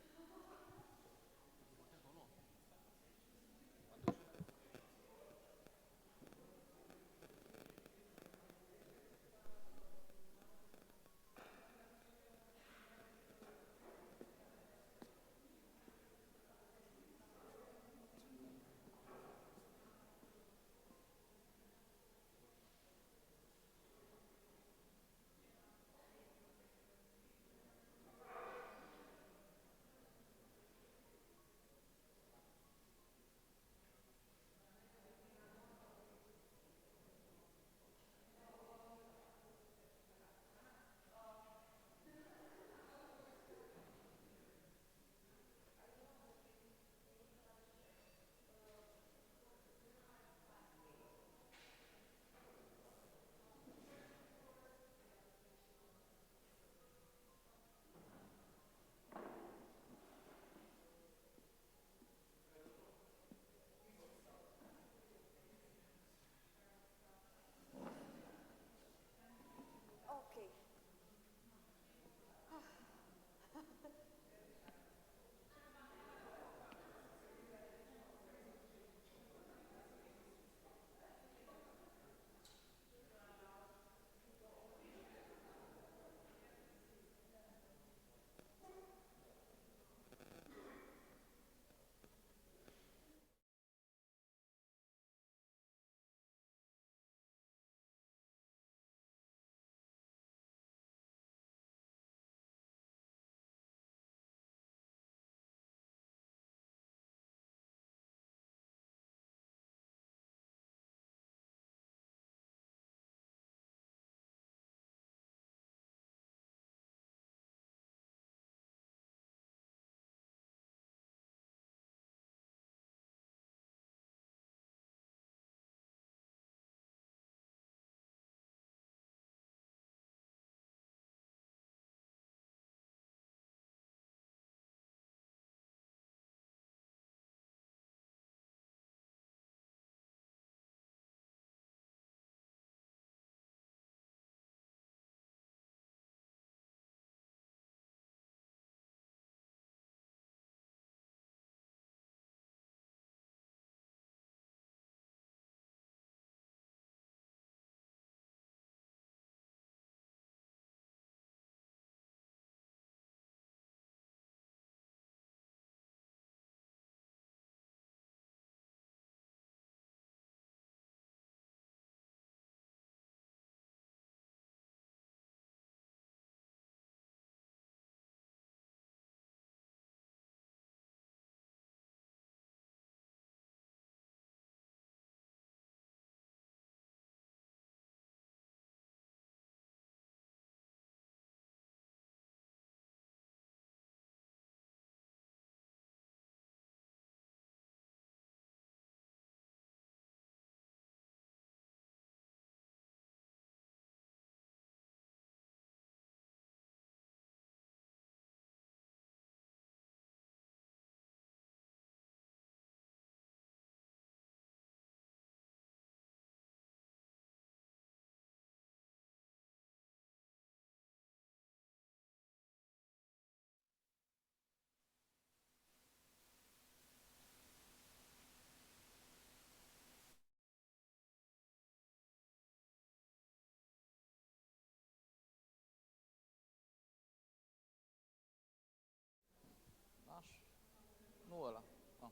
Nu ăla. Ah.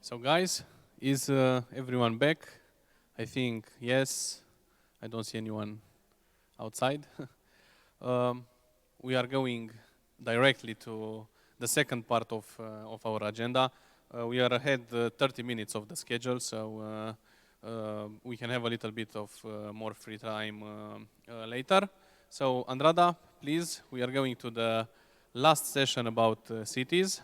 So guys, is everyone back? I think yes. I don't see anyone outside. We are going directly to the second part of our agenda. We are ahead 30 minutes of the schedule, so we can have a little bit of more free time later. So Andrada, please, we are going to the last session about cities.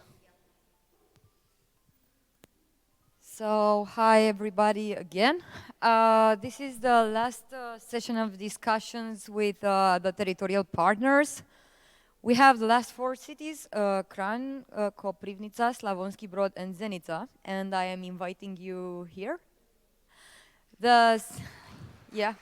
So, hi everybody again. This is the last session of discussions with the territorial partners. We have the last 4 cities, Kran, Koprivnica, Slavonski Brod, and Zenica, and I am inviting you here. Yeah.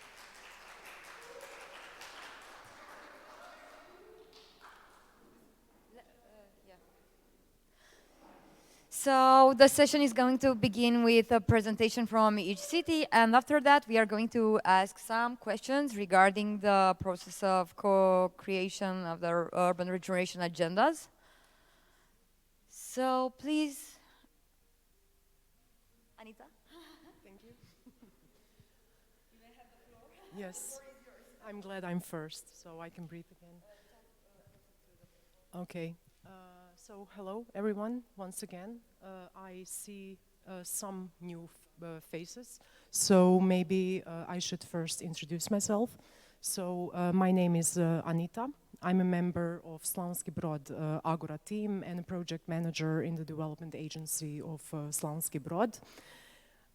So the session is going to begin with a presentation from each city, and after that we are going to ask some questions regarding the process of co-creation of the urban regeneration agendas. So please, Anita. Thank you. Yes, I'm glad I'm first, so I can breathe again. Okay. So hello everyone once again. I see some new faces, so maybe I should first introduce myself. So my name is Anita. I'm a member of Slavonski Brod AGORA team and a project manager in the development agency of Slavonski Brod.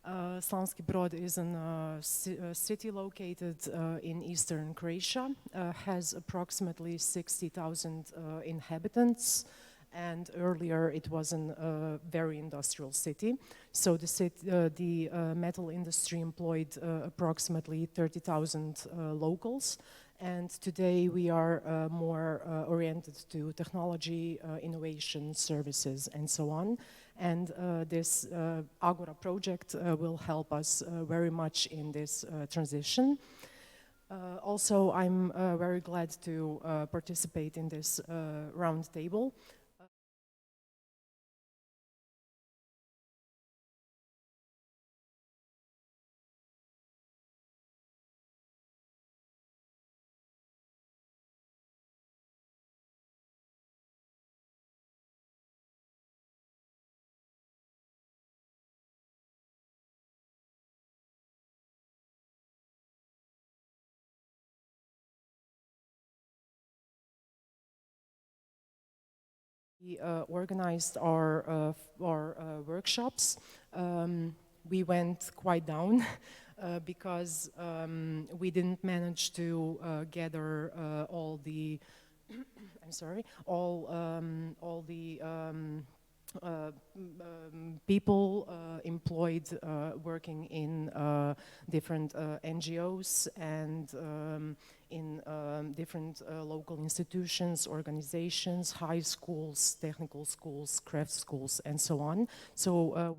Slavonski Brod is a city located in eastern Croatia, has approximately 60,000 inhabitants, and earlier it was a very industrial city. So the metal industry employed approximately 30,000 locals, and today we are more oriented to technology, innovation, services, and so on. And this AGORA project will help us very much in this transition. Also, I'm very glad to participate in this round table. We organized our workshops. We went quite down because we didn't manage to gather all the I'm sorry, all the people employed working in different NGOs and in different local institutions, organizations, high schools, technical schools, craft schools, and so on. So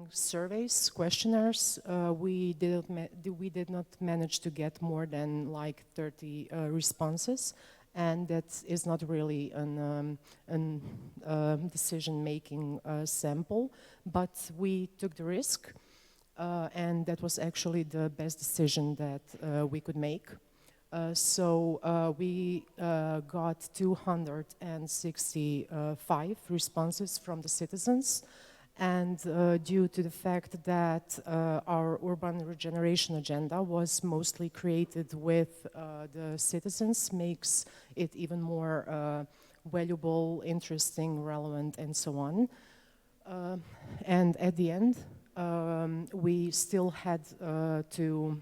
surveys, questionnaires, we did not manage to get more than like 30 responses, and that is not really an decision-making sample, but we took the risk, and that was actually the best decision that we could make. So we got 265 responses from the citizens. And due to the fact that our urban regeneration agenda was mostly created with the citizens, makes it even more valuable, interesting, relevant, and so on. And at the end, we still had to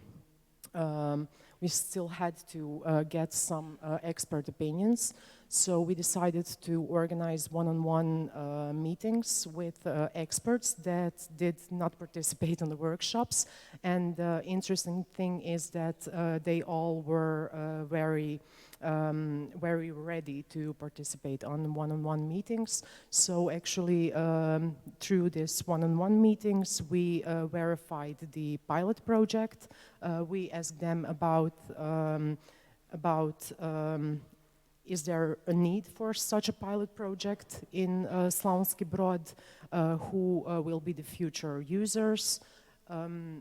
get some expert opinions. So we decided to organize one-on-one meetings with experts that did not participate in the workshops. And the interesting thing is that they all were very ready to participate on one-on-one meetings. So actually, through this one-on-one meetings, we verified the pilot project. We asked them about is there a need for such a pilot project in Slavonski Brod? Who will be the future users?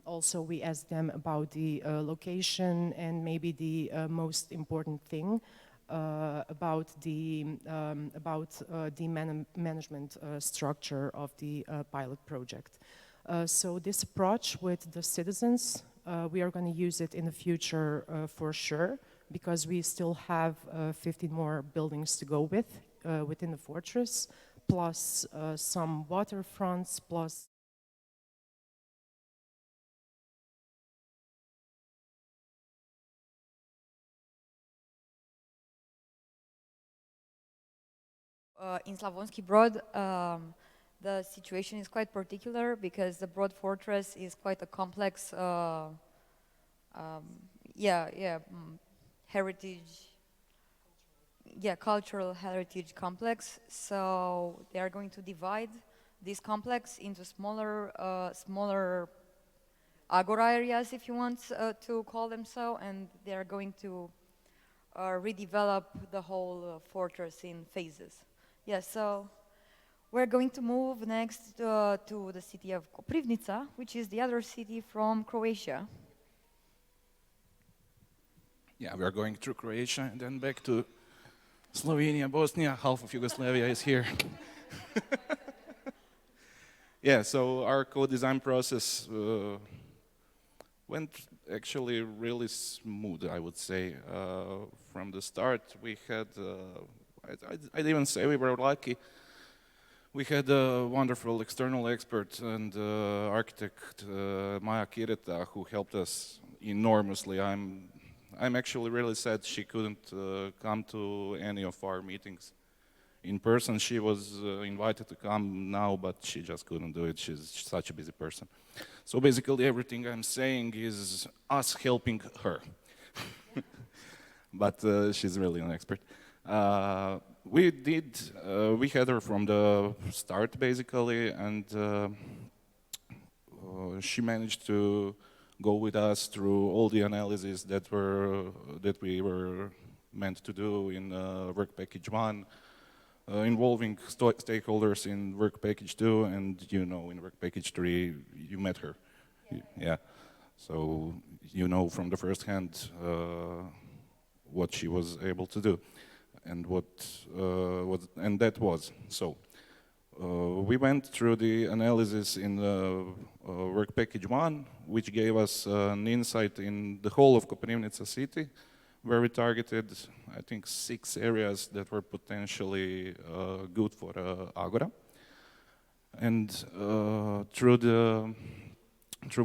Also, we asked them about the location and maybe the most important thing about the management structure of the pilot project. So this approach with the citizens, we are going to use it in the future for sure, because we still have 15 more buildings to go with within the fortress, plus some waterfronts, plus in Slavonski Brod, the situation is quite particular because the Brod Fortress is quite a complex, cultural heritage complex. So they are going to divide this complex into smaller agora areas, if you want to call them so, and they are going to redevelop the whole fortress in phases. Yeah, so we're going to move next to the city of Koprivnica, which is the other city from Croatia. Yeah, we are going through Croatia and then back to Slovenia, Bosnia. Half of Yugoslavia is here. Yeah, so our co-design process went actually really smooth, I would say. From the start, we had, I'd even say we were lucky. We had a wonderful external expert and architect, Maja Kireta, who helped us enormously. I'm actually really sad she couldn't come to any of our meetings in person. She was invited to come now, but she just couldn't do it. She's such a busy person. So basically everything I'm saying is us helping her. But she's really an expert. We had her from the start basically, and she managed to go with us through all the analyses that we were meant to do in work package 1. involving stakeholders in work package 2, and you know, in work package 3, you met her. Yeah. So you know from the first hand what she was able to do, and and that was so. We went through the analysis in work package 1, which gave us an insight in the whole of Koprivnica city, where we targeted, I think, 6 areas that were potentially good for Agora. And through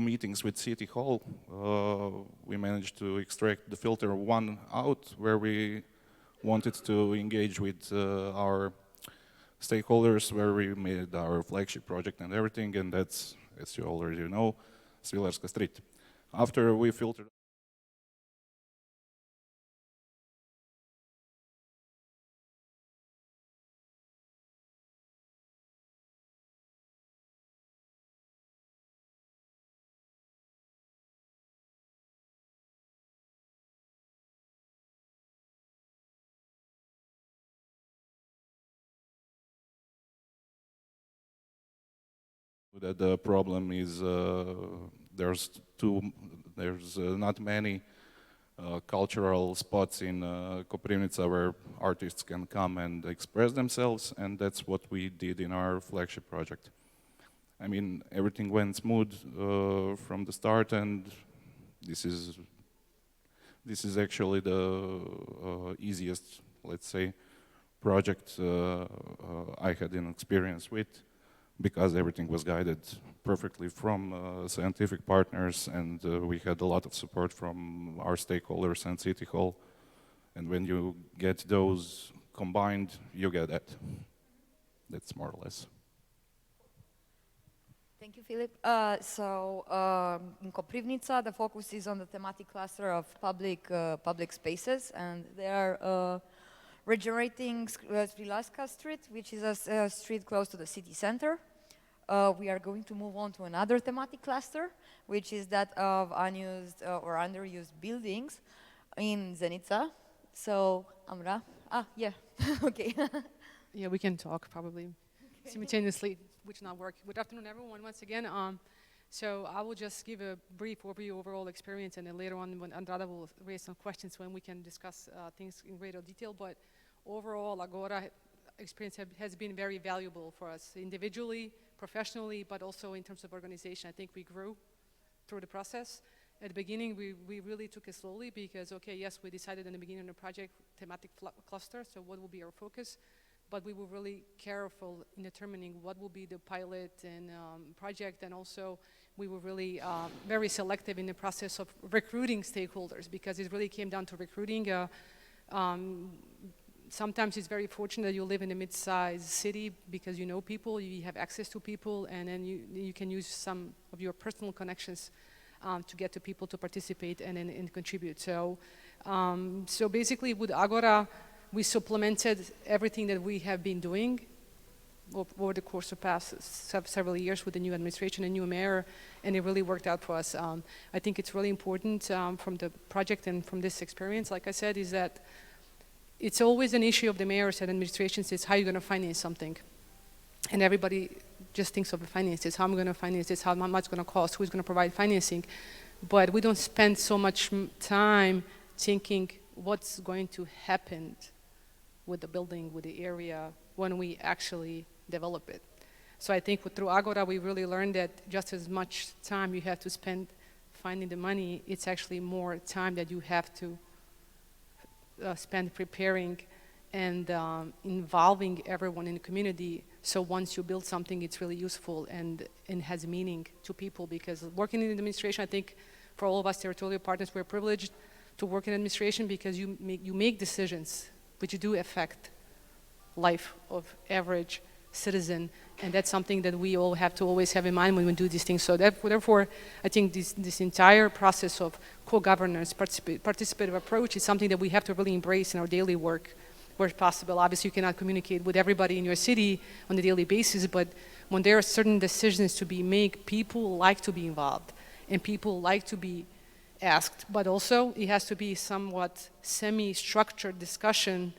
meetings with City Hall, we managed to extract the filter 1 out, where we wanted to engage with our stakeholders, where we made our flagship project and everything, and that's, as you already know, Svilarska Street. After we filtered that the problem is there's not many cultural spots in Koprivnica where artists can come and express themselves, and that's what we did in our flagship project. I mean, everything went smooth from the start, and this is actually the easiest, let's say, project I had an experience with, because everything was guided perfectly from scientific partners, and we had a lot of support from our stakeholders and City Hall. And when you get those combined, you get that. That's more or less. Thank you, Filip. In Koprivnica, the focus is on the thematic cluster of public spaces, and they are regenerating Svilarska Street, which is a street close to the city center. We are going to move on to another thematic cluster, which is that of unused or underused buildings in Zenica. So, Amra, yeah, okay. Yeah, we can talk probably simultaneously, which not work. Good afternoon, everyone, once again. So I will just give a brief overview overall experience, and then later on when Andrada will raise some questions when we can discuss things in greater detail. But overall, Agora experience has been very valuable for us individually, professionally, but also in terms of organization. I think we grew through the process. At the beginning, we really took it slowly because, okay, yes, we decided in the beginning of the project, thematic cluster, so what will be our focus? But we were really careful in determining what will be the pilot and project, and also we were really very selective in the process of recruiting stakeholders, because it really came down to recruiting. Sometimes it's very fortunate that you live in a mid-sized city because you know people, you have access to people, and then you can use some of your personal connections to get to people to participate and contribute. So, so basically with Agora, we supplemented everything that we have been doing over the course of past several years with the new administration and new mayor, and it really worked out for us. I think it's really important from the project and from this experience, like I said, is that it's always an issue of the mayors and administrations is how you're going to finance something. And everybody just thinks of the finances, how I'm going to finance this, how much it's going to cost, who's going to provide financing. But we don't spend so much time thinking what's going to happen with the building, with the area, when we actually develop it. So I think through Agora, we really learned that just as much time you have to spend finding the money, it's actually more time that you have to spend preparing and involving everyone in the community. So once you build something, it's really useful and has meaning to people, because working in administration, I think for all of us territorial partners, we're privileged to work in administration because you make decisions which do affect life of average citizen, and that's something that we all have to always have in mind when we do these things. So therefore, I think this entire process of co-governance, participative approach is something that we have to really embrace in our daily work where possible. Obviously, you cannot communicate with everybody in your city on a daily basis, but when there are certain decisions to be made, people like to be involved and people like to be asked, but also it has to be somewhat semi-structured discussion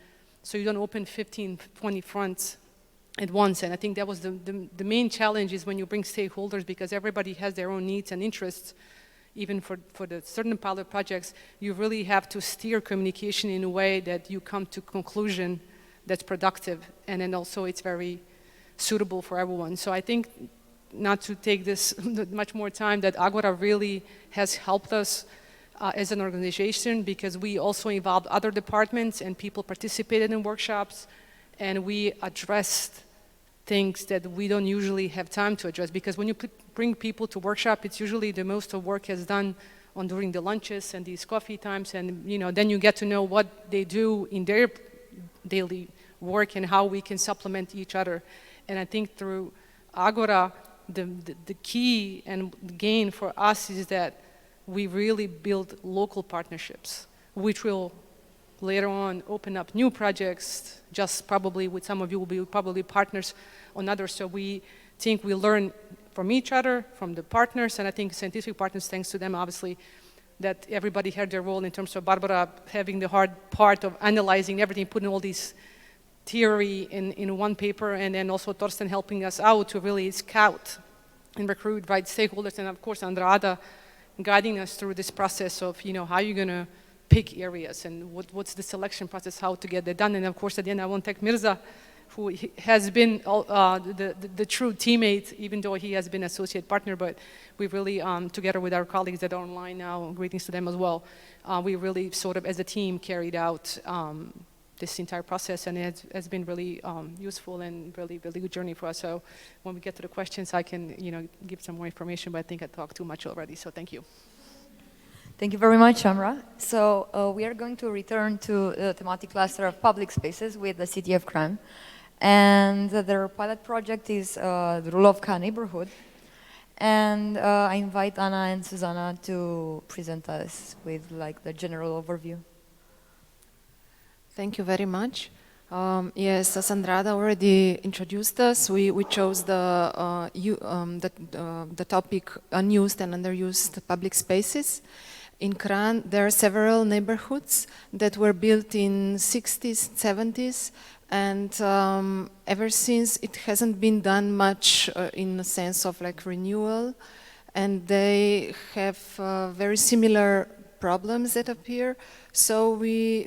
so you don't open 15, 20 fronts at once. And I think that was the main challenge is when you bring stakeholders, because everybody has their own needs and interests. Even for the certain pilot projects, you really have to steer communication in a way that you come to conclusion that's productive, and then also it's very suitable for everyone. So I think, not to take this much more time, that Agora really has helped us as an organization, because we also involved other departments and people participated in workshops, and we addressed things that we don't usually have time to address, because when you bring people to workshop, it's usually the most of work is done on during the lunches and these coffee times, and then you get to know what they do in their daily work and how we can supplement each other. And I think through Agora, the key and gain for us is that we really build local partnerships, which will later on open up new projects, just probably with some of you will be probably partners on others. So we think we learn from each other, from the partners, and I think scientific partners, thanks to them, obviously, that everybody had their role in terms of Barbara having the hard part of analyzing everything, putting all these theory in one paper, and then also Torsten helping us out to really scout and recruit right stakeholders, and of course Andrada guiding us through this process of how you're going to pick areas and what's the selection process, how to get that done. And of course at the end I want to thank Mirza, who has been the true teammate, even though he has been associate partner, but we really, together with our colleagues that are online now, greetings to them as well, we really sort of as a team carried out this entire process, and it has been really useful and really good journey for us. So when we get to the questions, I can give some more information, but I think I talked too much already, so thank you. Thank you very much, Amra. So we are going to return to the thematic cluster of public spaces with the city of Kran. And their pilot project is the Rulovka neighborhood. And I invite Anna and Susanna to present us with the general overview. Thank you very much. Yes, as Andrada already introduced us, we chose the topic unused and underused public spaces. In Kran, there are several neighborhoods that were built in 60s, 70s, and ever since it hasn't been done much in the sense of renewal, and they have very similar problems that appear. So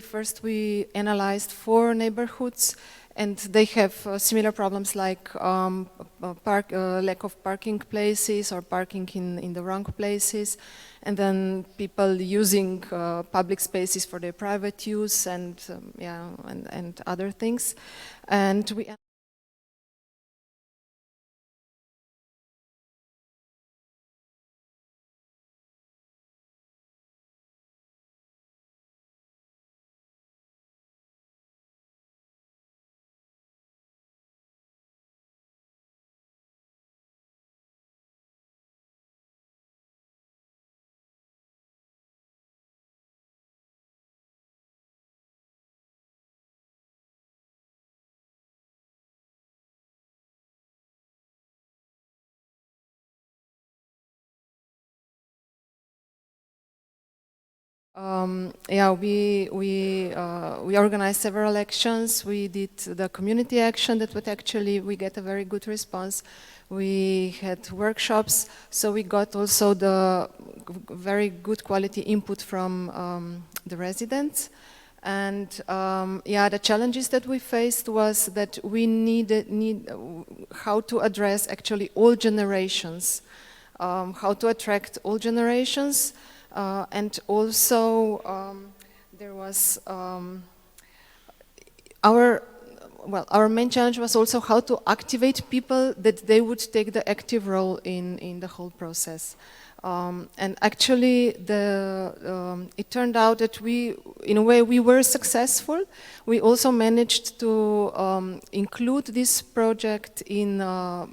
first we analyzed 4 neighborhoods, and they have similar problems like lack of parking places or parking in the wrong places, and then people using public spaces for their private use and and other things. And we we organized several actions. We did the community action that would actually, we get a very good response. We had workshops, so we got also the very good quality input from the residents. And the challenges that we faced was that we need how to address actually all generations, how to attract all generations. And also there was our main challenge was also how to activate people that they would take the active role in the whole process. And actually it turned out that in a way we were successful. We also managed to include this project in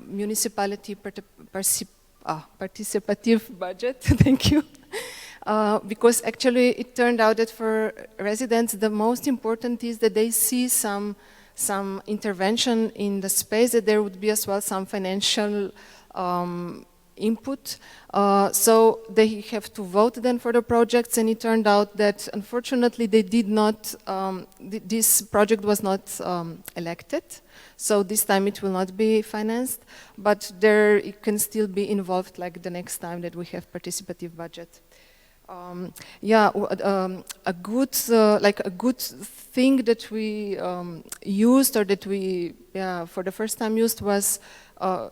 municipality participative budget. Thank you. Because actually it turned out that for residents the most important is that they see some intervention in the space, that there would be as well some financial input. So they have to vote then for the projects, and it turned out that unfortunately they did not, this project was not elected. So this time it will not be financed, but there it can still be involved like the next time that we have participative budget. A good thing that we used, or that we for the first time used, was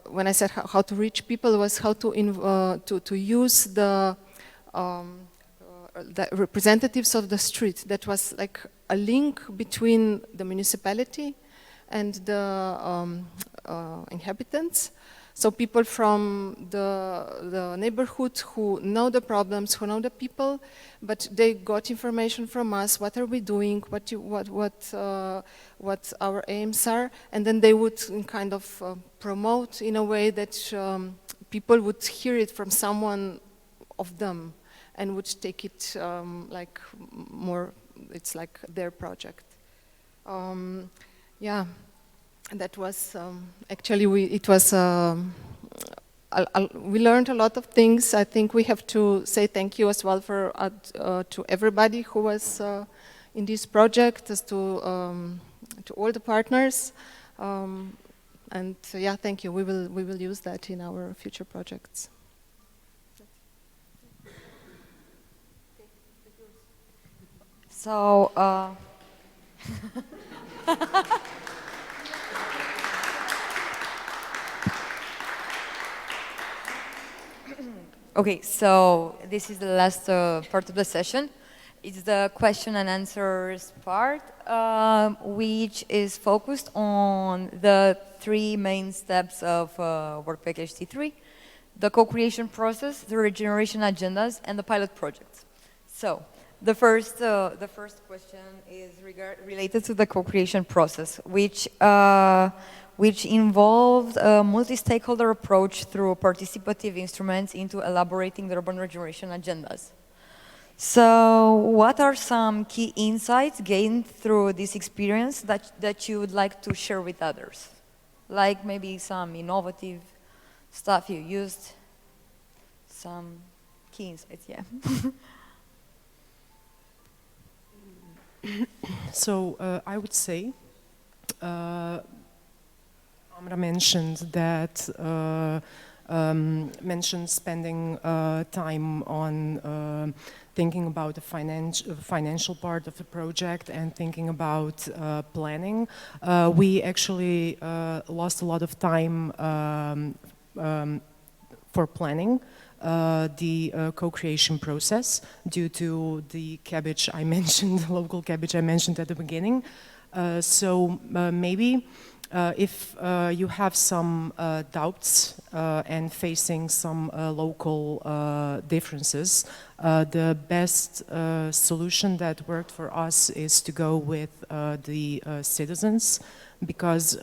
when I said how to reach people, was how to use the representatives of the street. That was like a link between the municipality and the inhabitants. So people from the neighborhood who know the problems, who know the people, but they got information from us. What are we doing? What our aims are, and then they would kind of promote in a way that people would hear it from someone of them, and would take it like more. It's like their project. Yeah. That was actually we learned a lot of things. I think we have to say thank you as well for to everybody who was in this project, as to all the partners, and yeah, thank you. We will use that in our future projects. So. Okay, so this is the last part of the session. It's the question and answers part, which is focused on the three main steps of Work Package T3, the co-creation process, the regeneration agendas, and the pilot projects. So the first question is related to the co-creation process, which involved a multi-stakeholder approach through participative instruments into elaborating the urban regeneration agendas. So what are some key insights gained through this experience that you would like to share with others? Like maybe some innovative stuff you used, some key insights, yeah. So I would say, Amra mentioned that mentioned spending time on thinking about the financial part of the project and thinking about planning. We actually lost a lot of time for planning the co-creation process due to the cabbage I mentioned, local cabbage I mentioned at the beginning. So maybe if you have some doubts and facing some local differences, the best solution that worked for us is to go with the citizens, because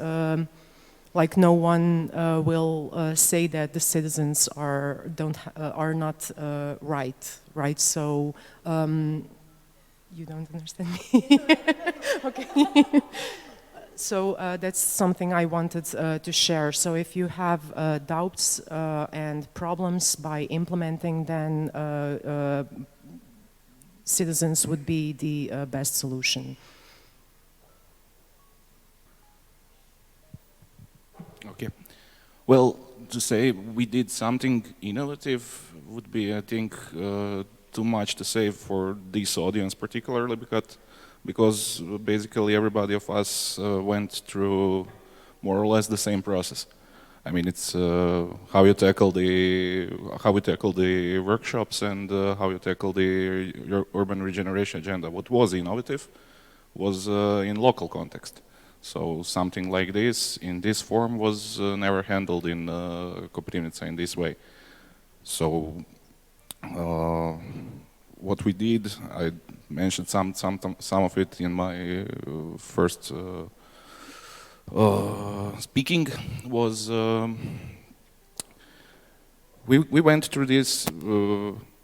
like no one will say that the citizens are not right? So you don't understand me? Okay. So that's something I wanted to share. So if you have doubts and problems by implementing, then citizens would be the best solution. Okay. Well, to say we did something innovative would be, I think, too much to say for this audience particularly, because basically everybody of us went through more or less the same process. I mean, it's how you tackle the workshops and how you tackle your urban regeneration agenda. What was innovative was in local context. So something like this, in this form, was never handled in Koprivnica in this way. So what we did, I mentioned some of it in my first speaking, was we went through this.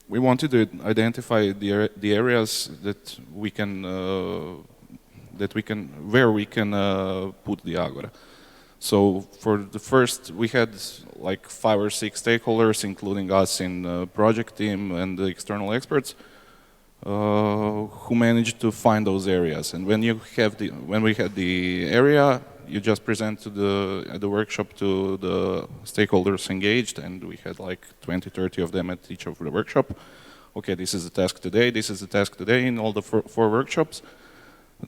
We wanted to identify the areas that we can where we can put the Agora. So for the first, we had like 5 or 6 stakeholders, including us in the project team and the external experts, who managed to find those areas. And when we had the area, you just present to at the workshop to the stakeholders engaged, and we had like 20, 30 of them at each of the workshop. Okay, this is the task today, this is the task today in all the 4 workshops.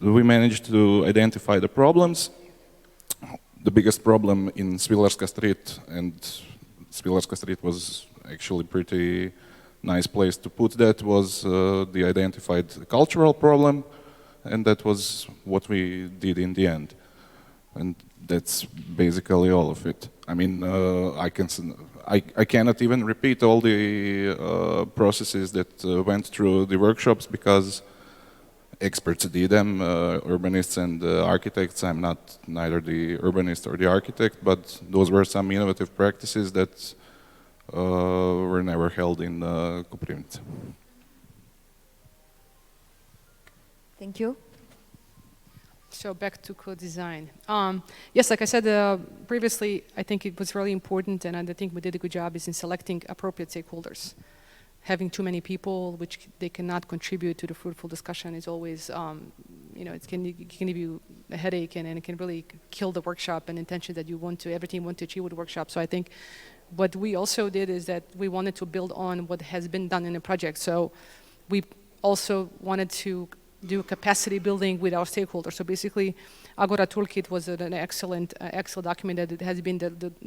We managed to identify the problems. The biggest problem in Svilarska Street, and Svilarska Street was actually pretty nice place to put that, was the identified cultural problem, and that was what we did in the end. And that's basically all of it. I mean, I cannot even repeat all the processes that went through the workshops because experts did them, urbanists and architects. I'm not neither the urbanist or the architect, but those were some innovative practices that were never held in Koprivnica. Thank you. So back to co-design. Yes, like I said previously, I think it was really important, and I think we did a good job is in selecting appropriate stakeholders. Having too many people, which they cannot contribute to the fruitful discussion, is always, it can give you a headache, and it can really kill the workshop and intention that everything you want to achieve with the workshop. So I think what we also did is that we wanted to build on what has been done in the project. So we also wanted to do capacity building with our stakeholders. So basically, AGORA Toolkit was an excellent Excel document that has been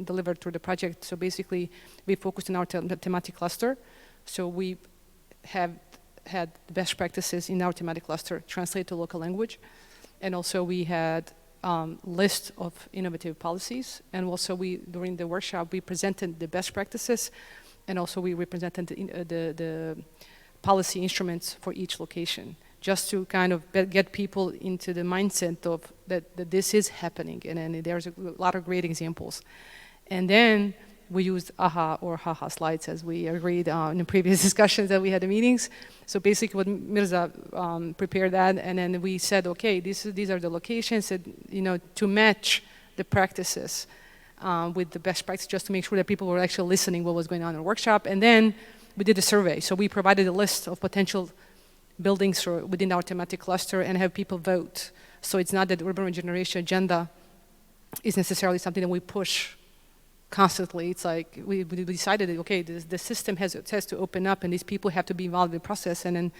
delivered through the project. So basically, we focused on our thematic cluster. So we have had best practices in our thematic cluster translated to local language. And also we had list of innovative policies. And also during the workshop, we presented the best practices. And also we represented the policy instruments for each location, just to kind of get people into the mindset of that this is happening. And there's a lot of great examples. And then we used AHA or HAHA slides, as we agreed in the previous discussions that we had in meetings. So basically what Mirza prepared that, and then we said, okay, these are the locations that, to match the practices with the best practice, just to make sure that people were actually listening what was going on in the workshop. And then we did a survey. So we provided a list of potential buildings within our thematic cluster and have people vote. So it's not that the urban regeneration agenda is necessarily something that we push constantly. It's like we decided that, okay, the system has to open up, and these people have to be involved in the process, and then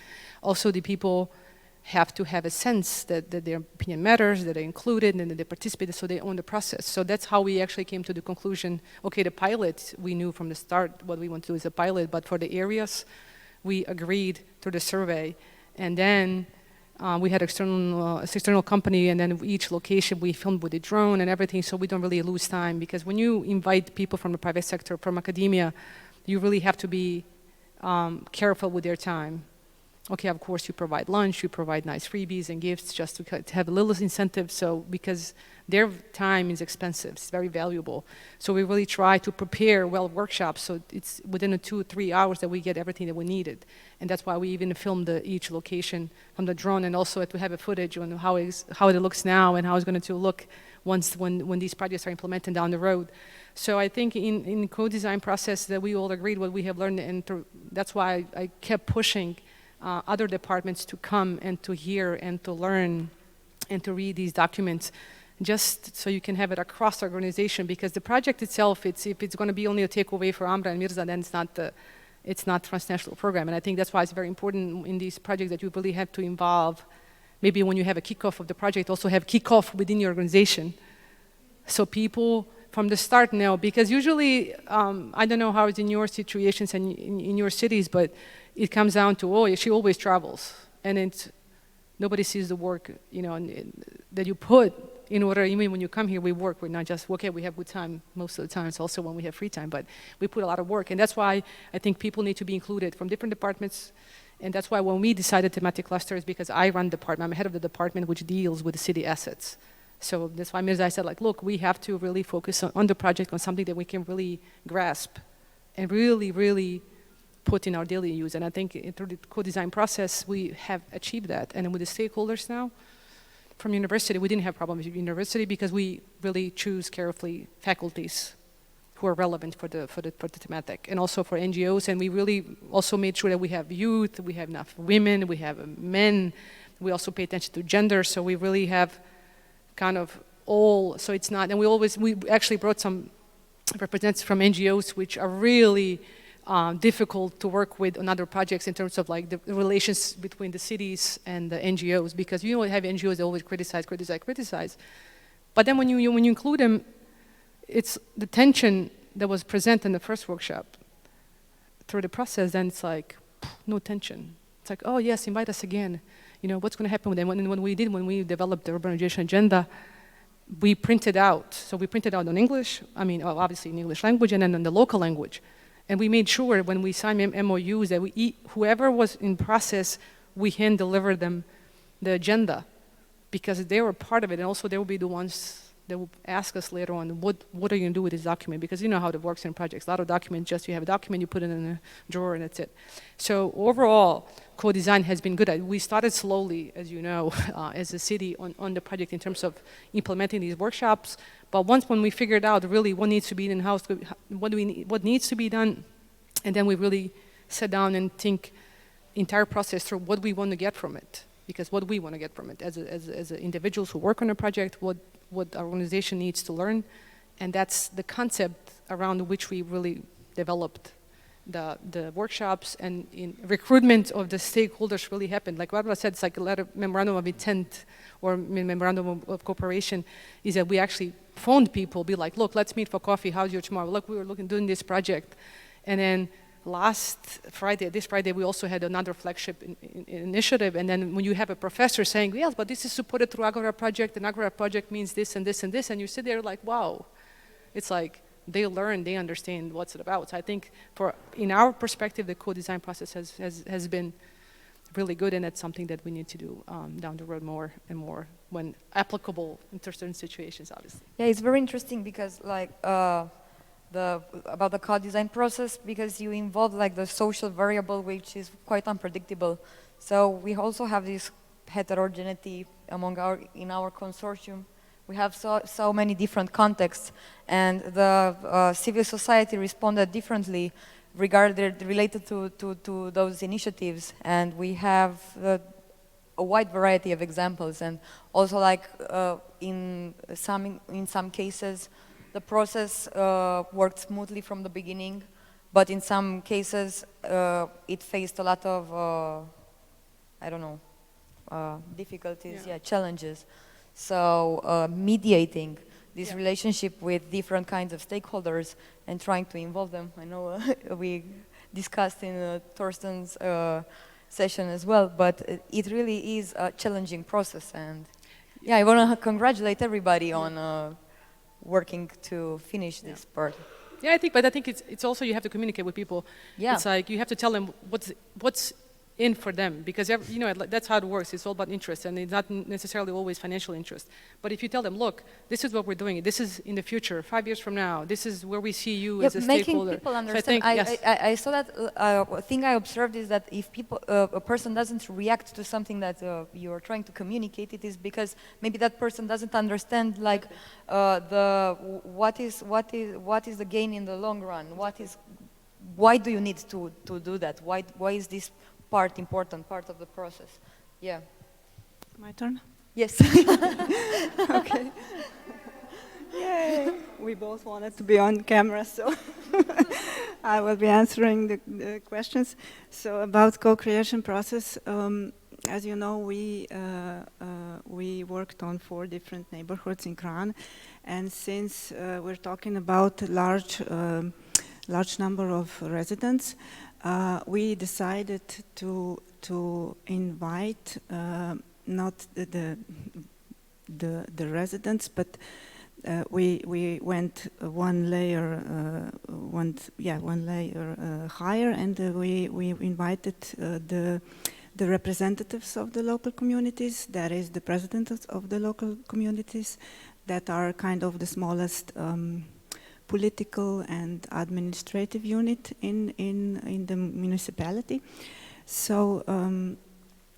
also the people have to have a sense that their opinion matters, that they're included, and that they participated, so they own the process. So that's how we actually came to the conclusion, okay, the pilot, we knew from the start what we want to do is a pilot, but for the areas, we agreed through the survey, and then we had external company, and then each location we filmed with a drone and everything, so we don't really lose time. Because when you invite people from the private sector, from academia, you really have to be careful with their time. Okay, of course you provide lunch, you provide nice freebies and gifts just to have a little incentive. So because their time is expensive, it's very valuable. So we really try to prepare well workshops, so it's within the 2 or 3 hours that we get everything that we needed. And that's why we even filmed each location from the drone, and also to have a footage on how it looks now and how it's going to look when these projects are implemented down the road. So I think in co-design process that we all agreed what we have learned, and that's why I kept pushing other departments to come and to hear and to learn and to read these documents, just so you can have it across the organization. Because the project itself, if it's going to be only a takeaway for Amra and Mirza, then it's not transnational program. And I think that's why it's very important in these projects that you really have to involve. Maybe when you have a kickoff of the project, also have kickoff within your organization, so people from the start know. Because usually, I don't know how it's in your situations and in your cities, but it comes down to, oh, she always travels, and nobody sees the work, that you put in order. Even when you come here, we work. We're not just, okay, we have good time most of the time. It's also when we have free time, but we put a lot of work, and that's why I think people need to be included from different departments. And that's why when we decided thematic clusters, because I run the department, I'm head of the department which deals with the city assets. So that's why Mirza said, like, look, we have to really focus on the project, on something that we can really grasp and really, really put in our daily use. And I think through the co-design process, we have achieved that. And with the stakeholders now, from university, we didn't have problems with university because we really choose carefully faculties who are relevant for the thematic, and also for NGOs. And we really also made sure that we have youth, we have enough women, we have men. We also pay attention to gender, so we really have kind of all. So it's not, and we actually brought some representatives from NGOs, which are really difficult to work with on other projects in terms of like the relations between the cities and the NGOs, because you have NGOs that always criticize. But then when you include them, it's the tension that was present in the first workshop through the process, then it's like, no tension. It's like, oh yes, invite us again. You know, what's going to happen with them? When we developed the urbanization agenda, we printed out. So we printed out in English, obviously in English language, and then in the local language. And we made sure when we signed MOUs that whoever was in process, we hand deliver them the agenda, because they were part of it, and also they will be the ones that will ask us later on, what are you going to do with this document? Because you know how it works in projects. A lot of documents, just you have a document, you put it in a drawer, and that's it. So overall, co-design has been good. We started slowly, as you know, as a city on the project in terms of implementing these workshops. But when we figured out really what needs to be in-house, what needs to be done, and then we really sat down and think entire process through what we want to get from it. Because what we want to get from it as individuals who work on a project, what our organization needs to learn, and that's the concept around which we really developed the workshops, and in recruitment of the stakeholders really happened. Like Barbara said, it's like a letter, memorandum of intent or memorandum of cooperation, is that we actually phoned people, be like, look, let's meet for coffee, how's your tomorrow? Look, we were doing this project. And then this Friday, we also had another flagship initiative, and then when you have a professor saying, yes, but this is supported through AGORA project, and AGORA project means this and this and this, and you sit there like, wow. It's like, they learn, they understand what's it about. So I think in our perspective, the co-design process has been really good, and that's something that we need to do down the road more and more when applicable in certain situations, obviously. Yeah, it's very interesting because like, about the co-design process, because you involve like the social variable, which is quite unpredictable. So we also have this heterogeneity in our consortium. We have so many different contexts, and the civil society responded differently related to those initiatives, and we have a wide variety of examples. And also like in some cases, the process worked smoothly from the beginning, but in some cases it faced a lot of, difficulties, challenges. So mediating this relationship with different kinds of stakeholders and trying to involve them. I know we discussed in Torsten's session as well, but it really is a challenging process. And yeah, I want to congratulate everybody on working to finish this part. Yeah, I think it's also you have to communicate with people. Yeah. It's like you have to tell them what's in for them, because that's how it works. It's all about interest, and it's not necessarily always financial interest. But if you tell them, look, this is what we're doing. This is in the future, 5 years from now. This is where we see you as a stakeholder. Making people understand. I saw that a thing I observed is that if a person doesn't react to something that you are trying to communicate, it is because maybe that person doesn't understand like what is the gain in the long run. Why do you need to do that? Why is this important part of the process? Yeah. My turn? Yes. Okay. Yay! We both wanted to be on camera, so I will be answering the questions. So about co-creation process, as you know, we worked on 4 different neighborhoods in Kran, and since we're talking about large number of residents, we decided to invite not the residents, but we went one layer higher, and we invited the representatives of the local communities, that is the presidents of the local communities, that are kind of the smallest political and administrative unit in the municipality. So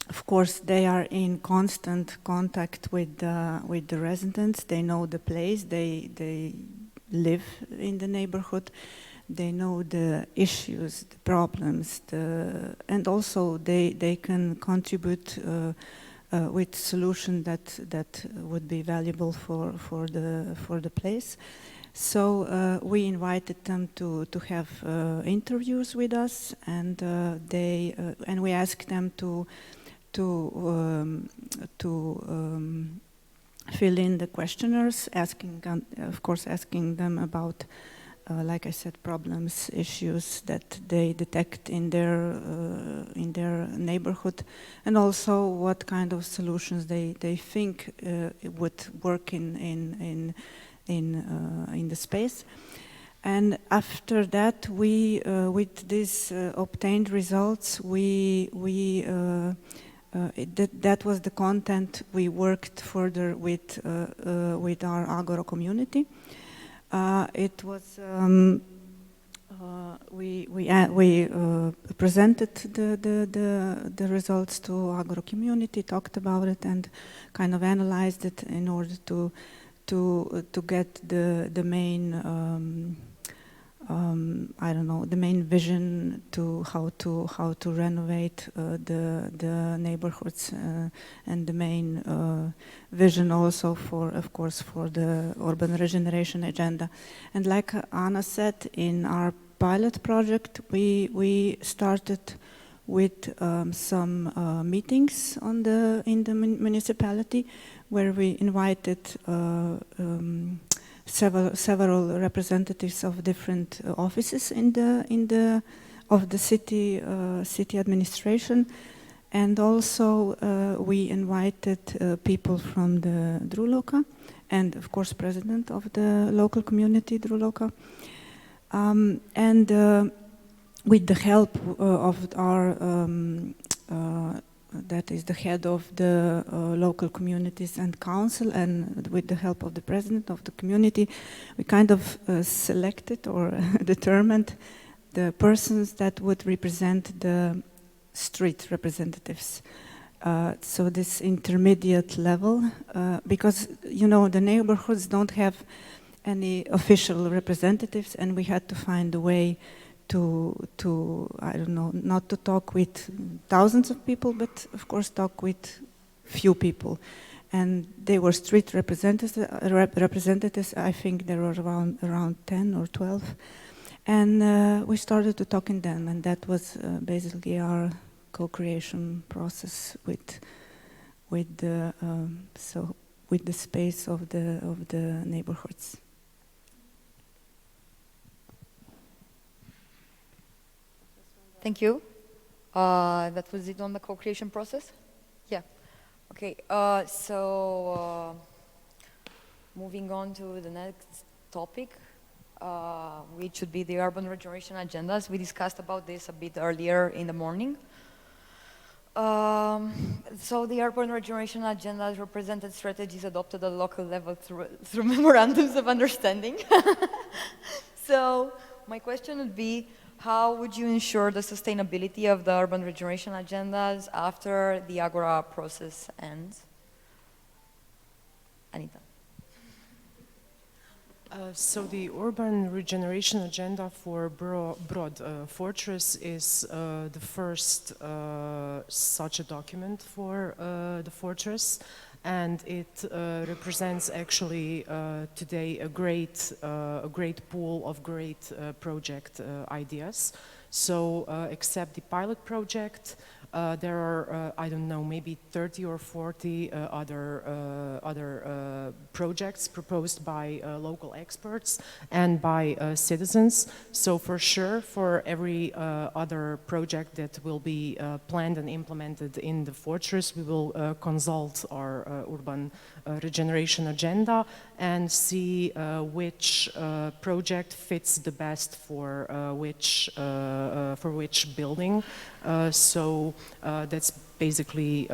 of course, they are in constant contact with the residents. They know the place. They live in the neighborhood. They know the issues, the problems, and also they can contribute with solution that would be valuable for the place. So we invited them to have interviews with us, and we asked them to fill in the questionnaires, of course, asking them about, like I said, problems, issues that they detect in their neighborhood, and also what kind of solutions they think would work in the space. And after that, we with these obtained results, that was the content we worked further with our Agora community. It was we presented the results to Agora community, talked about it, and kind of analyzed it in order to get the main I don't know, the main vision to how to renovate the neighborhoods, and the main vision also for, of course, for the urban regeneration agenda. And like Anna said, in our pilot project, we started with some meetings in the municipality, where we invited several representatives of different offices of the city administration, and also we invited people from the Druloka, and of course president of the local community Druloka, and with the help of our that is the head of the local communities and council, and with the help of the president of the community, we kind of selected or determined the persons that would represent the street representatives. So this intermediate level, because the neighborhoods don't have any official representatives, and we had to find a way to I don't know, not to talk with thousands of people, but of course talk with few people. And they were street representatives. I think there were around 10 or 12. And we started to talk in them, and that was basically our co-creation process with the space of the neighborhoods. Thank you. That was it on the co-creation process? Yeah. Okay, so moving on to the next topic, which should be the urban regeneration agendas. We discussed about this a bit earlier in the morning. So the urban regeneration agendas represented strategies adopted at the local level through memorandums of understanding. So my question would be, how would you ensure the sustainability of the urban regeneration agendas after the AGORA process ends? Anita. So the urban regeneration agenda for Brod Fortress is the first such a document for the fortress, and it represents actually today a great pool of great project ideas. So except the pilot project, there are, I don't know, maybe 30 or 40 other projects proposed by local experts and by citizens. So for sure, for every other project that will be planned and implemented in the fortress, we will consult our urban regeneration agenda and see which project fits the best for which building. So that's basically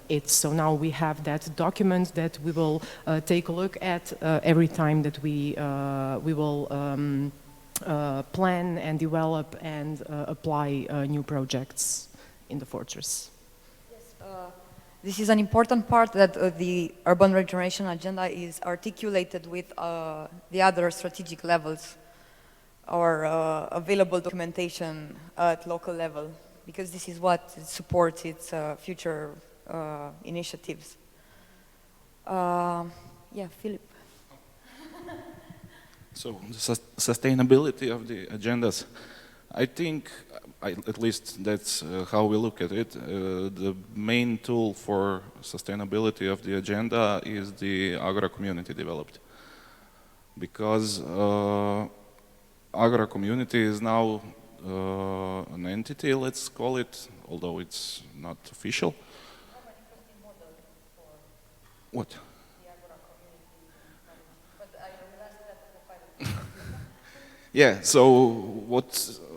it. So now we have that document that we will take a look at every time that we will plan and develop and apply new projects in the fortress. Yes, This is an important part that the urban regeneration agenda is articulated with the other strategic levels or available documentation at local level, because this is what supports its future initiatives. Yeah, Philip. So the sustainability of the agendas, I think, at least that's how we look at it. The main tool for sustainability of the agenda is the AGORA community developed. Because AGORA community is now an entity, let's call it, although it's not official. What? Yeah, so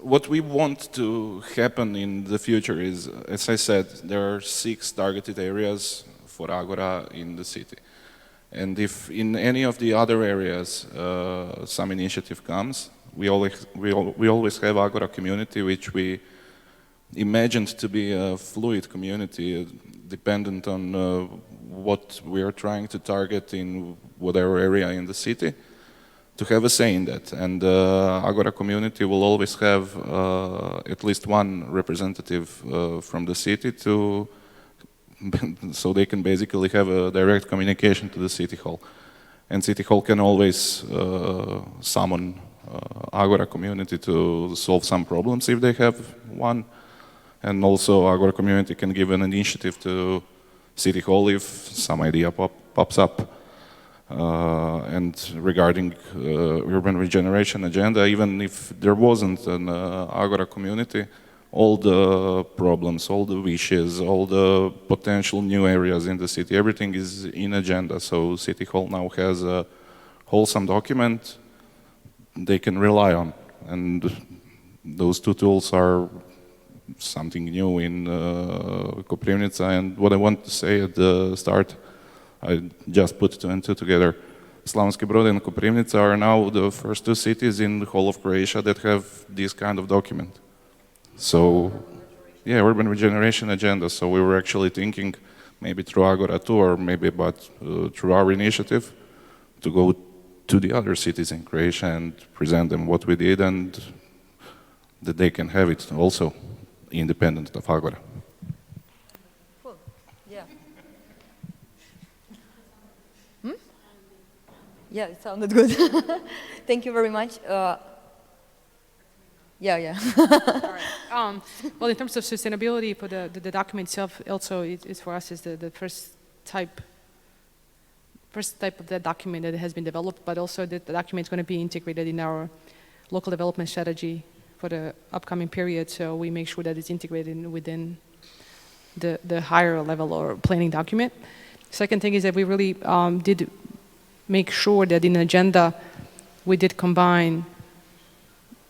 what we want to happen in the future is, as I said, there are 6 targeted areas for Agora in the city. And if in any of the other areas some initiative comes, we always have Agora community, which we imagined to be a fluid community, dependent on what we are trying to target in whatever area in the city, to have a say in that. And Agora community will always have at least one representative from the city so they can basically have a direct communication to the city hall. And city hall can always summon Agora community to solve some problems if they have one. And also Agora community can give an initiative to city hall if some idea pops up. And regarding urban regeneration agenda, even if there wasn't an Agora community, all the problems, all the wishes, all the potential new areas in the city, everything is in agenda. So City Hall now has a wholesome document they can rely on. And those 2 tools are something new in Koprivnica. And what I want to say at the start, I just put 2 and 2 together. Slavonski Brod and Koprivnica are now the first 2 cities in the whole of Croatia that have this kind of document. So, yeah, urban regeneration agenda. So we were actually thinking maybe through Agora too, or maybe through our initiative, to go to the other cities in Croatia and present them what we did, and that they can have it also independent of Agora. Cool. Yeah. Yeah, it sounded good. Thank you very much. Yeah. All right. Well, in terms of sustainability for the document itself, also is for us is the first type of that document that has been developed, but also the document is going to be integrated in our local development strategy for the upcoming period. So we make sure that it's integrated within the higher level or planning document. Second thing is that we really did make sure that in the agenda we did combine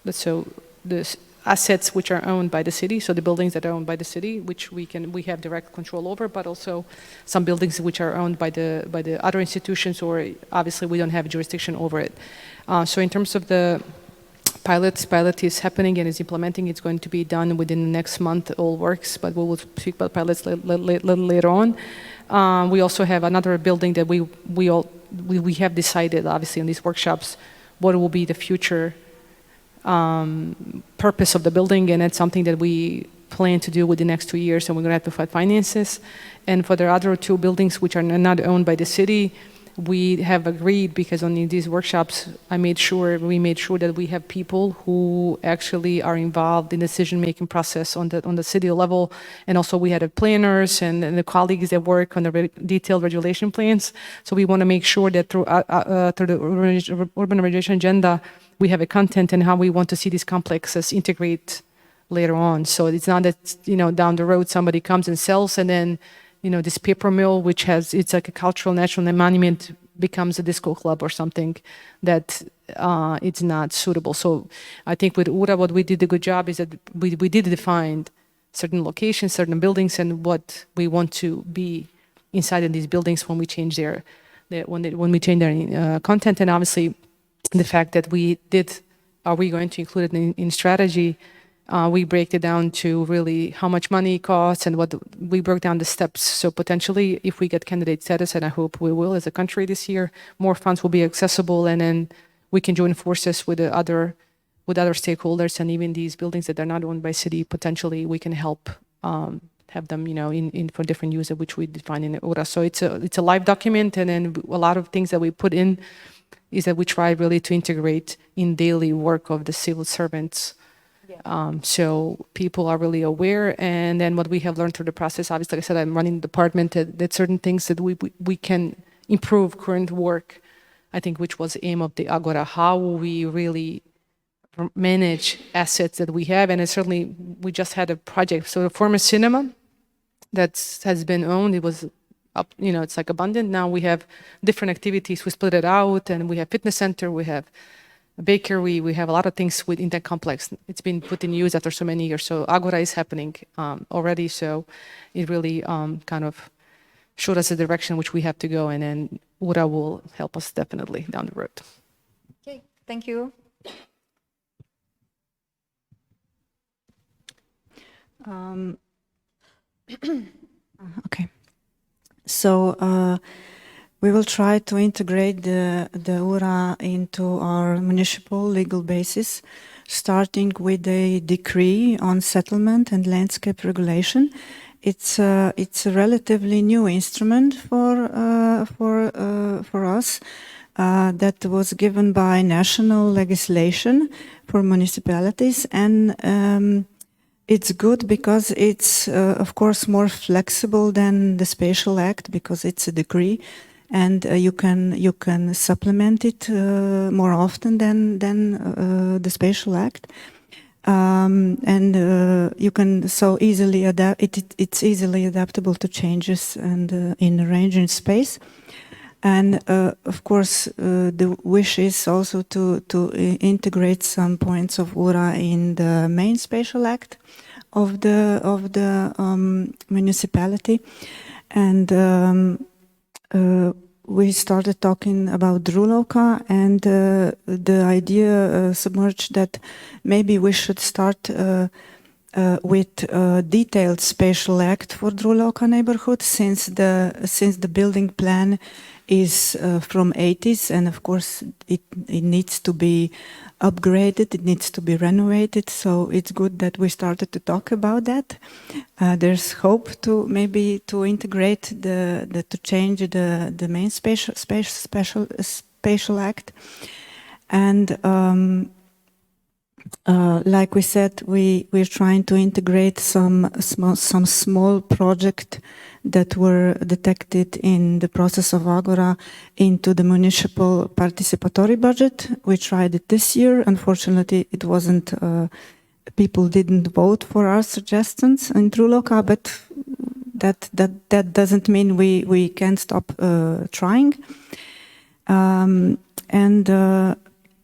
the assets which are owned by the city, so the buildings that are owned by the city, which we have direct control over, but also some buildings which are owned by the other institutions, or obviously we don't have jurisdiction over it. So in terms of the pilot is happening and is implementing. It's going to be done within the next month. All works, but we will speak about pilots later on. We also have another building that we have decided, obviously, in these workshops, what will be the future purpose of the building, and it's something that we plan to do within the next 2 years, and we're going to have to find finances. And for the other 2 buildings which are not owned by the city, we have agreed, because on these workshops we made sure that we have people who actually are involved in the decision-making process on the city level, and also we had planners and the colleagues that work on the detailed regulation plans. So we want to make sure that through the urban regeneration agenda, we have a content and how we want to see these complexes integrate later on. So it's not that down the road somebody comes and sells, and then this paper mill, which it's like a cultural national monument, becomes a disco club or something that it's not suitable. So I think with URA, what we did a good job is that we did define certain locations, certain buildings, and what we want to be inside of these buildings when we change their content. And obviously, the fact that are we going to include it in strategy? we break it down to really how much money it costs and we broke down the steps. So potentially, if we get candidate status, and I hope we will as a country this year, more funds will be accessible, and then we can join forces with other stakeholders, and even these buildings that are not owned by city. Potentially, we can help have them, in for different use, which we define in AGORA. So it's a live document, and then a lot of things that we put in is that we try really to integrate in daily work of the civil servants. So people are really aware, and then what we have learned through the process, obviously, like I said, I'm running the department, that certain things that we can improve current work, I think, which was the aim of the AGORA, how we really manage assets that we have. And certainly, we just had a project, so the former cinema that has been owned, it was up, it's like abundant. Now we have different activities, we split it out, and we have fitness center, we have a bakery, we have a lot of things within that complex. It's been put in use after so many years. So AGORA is happening already. So it really kind of showed us the direction which we have to go, and then URA will help us definitely down the road. Okay, thank you. Okay. So we will try to integrate the URA into our municipal legal basis, starting with a decree on settlement and landscape regulation. It's a relatively new instrument for us that was given by national legislation for municipalities, and it's good because it's, of course, more flexible than the Spatial Act because it's a decree, and you can supplement it more often than the Spatial Act, and you can so easily adapt. It's easily adaptable to changes and in range and space. And of course, the wish is also to integrate some points of URA in the main Spatial Act of the municipality, and we started talking about Drulovka, and the idea submerged that maybe we should start with a detailed Spatial Act for Drulovka neighborhood, since the building plan is from 80s, and of course it needs to be upgraded, it needs to be renovated, so it's good that we started to talk about that. There's hope to maybe to integrate to change the main Spatial Act, and like we said, we're trying to integrate some small project that were detected in the process of AGORA into the municipal participatory budget. We tried it this year. Unfortunately, it wasn't. People didn't vote for our suggestions in Drulovka, but that doesn't mean we can't stop trying. And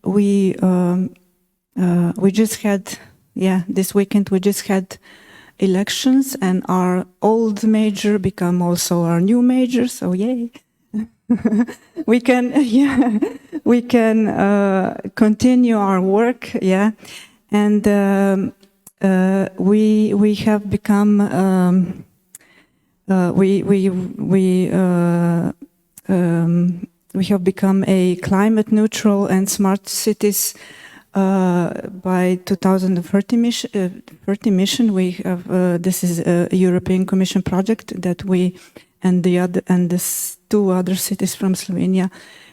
we just had, this weekend we just had elections, and our old major become also our new major, so yay. we can continue our work, and we have become we have become a climate neutral and smart cities by 2030 mission. We have this is a European Commission project that we and the two other cities from Slovenia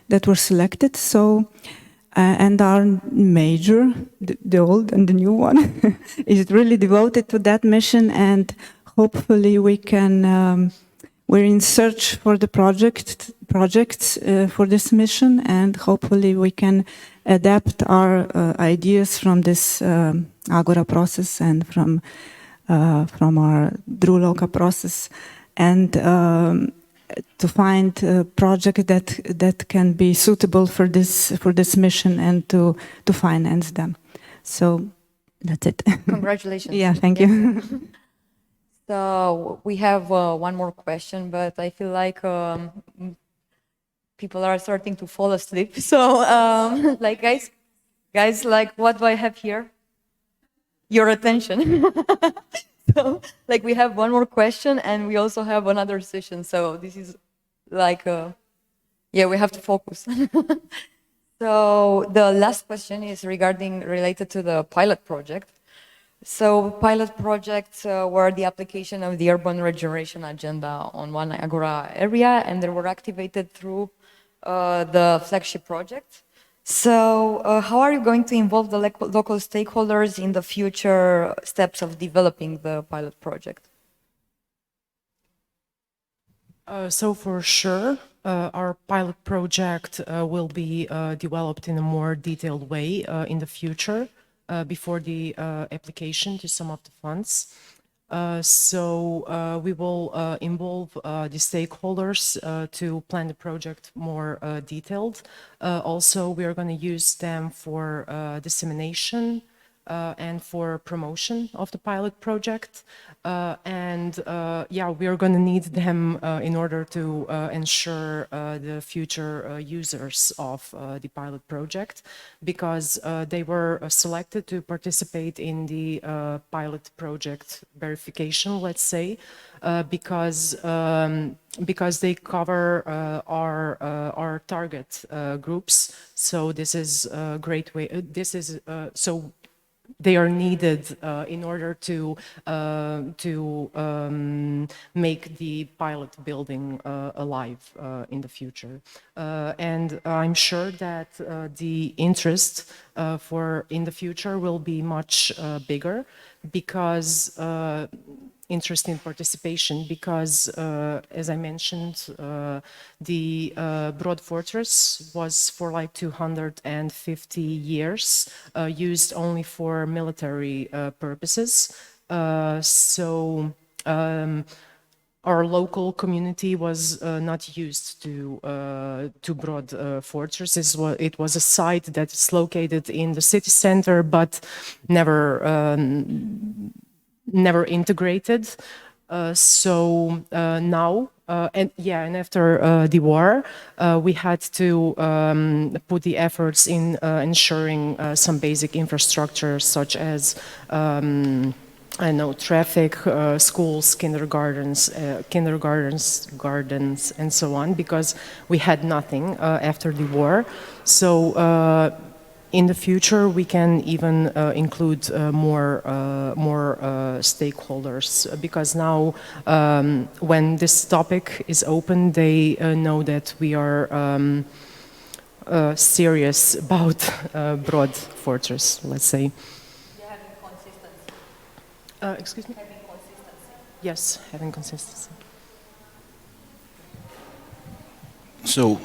that were selected. So and our major, the old and the new one, is really devoted to that mission, and hopefully we can. We're in search for the projects for this mission, and hopefully we can adapt our ideas from this AGORA process and from our Drulovka process, and to find a project that can be suitable for this mission and to finance them. So that's it. Congratulations. Yeah, thank you. So we have one more question, but I feel like people are starting to fall asleep. So, like guys, like what do I have here? your attention. So, like, we have one more question and we also have another session. So this is like, yeah, we have to focus. So the last question is related to the pilot project. So pilot projects were the application of the urban regeneration agenda on one AGORA area, and they were activated through the flagship project. So how are you going to involve the local stakeholders in the future steps of developing the pilot project? So for sure, our pilot project will be developed in a more detailed way in the future before the application to some of the funds. So we will involve the stakeholders to plan the project more detailed. Also, we are going to use them for dissemination and for promotion of the pilot project. Yeah, we are going to need them in order to ensure the future users of the pilot project, because they were selected to participate in the pilot project verification, let's say, because they cover our target groups. So this is a great way. So they are needed in order to make the pilot building alive in the future. And I'm sure that the interest in the future will be much bigger, because interest in participation, because as I mentioned, the Broad Fortress was for like 250 years used only for military purposes. So our local community was not used to Broad Fortress. It was a site that is located in the city center, but never integrated. So now, and after the war, we had to put the efforts in ensuring some basic infrastructure, such as I know, traffic, schools, kindergartens, gardens, and so on, because we had nothing after the war. So in the future, we can even include more stakeholders, because now, when this topic is open, they know that we are serious about Broad Fortress, let's say. Excuse me? Having consistency. Yes, having consistency. So,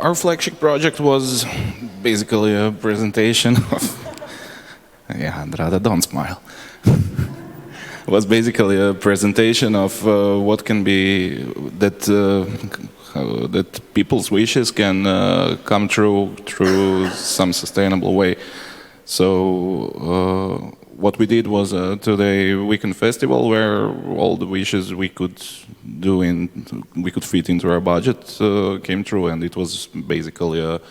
our flagship project was basically a presentation of... Yeah, Andrada, don't smile. It was basically a presentation of what can be... that people's wishes can come true through some sustainable way. So, what we did was today weekend festival, where all the wishes we could do we could fit into our budget came true, and it was basically a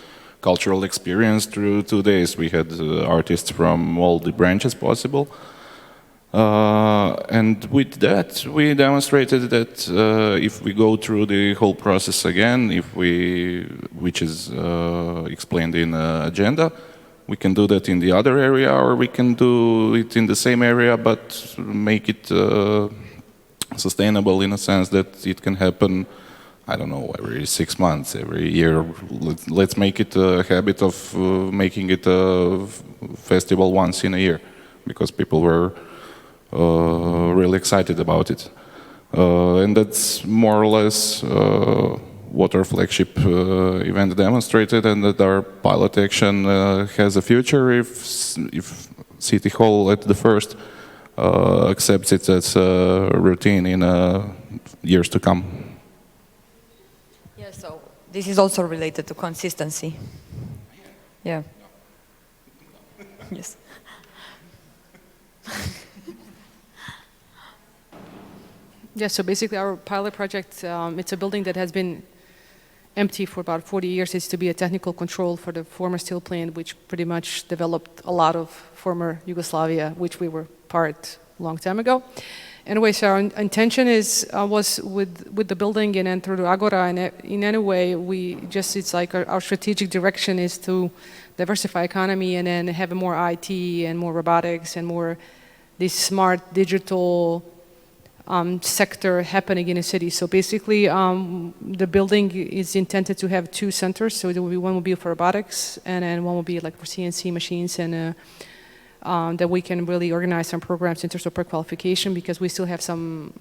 cultural experience through 2 days. We had artists from all the branches possible, and with that we demonstrated that if we go through the whole process again, which is explained in agenda, we can do that in the other area, or we can do it in the same area, but make it sustainable in a sense that it can happen, I don't know, every 6 months, every year. Let's make it a habit of making it a festival once in a year, because people were really excited about it. And that's more or less what our flagship event demonstrated, and that our pilot action has a future if City Hall at the first accepts it as a routine in years to come. Yeah, so this is also related to consistency. Yeah. Yes. Yeah, so basically our pilot project, it's a building that has been empty for about 40 years. It's to be a technical control for the former steel plant, which pretty much developed a lot of former Yugoslavia, which we were part a long time ago. Anyway, so our intention was with the building and then through the Agora, and in any way, it's like our strategic direction is to diversify economy and then have more IT and more robotics and more this smart digital sector happening in a city. So basically, the building is intended to have 2 centers. So one will be for robotics, and then one will be like for CNC machines, and that we can really organize some programs in terms of pre-qualification, because we still have some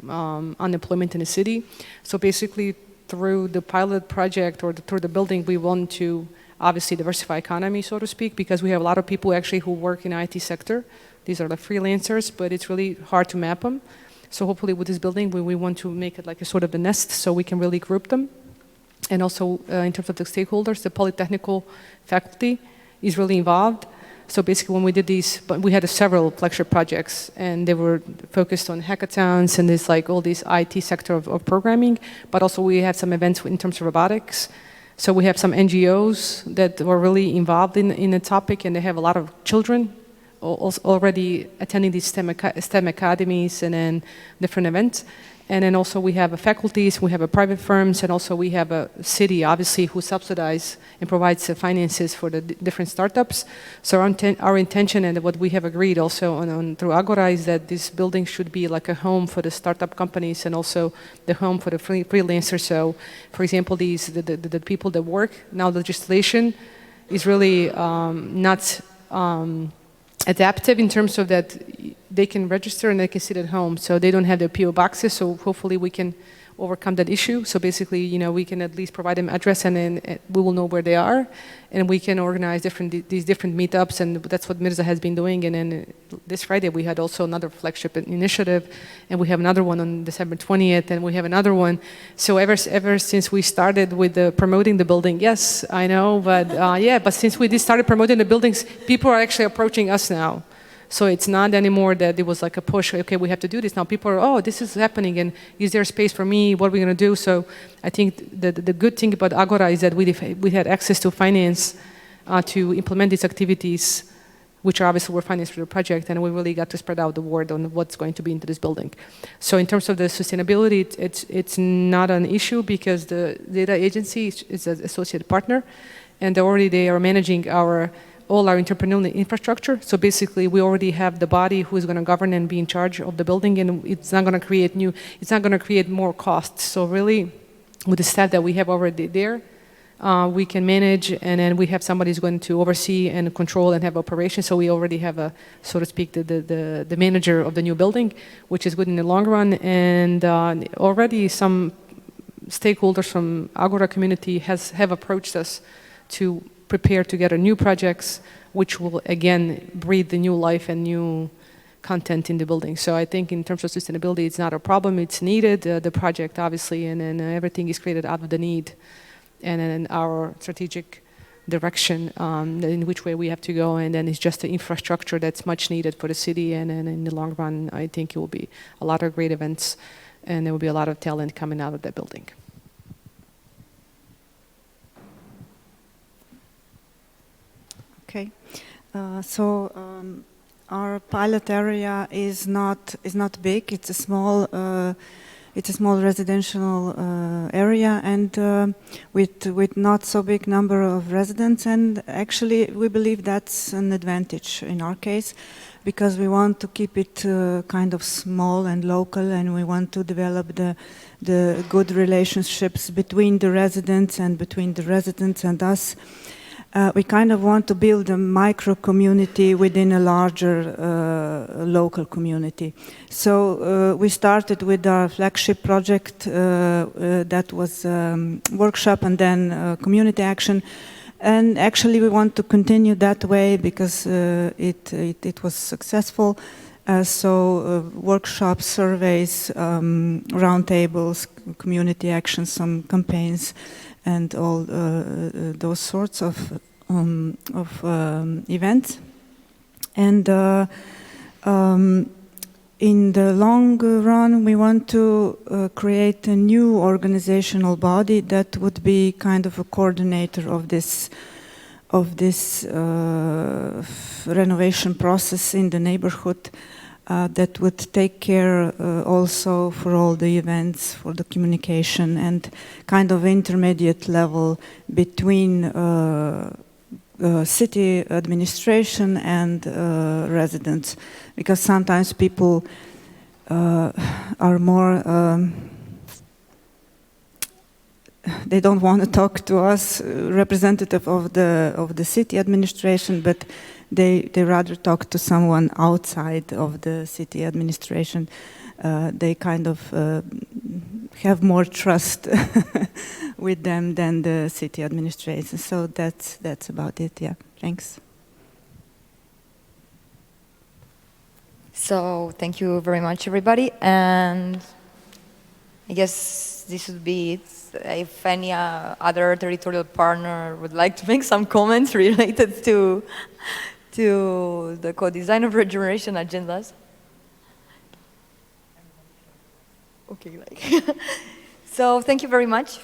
unemployment in the city. So basically, through the pilot project or through the building, we want to obviously diversify economy, so to speak, because we have a lot of people actually who work in the IT sector. These are the freelancers, but it's really hard to map them. So hopefully with this building, we want to make it like a sort of the nest so we can really group them. And also in terms of the stakeholders, the polytechnical faculty is really involved. So basically when we did these, we had several flagship projects, and they were focused on hackathons and this like all these IT sector of programming, but also we had some events in terms of robotics. So we have some NGOs that were really involved in the topic, and they have a lot of children already attending these STEM academies and then different events. And then also we have faculties, we have private firms, and also we have a city, obviously, who subsidize and provides finances for the different startups. So our intention and what we have agreed also through Agora is that this building should be like a home for the startup companies and also the home for the freelancers. So, for example, the people that work, now the legislation is really not adaptive in terms of that they can register and they can sit at home, so they don't have their PO boxes. So hopefully we can overcome that issue. So basically, you know, we can at least provide them address, and then we will know where they are, and we can organize these different meetups, and that's what Mirza has been doing. And then this Friday we had also another flagship initiative, and we have another one on December 20th, and we have another one. So ever since we started with promoting the building, yes, I know, but yeah, but since we started promoting the buildings, people are actually approaching us now. So it's not anymore that it was like a push, okay, we have to do this. Now people are, oh, this is happening, and is there space for me? What are we going to do? So I think the good thing about Agora is that we had access to finance to implement these activities, which are obviously were financed through the project, and we really got to spread out the word on what's going to be into this building. So in terms of the sustainability, it's not an issue because the data agency is an associate partner, and already they are managing all our entrepreneurial infrastructure. So basically, we already have the body who is going to govern and be in charge of the building, and it's not going to create more costs. So really, with the staff that we have already there, we can manage, and then we have somebody who's going to oversee and control and have operations. So we already have so to speak, the manager of the new building, which is good in the long run. And already some stakeholders from Agora community have approached us to prepare together new projects, which will again breathe the new life and new content in the building. So I think in terms of sustainability, it's not a problem, it's needed, the project obviously, and then everything is created out of the need. And then our strategic direction in which way we have to go, and then it's just the infrastructure that's much needed for the city, and then in the long run, I think it will be a lot of great events, and there will be a lot of talent coming out of that building. Okay, our pilot area is not big. It's a small residential area, and with not so big number of residents. And actually, we believe that's an advantage in our case, because we want to keep it kind of small and local, and we want to develop the good relationships between the residents and between the residents and us. We kind of want to build a micro community within a larger local community. So we started with our flagship project that was workshop and then community action. And actually we want to continue that way because it was successful. So workshops, surveys, roundtables, community actions, some campaigns, and all those sorts of events. And in the long run, we want to create a new organizational body that would be kind of a coordinator of this renovation process in the neighborhood, that would take care also for all the events, for the communication, and kind of intermediate level between city administration and residents, because sometimes people are more they don't want to talk to us, representative of the city administration, but they rather talk to someone outside of the city administration. They kind of have more trust with them than the city administration. So that's about it. Yeah. Thanks. So thank you very much, everybody, and I guess this would be it. If any other territorial partner would like to make some comments related to the co-design of regeneration agendas. Okay, so thank you very much.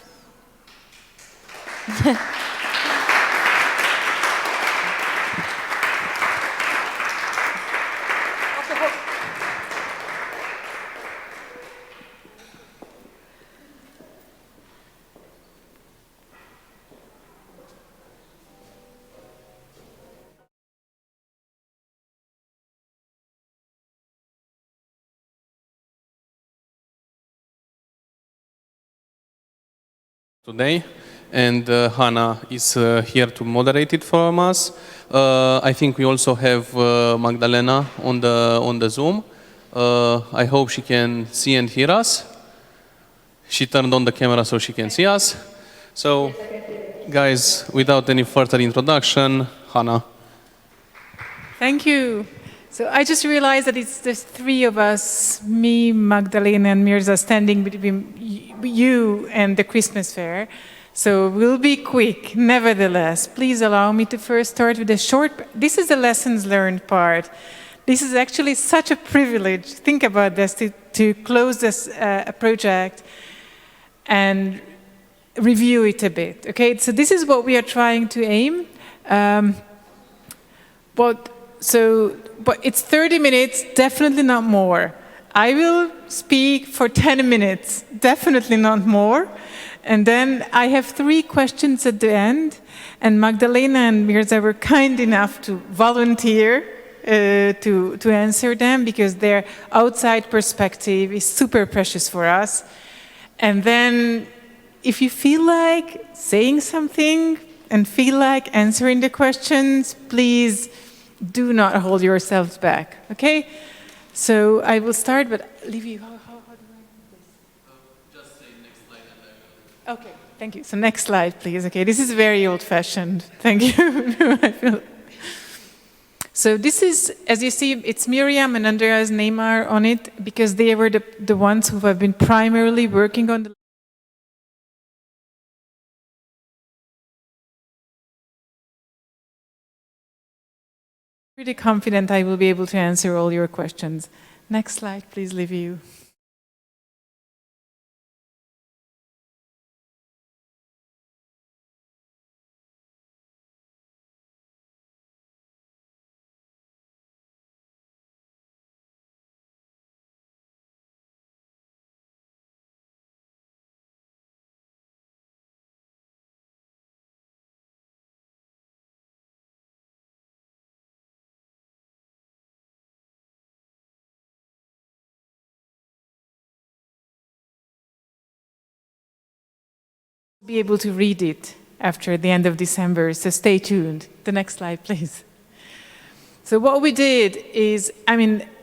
Today, and Hannah is here to moderate it for us. I think we also have Magdalena on the Zoom. I hope she can see and hear us. She turned on the camera so she can see us. So, guys, without any further introduction, Hannah. Thank you. So I just realized that it's the three of us, me, Magdalena, and Mirza, standing between you and the Christmas fair. So we'll be quick. Nevertheless, please allow me to first start with a short. This is the lessons learned part. This is actually such a privilege. Think about this, to close this project and review it a bit. Okay, so this is what we are trying to aim. But it's 30 minutes, definitely not more. I will speak for 10 minutes, definitely not more. And then I have 3 questions at the end. And Magdalena and Mirza were kind enough to volunteer to answer them, because their outside perspective is super precious for us. And then if you feel like saying something and feel like answering the questions, please do not hold yourselves back, okay? So I will start, but Livy, how do I do this? Just say next slide and I will. Okay, thank you. So next slide, please. Okay, this is very old-fashioned. Thank you. So this is, as you see, it's Miriam and Andrea's name are on it, because they were the ones who have been primarily working on the pretty confident I will be able to answer all your questions. Next slide, please, Liviu. Be able to read it after the end of December, so stay tuned. The next slide, please. So what we did is,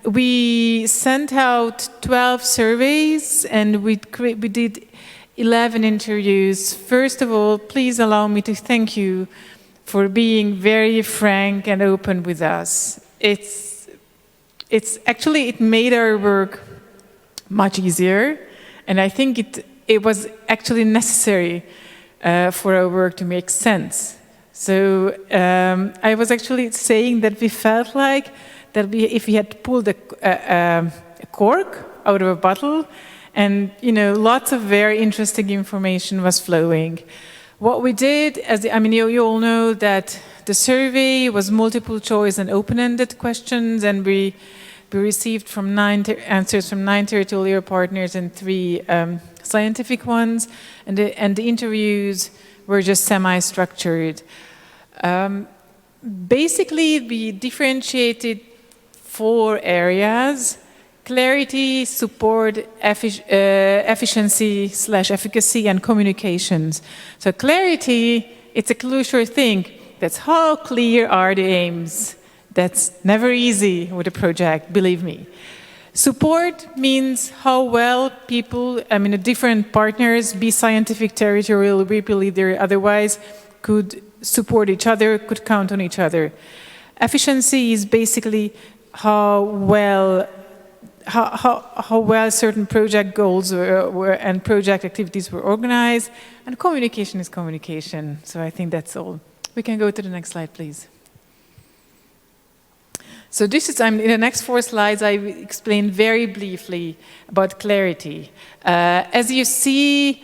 we sent out 12 surveys and we did 11 interviews. First of all, please allow me to thank you for being very frank and open with us. It made our work much easier, and I think it was actually necessary for our work to make sense. So I was actually saying that we felt like that if we had pulled cork out of a bottle, and lots of very interesting information was flowing. What we did, you all know that the survey was multiple choice and open-ended questions, and we received answers from 9 territorial partners and 3 scientific ones, and the interviews were just semi-structured. Basically, we differentiated 4 areas: clarity, support, efficiency/efficacy, and communications. So clarity, it's a crucial thing. That's how clear are the aims. That's never easy with a project, believe me. Support means how well people, the different partners, be scientific, territorial, people leader, otherwise, could support each other, could count on each other. Efficiency is basically how well certain project goals and project activities were organized, and communication is communication. So I think that's all. We can go to the next slide, please. So this is, in the next 4 slides, I explain very briefly about clarity. As you see,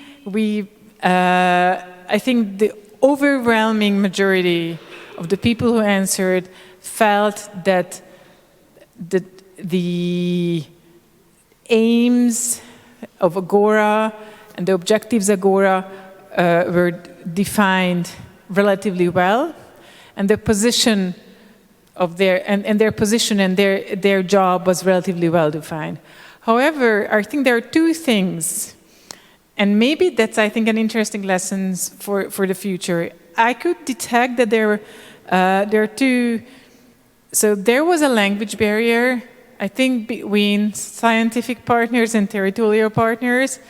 I think the overwhelming majority of the people who answered felt that the aims of AGORA and the objectives of AGORA were defined relatively well, and the position of their position and their job was relatively well defined. However, I think there are 2 things, and maybe that's, I think, an interesting lesson for the future. I could detect that there are 2. So there was a language barrier, I think, between scientific partners and territorial partners,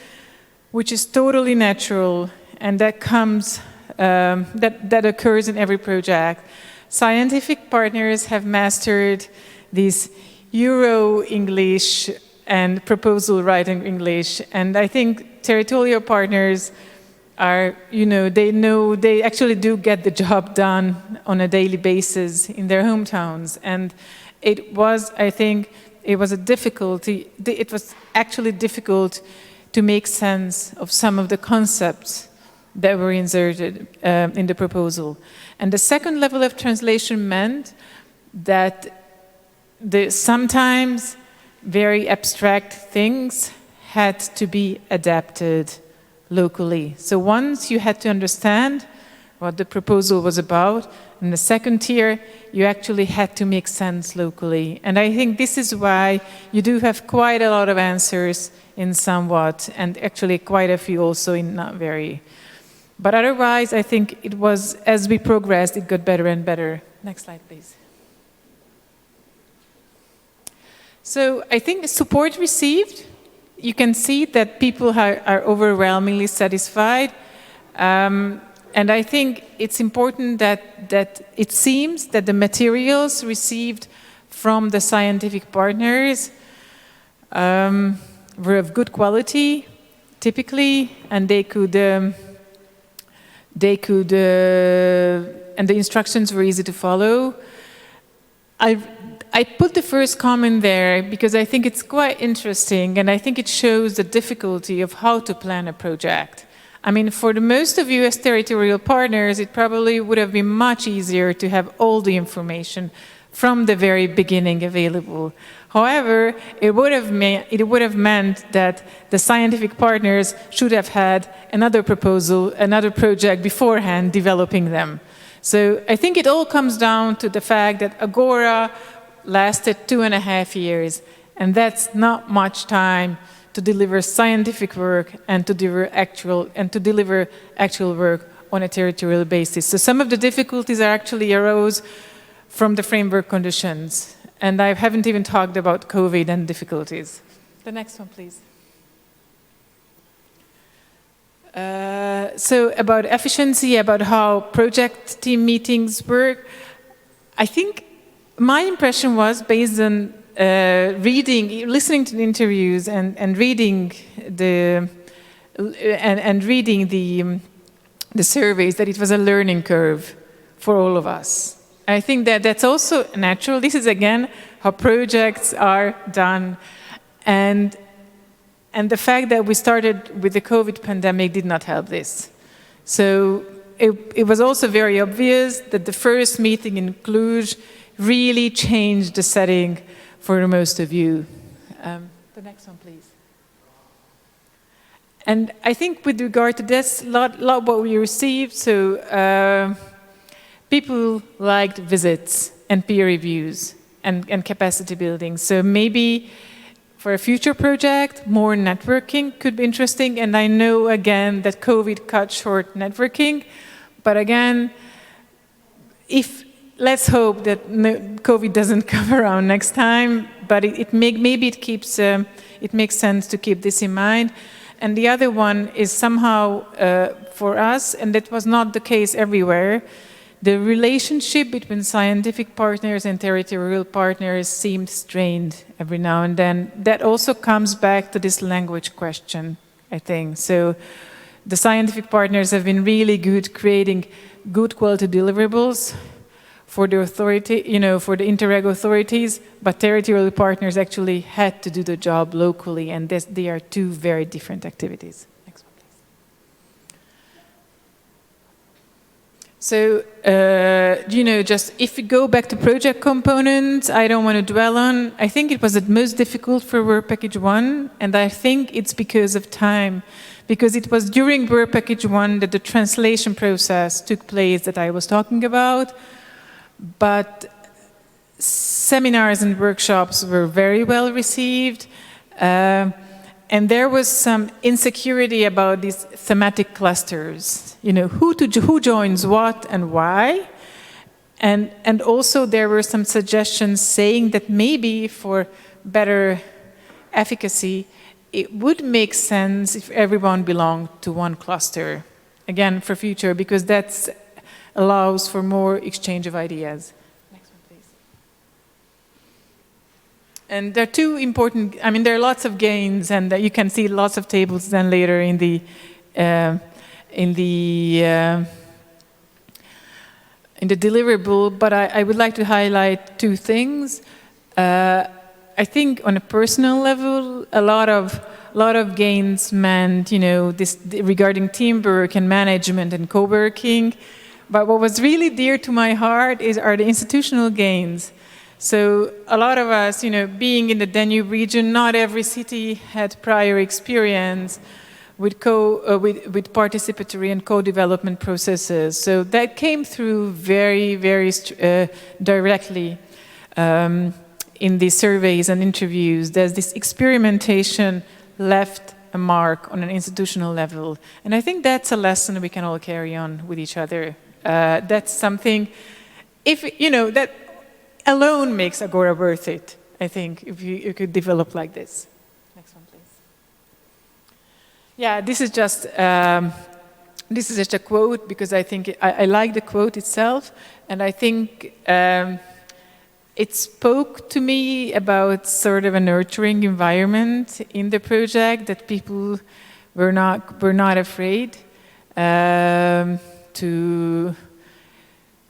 which is totally natural, and that comes that occurs in every project. Scientific partners have mastered this Euro-English and proposal writing English, and I think territorial partners are, they actually do get the job done on a daily basis in their hometowns, and it was actually difficult to make sense of some of the concepts that were inserted in the proposal. And the second level of translation meant that the sometimes very abstract things had to be adapted locally. So once you had to understand what the proposal was about, in the second tier, you actually had to make sense locally. And I think this is why you do have quite a lot of answers in somewhat, and actually quite a few also in not very. But otherwise, I think it was, as we progressed, it got better and better. Next slide, please. So I think the support received, you can see that people are overwhelmingly satisfied. And I think it's important that it seems that the materials received from the scientific partners were of good quality, typically, and and the instructions were easy to follow. I put the first comment there because I think it's quite interesting, and I think it shows the difficulty of how to plan a project. I mean, for the most of you as territorial partners, it probably would have been much easier to have all the information from the very beginning available. However, it would have meant that the scientific partners should have had another proposal, another project beforehand developing them. So I think it all comes down to the fact that AGORA lasted 2.5 years, and that's not much time to deliver scientific work and to deliver actual work on a territorial basis. So some of the difficulties actually arose from the framework conditions. And I haven't even talked about COVID and difficulties. The next one, please. So about efficiency, about how project team meetings work, I think my impression was based on listening to the interviews and reading the surveys, that it was a learning curve for all of us. I think that that's also natural. This is, again, how projects are done. And the fact that we started with the COVID pandemic did not help this. So it was also very obvious that the first meeting in Cluj really changed the setting for most of you. The next one, please. And I think with regard to this, lot what we received, so people liked visits and peer reviews and capacity building. So maybe for a future project, more networking could be interesting. And I know, again, that COVID cut short networking. But again, let's hope that COVID doesn't come around next time. But maybe it makes sense to keep this in mind. And the other one is somehow, for us, and that was not the case everywhere, the relationship between scientific partners and territorial partners seemed strained every now and then. That also comes back to this language question, I think. So the scientific partners have been really good creating good quality deliverables for the authority, for the Interreg authorities, but territorial partners actually had to do the job locally, and they are two very different activities. Next one, please. So, just if we go back to project components, I don't want to dwell on. I think it was the most difficult for Work Package 1, and I think it's because of time. Because it was during Work Package 1 that the translation process took place that I was talking about. But seminars and workshops were very well received. And there was some insecurity about these thematic clusters. Who joins what and why. And also there were some suggestions saying that maybe for better efficacy, it would make sense if everyone belonged to one cluster. Again, for future, because that allows for more exchange of ideas. Next one, please. And there are two important, there are lots of gains, and you can see lots of tables then later in the deliverable, but I would like to highlight two things. I think on a personal level, a lot of gains meant, regarding teamwork and management and co-working. But what was really dear to my heart are the institutional gains. So a lot of us, being in the Danube region, not every city had prior experience with participatory and co-development processes. So that came through very, very directly in the surveys and interviews. There's this experimentation left a mark on an institutional level. And I think that's a lesson we can all carry on with each other. That's something, that alone makes Agora worth it, I think, if you could develop like this. Next one, please. Yeah, this is just a quote, because I think I like the quote itself, and I think it spoke to me about sort of a nurturing environment in the project, that people were not afraid to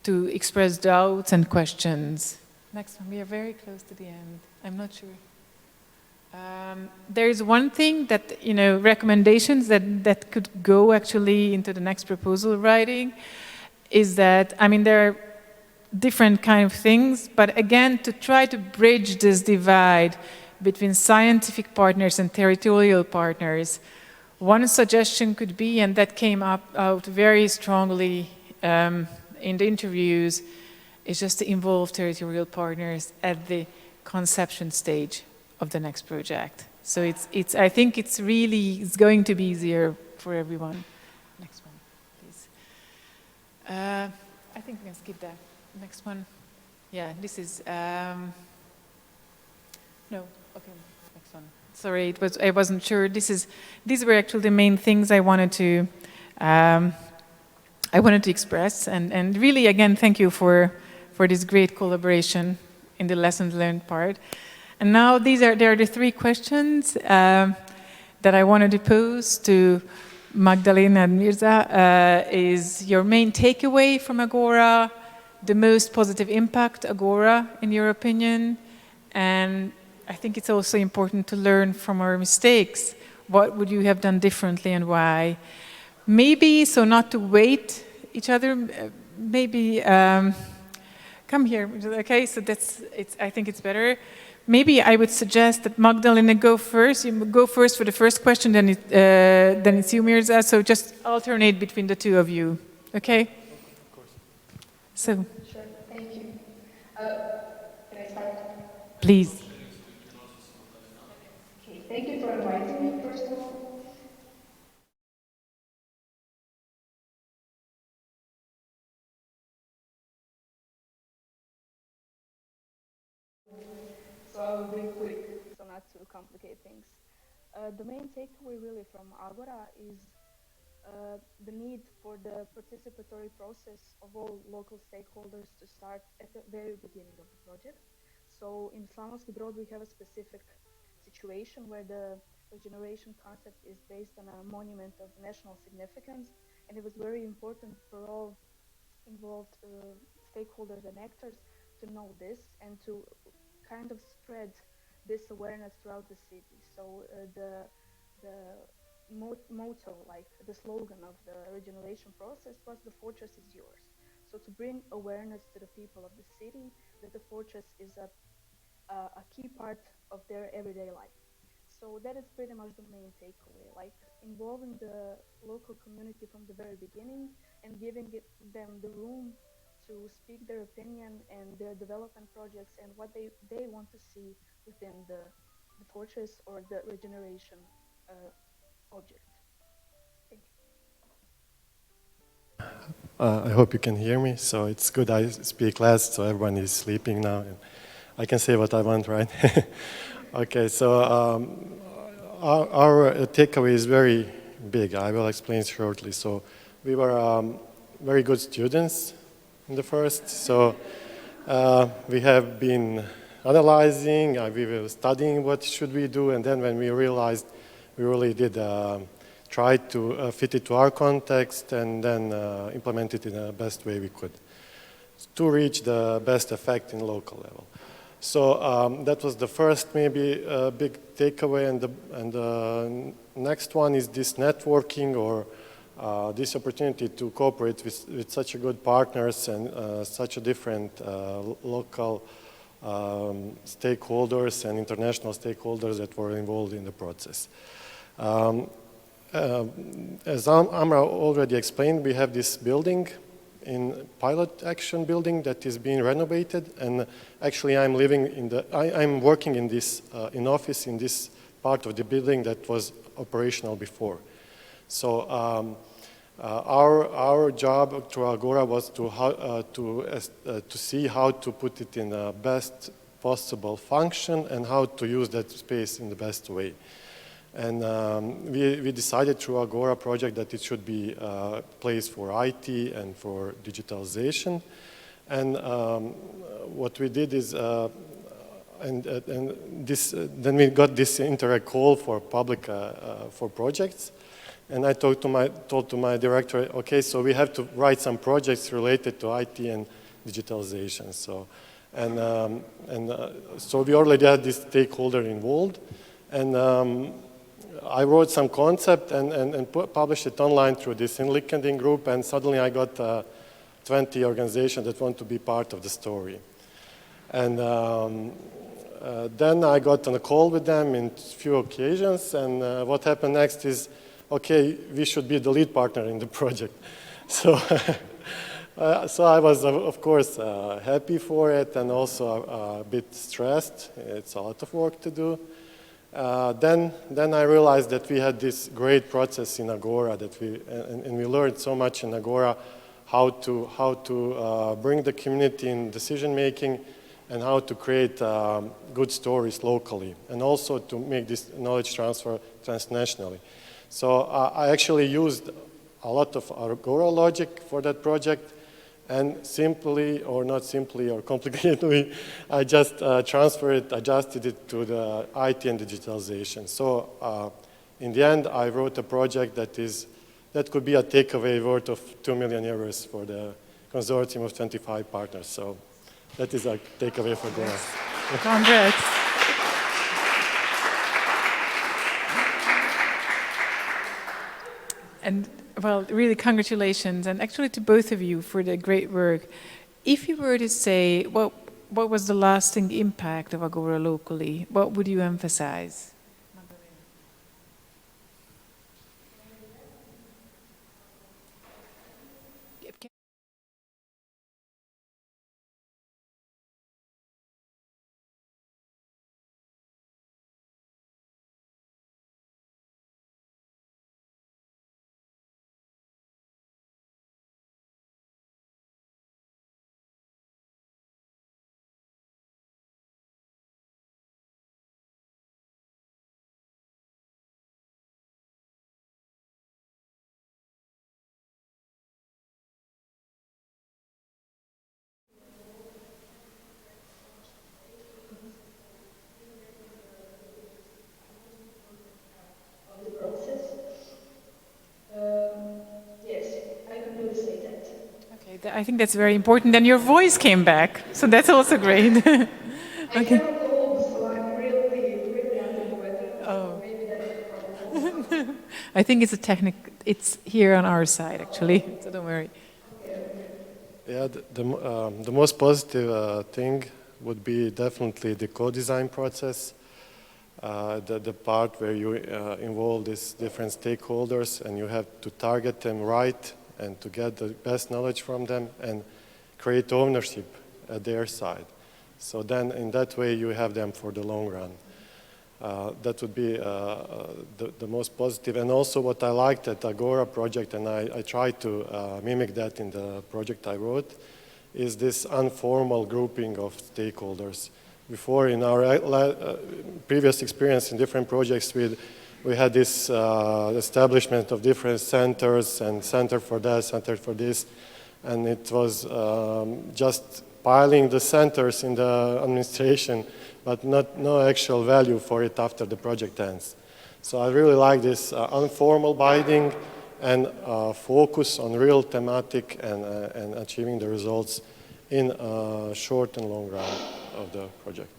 express doubts and questions. Next one, we are very close to the end. I'm not sure. There is one thing that, recommendations that could go actually into the next proposal writing, is that, there are different kind of things, but again, to try to bridge this divide between scientific partners and territorial partners, one suggestion could be, and that came out very strongly in the interviews, is just to involve territorial partners at the conception stage of the next project. So I think it's going to be easier for everyone. Next one, please. I think we can skip that. Next one. Yeah, this is, no, okay, next one. Sorry, I wasn't sure. These were actually the main things I wanted to express. And really, again, thank you for this great collaboration in the lessons learned part. And now there are the three questions that I wanted to pose to Magdalena and Mirza. Is your main takeaway from Agora the most positive impact Agora, in your opinion? And I think it's also important to learn from our mistakes. What would you have done differently and why? Maybe, so not to wait each other, maybe come here, okay? So I think it's better. Maybe I would suggest that Magdalena go first. You go first for the first question, then it's you, Mirza. So just alternate between the two of you, okay? Of course. So. Sure, thank you. Can I start? Please. Okay, thank you for inviting me, first of all. So I will be quick, so not to complicate things. The main takeaway really from AGORA is the need for the participatory process of all local stakeholders to start at the very beginning of the project. So in Slavonski Brod, we have a specific situation where the regeneration concept is based on a monument of national significance, and it was very important for all involved stakeholders and actors to know this and to kind of spread this awareness throughout the city. So the motto, like the slogan of the regeneration process was "The fortress is yours." So to bring awareness to the people of the city that the fortress is a key part of their everyday life. So that is pretty much the main takeaway, like involving the local community from the very beginning and giving them the room to speak their opinion and their development projects and what they want to see within the fortress or the regeneration object. Thank you. I hope you can hear me. So it's good I speak last, so everyone is sleeping now, and I can say what I want, right? Okay, so our takeaway is very big. I will explain shortly. So we were very good students in the first. So we have been analyzing, we were studying what should we do, and then when we realized we really did try to fit it to our context and then implement it in the best way we could to reach the best effect in local level. So that was the first maybe big takeaway, and the next one is this networking or this opportunity to cooperate with such a good partners and such a different local stakeholders and international stakeholders that were involved in the process. As Amra already explained, we have this building in pilot action building that is being renovated, and actually I'm working in this in office in this part of the building that was operational before. So our job through AGORA was to see how to put it in the best possible function and how to use that space in the best way. And we decided through AGORA project that it should be a place for IT and for digitalization. And what we did is, then we got this Interreg call for public for projects. And I told to my director, okay, so we have to write some projects related to IT and digitalization. So, so we already had this stakeholder involved, and I wrote some concept and published it online through this in LinkedIn group, and suddenly I got 20 organizations that want to be part of the story. And then I got on a call with them in a few occasions, and what happened next is, okay, we should be the lead partner in the project. So, so I was, of course, happy for it and also a bit stressed. It's a lot of work to do. Then I realized that we had this great process in AGORA and we learned so much in AGORA how to bring the community in decision making and how to create good stories locally and also to make this knowledge transfer transnationally. So I actually used a lot of AGORA logic for that project, and simply or not simply or complicatedly, I just transferred it, adjusted it to the IT and digitalization. So in the end, I wrote a project that could be a takeaway worth of 2 million euros for the consortium of 25 partners. So that is a takeaway for AGORA. Congrats. And well, really congratulations, and actually to both of you for the great work. If you were to say, what was the lasting impact of Agora locally, what would you emphasize? Of the process. Yes, I can really say that. Okay, I think that's very important. And your voice came back, so that's also great. I Okay. have a cold, so I'm really, really under the weather. Oh. So maybe that's the problem. I think it's a it's here on our side, actually, so don't worry. Yeah, the most positive thing would be definitely the co-design process, the part where you involve these different stakeholders and you have to target them right and to get the best knowledge from them and create ownership at their side. So then in that way you have them for the long run. That would be the most positive. And also what I liked at Agora project, and I tried to mimic that in the project I wrote, is this informal grouping of stakeholders. Before, in our previous experience in different projects, we had this establishment of different centers, and center for that, center for this, and it was just piling the centers in the administration, but no actual value for it after the project ends. So I really like this informal binding and focus on real thematic and achieving the results in short and long run of the project.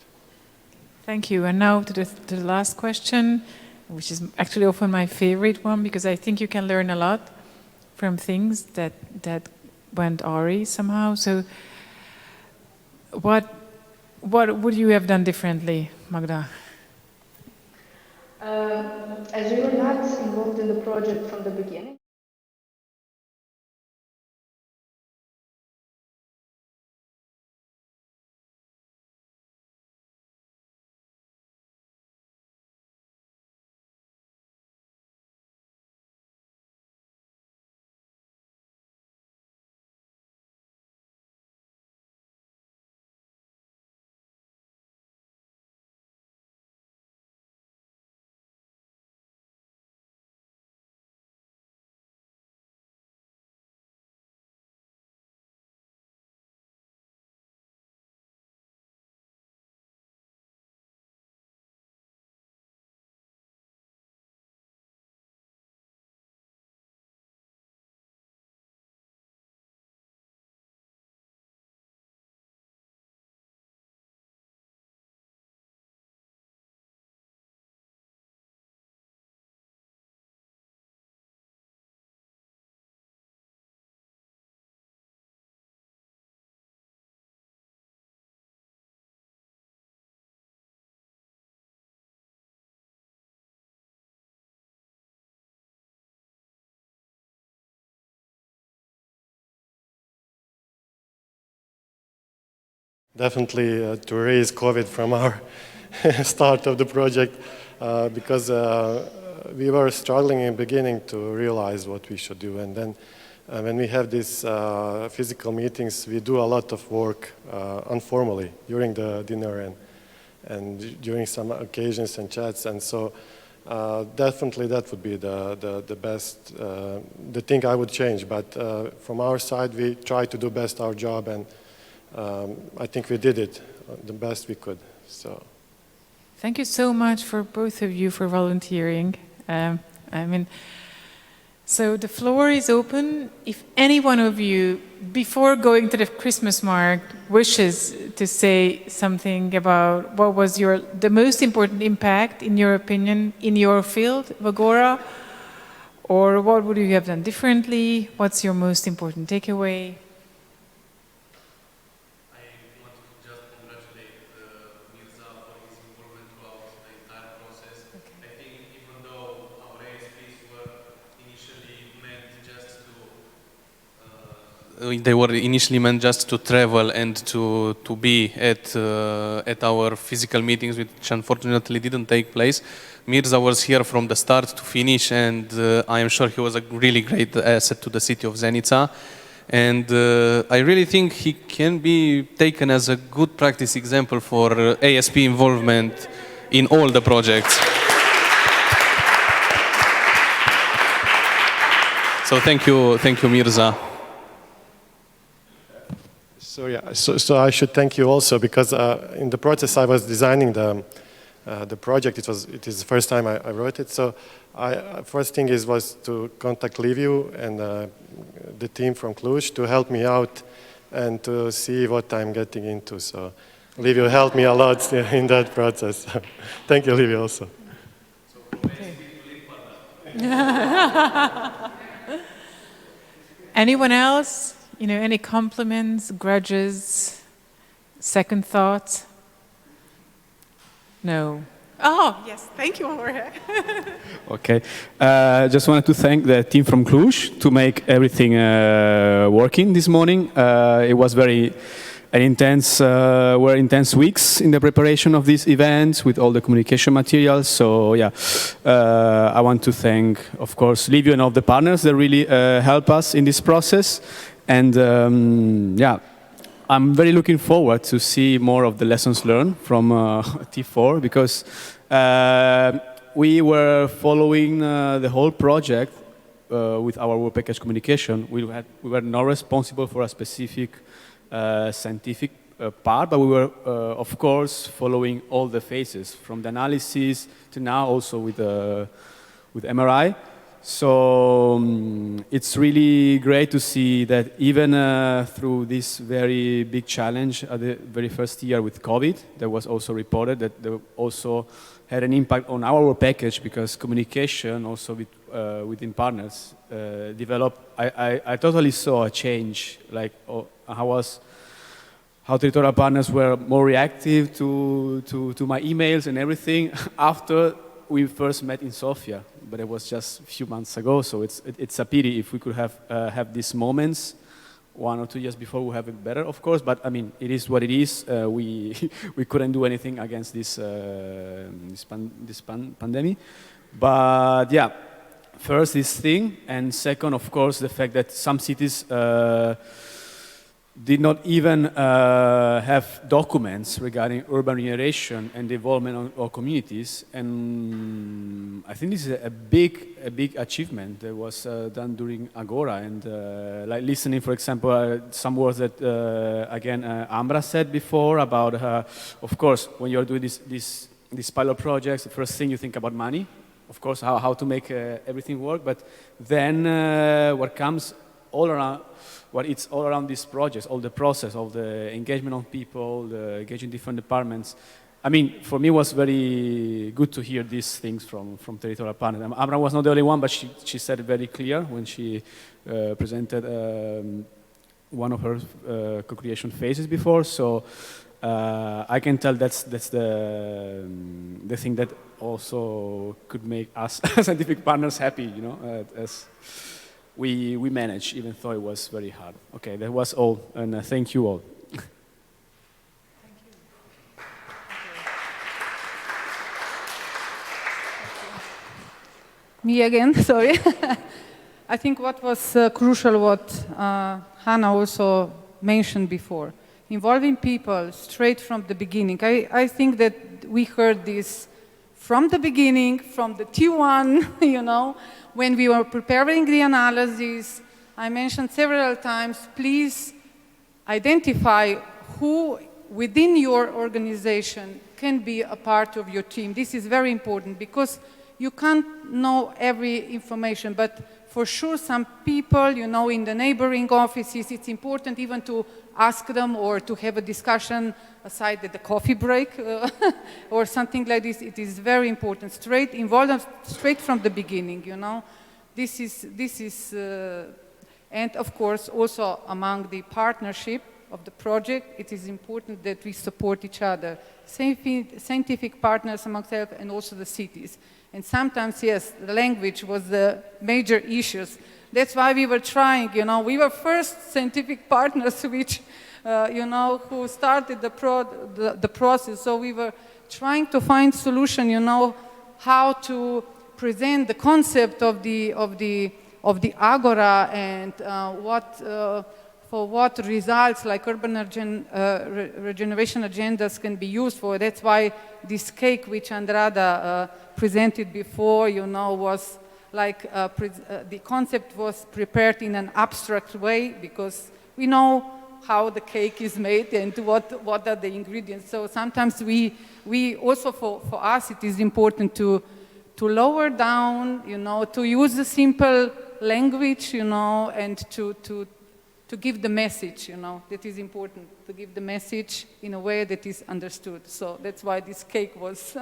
Thank you. And now to the last question, which is actually often my favorite one, because I think you can learn a lot from things that went awry somehow. So what would you have done differently, Magda? As we were not involved in the project from the beginning, Definitely to raise COVID from our start of the project because we were struggling in the beginning to realize what we should do. And then when we have these physical meetings, we do a lot of work informally during the dinner and during some occasions and chats. And so definitely that would be the best, the thing I would change. But from our side, we try to do best our job, and I think we did it the best we could. So, thank you so much for both of you for volunteering. So the floor is open. If any one of you, before going to the Christmas market, wishes to say something about what was the most important impact, in your opinion, in your field of Agora, Or what would you have done differently? What's your most important takeaway? They were initially meant just to travel and to be at our physical meetings, which unfortunately didn't take place. Mirza was here from the start to finish, and I am sure he was a really great asset to the city of Zenica. And I really think he can be taken as a good practice example for ASP involvement in all the projects. So thank you, Mirza. So yeah, so I should thank you also, because in the process I was designing the project. It is the first time I wrote it. So first thing was to contact Liviu and the team from Cluj to help me out and to see what I'm getting into. So Liviu helped me a lot in that process. Thank you, Liviu, also. Anyone else? You know, any compliments, grudges, second thoughts? No. Oh, yes, thank you, Jorge. Okay, just wanted to thank the team from Cluj to make everything working this morning. It was were intense weeks in the preparation of these events with all the communication materials. So yeah, I want to thank, of course, Liviu and all the partners that really help us in this process. And yeah, I'm very looking forward to see more of the lessons learned from T4, because we were following the whole project with our work package communication. We were not responsible for a specific scientific part, but we were, of course, following all the phases from the analysis to now also with MRI. So it's really great to see that even through this very big challenge at the very first year with COVID, there was also reported that there also had an impact on our work package, because communication also within partners developed. I totally saw a change, like how territorial partners were more reactive to my emails and everything after we first met in Sofia, but it was just a few months ago. So it's a pity if we could have these moments 1 or 2 years before. We have it better, of course. But I mean, it is what it is. We couldn't do anything against this pandemic. But yeah, first this thing, and second, of course, the fact that some cities did not even have documents regarding urban regeneration and development of communities. And I think this is a big achievement that was done during AGORA. And like listening, for example, some words that, again, Ambra said before about, of course, when you're doing these pilot projects, the first thing you think about money, of course, how to make everything work. But then what comes all around, it's all around these projects, all the process, all the engagement of people, the engaging different departments. I mean, for me, it was very good to hear these things from territorial partners. Amra was not the only one, but she said it very clear when she presented one of her co-creation phases before. So I can tell that's the thing that also could make us scientific partners happy, you know, as we managed, even though it was very hard. Okay, that was all, and thank you all. Me again, sorry. I think what was crucial, what Hannah also mentioned before, involving people straight from the beginning. I think that we heard this from the beginning, from the T1, you know, when we were preparing the analysis. I mentioned several times, please identify who within your organization can be a part of your team. This is very important because you can't know every information, but for sure some people, you know, in the neighboring offices, it's important even to ask them or to have a discussion aside at the coffee break or something like this. It is very important. Involve them straight from the beginning, you know. this is and of course also among the partnership of the project, it is important that we support each other, scientific partners among themselves and also the cities. And sometimes, yes, the language was the major issues. That's why we were trying, we were first scientific partners which, who started the process. So we were trying to find solution, how to present the concept of the Agora and for what results like urban regeneration agendas can be used for. That's why this cake which Andrada presented before, was like the concept was prepared in an abstract way because we know how the cake is made and what are the ingredients. So sometimes we also for us it is important to lower down, to use a simple language, and to give the message, that is important, to give the message in a way that is understood. So that's why this cake was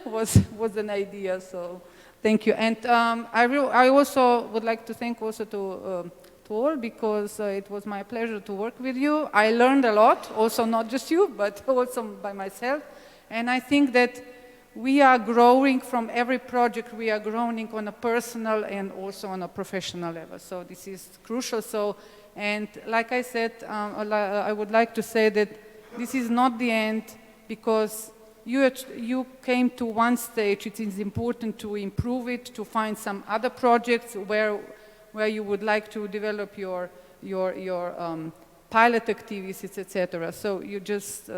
was an idea. So thank you. And I also would like to thank also to all because it was my pleasure to work with you. I learned a lot, also not just you, but also by myself. And I think that we are growing from every project, we are growing on a personal and also on a professional level. So this is crucial. So, and like I said, I would like to say that this is not the end because you came to one stage. It is important to improve it, to find some other projects where you would like to develop your pilot activities, etc. So you just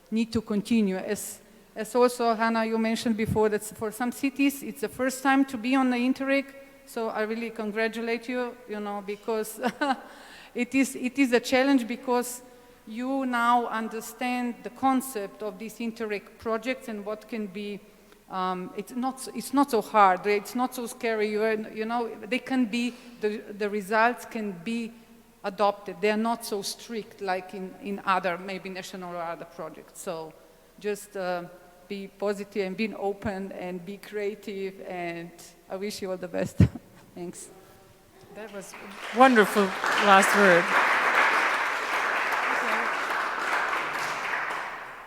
need to continue. As also, Hannah, you mentioned before that for some cities, it's the first time to be on the Interreg. So I really congratulate you, because it is a challenge because you now understand the concept of these Interreg projects and what can be, it's not so hard, it's not so scary, they can be, the results can be adopted. They are not so strict like in other, maybe national or other projects. So just be positive and be open and be creative, and I wish you all the best. Thanks. That was wonderful last word.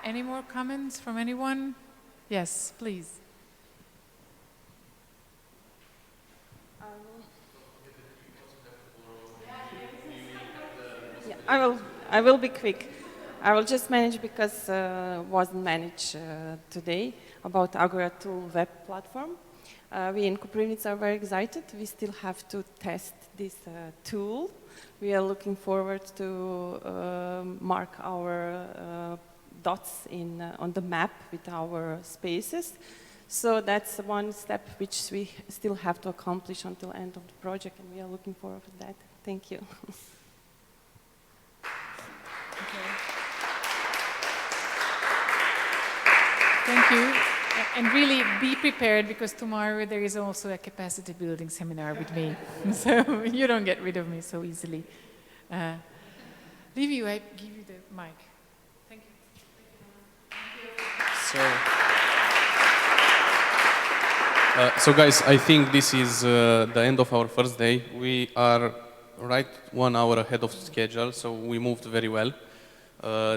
Any more comments from anyone? Yes, please. Yeah, I will be quick. I will just manage because wasn't managed today about Agora tool web platform. We in Koprivnica are very excited. We still have to test this tool. We are looking forward to mark our dots on the map with our spaces. So that's one step which we still have to accomplish until end of the project, and we are looking forward to that. Thank you. Thank you. And really be prepared because tomorrow there is also a capacity building seminar with me. So you don't get rid of me so easily. Livio, I give you the mic. Thank you. So guys, I think this is the end of our first day. We are right 1 hour ahead of schedule, so we moved very well.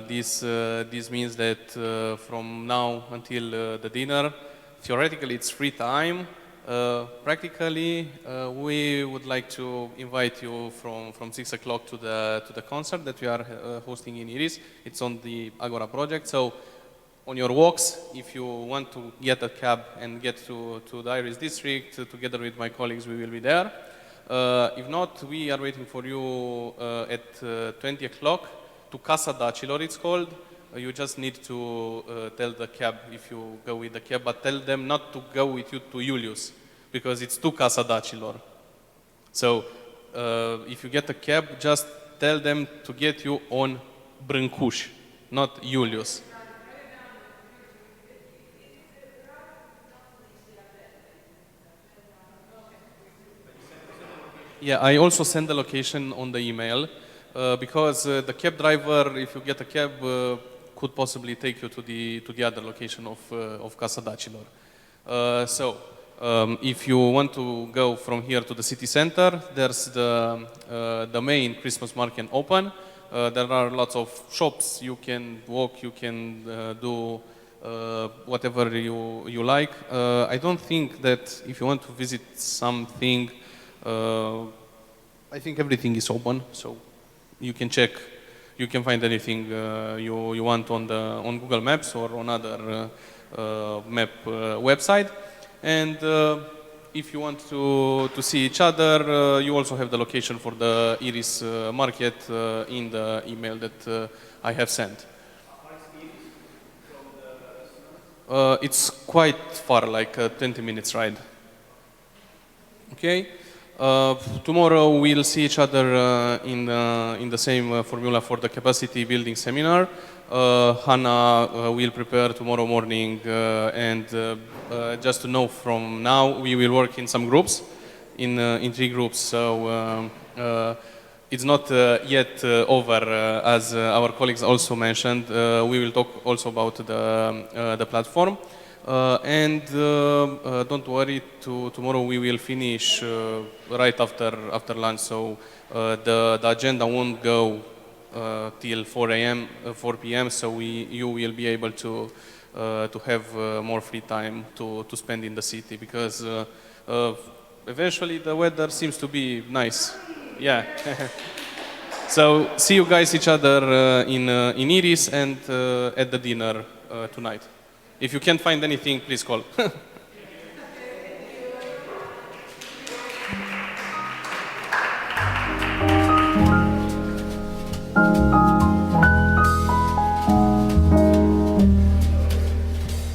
This means that from now until the dinner, theoretically it's free time. Practically, we would like to invite you from 6 o'clock to the concert that we are hosting in Iris. It's on the Agora project. So on your walks, if you want to get a cab and get to the Iris district, together with my colleagues, we will be there. If not, we are waiting for you at 20 o'clock. To Casa Dacilor, it's called. You just need to tell the cab if you go with the cab, but tell them not to go with you to Julius, because it's to Casa Dacilor. So if you get a cab, just tell them to get you on Brâncuș, not Julius. Yeah, I also send the location on the email. Because the cab driver, if you get a cab, could possibly take you to the other location of Casa Dacilor. So If you want to go from here to the city center, there's the main Christmas market open. There are lots of shops. You can walk, you can do whatever you like. I don't think that if you want to visit something, I think everything is open, so you can check. You can find anything you want on Google Maps or on other map website. And if you want to see each other, you also have the location for the Iris market in the email that I have sent. It's quite far, like a 20 minutes ride. Okay. Tomorrow we'll see each other in the same formula for the capacity building seminar. Hannah will prepare tomorrow morning, and just to know from now, we will work in some groups, in 3 groups. So it's not yet over, as our colleagues also mentioned. We will talk also about the platform. And don't worry, tomorrow we will finish right after lunch, so the agenda won't go till 4 p.m. So you will be able to have more free time to spend in the city, because eventually the weather seems to be nice. Yeah. So see you guys each other in Iris and at the dinner tonight. If you can't find anything, please call.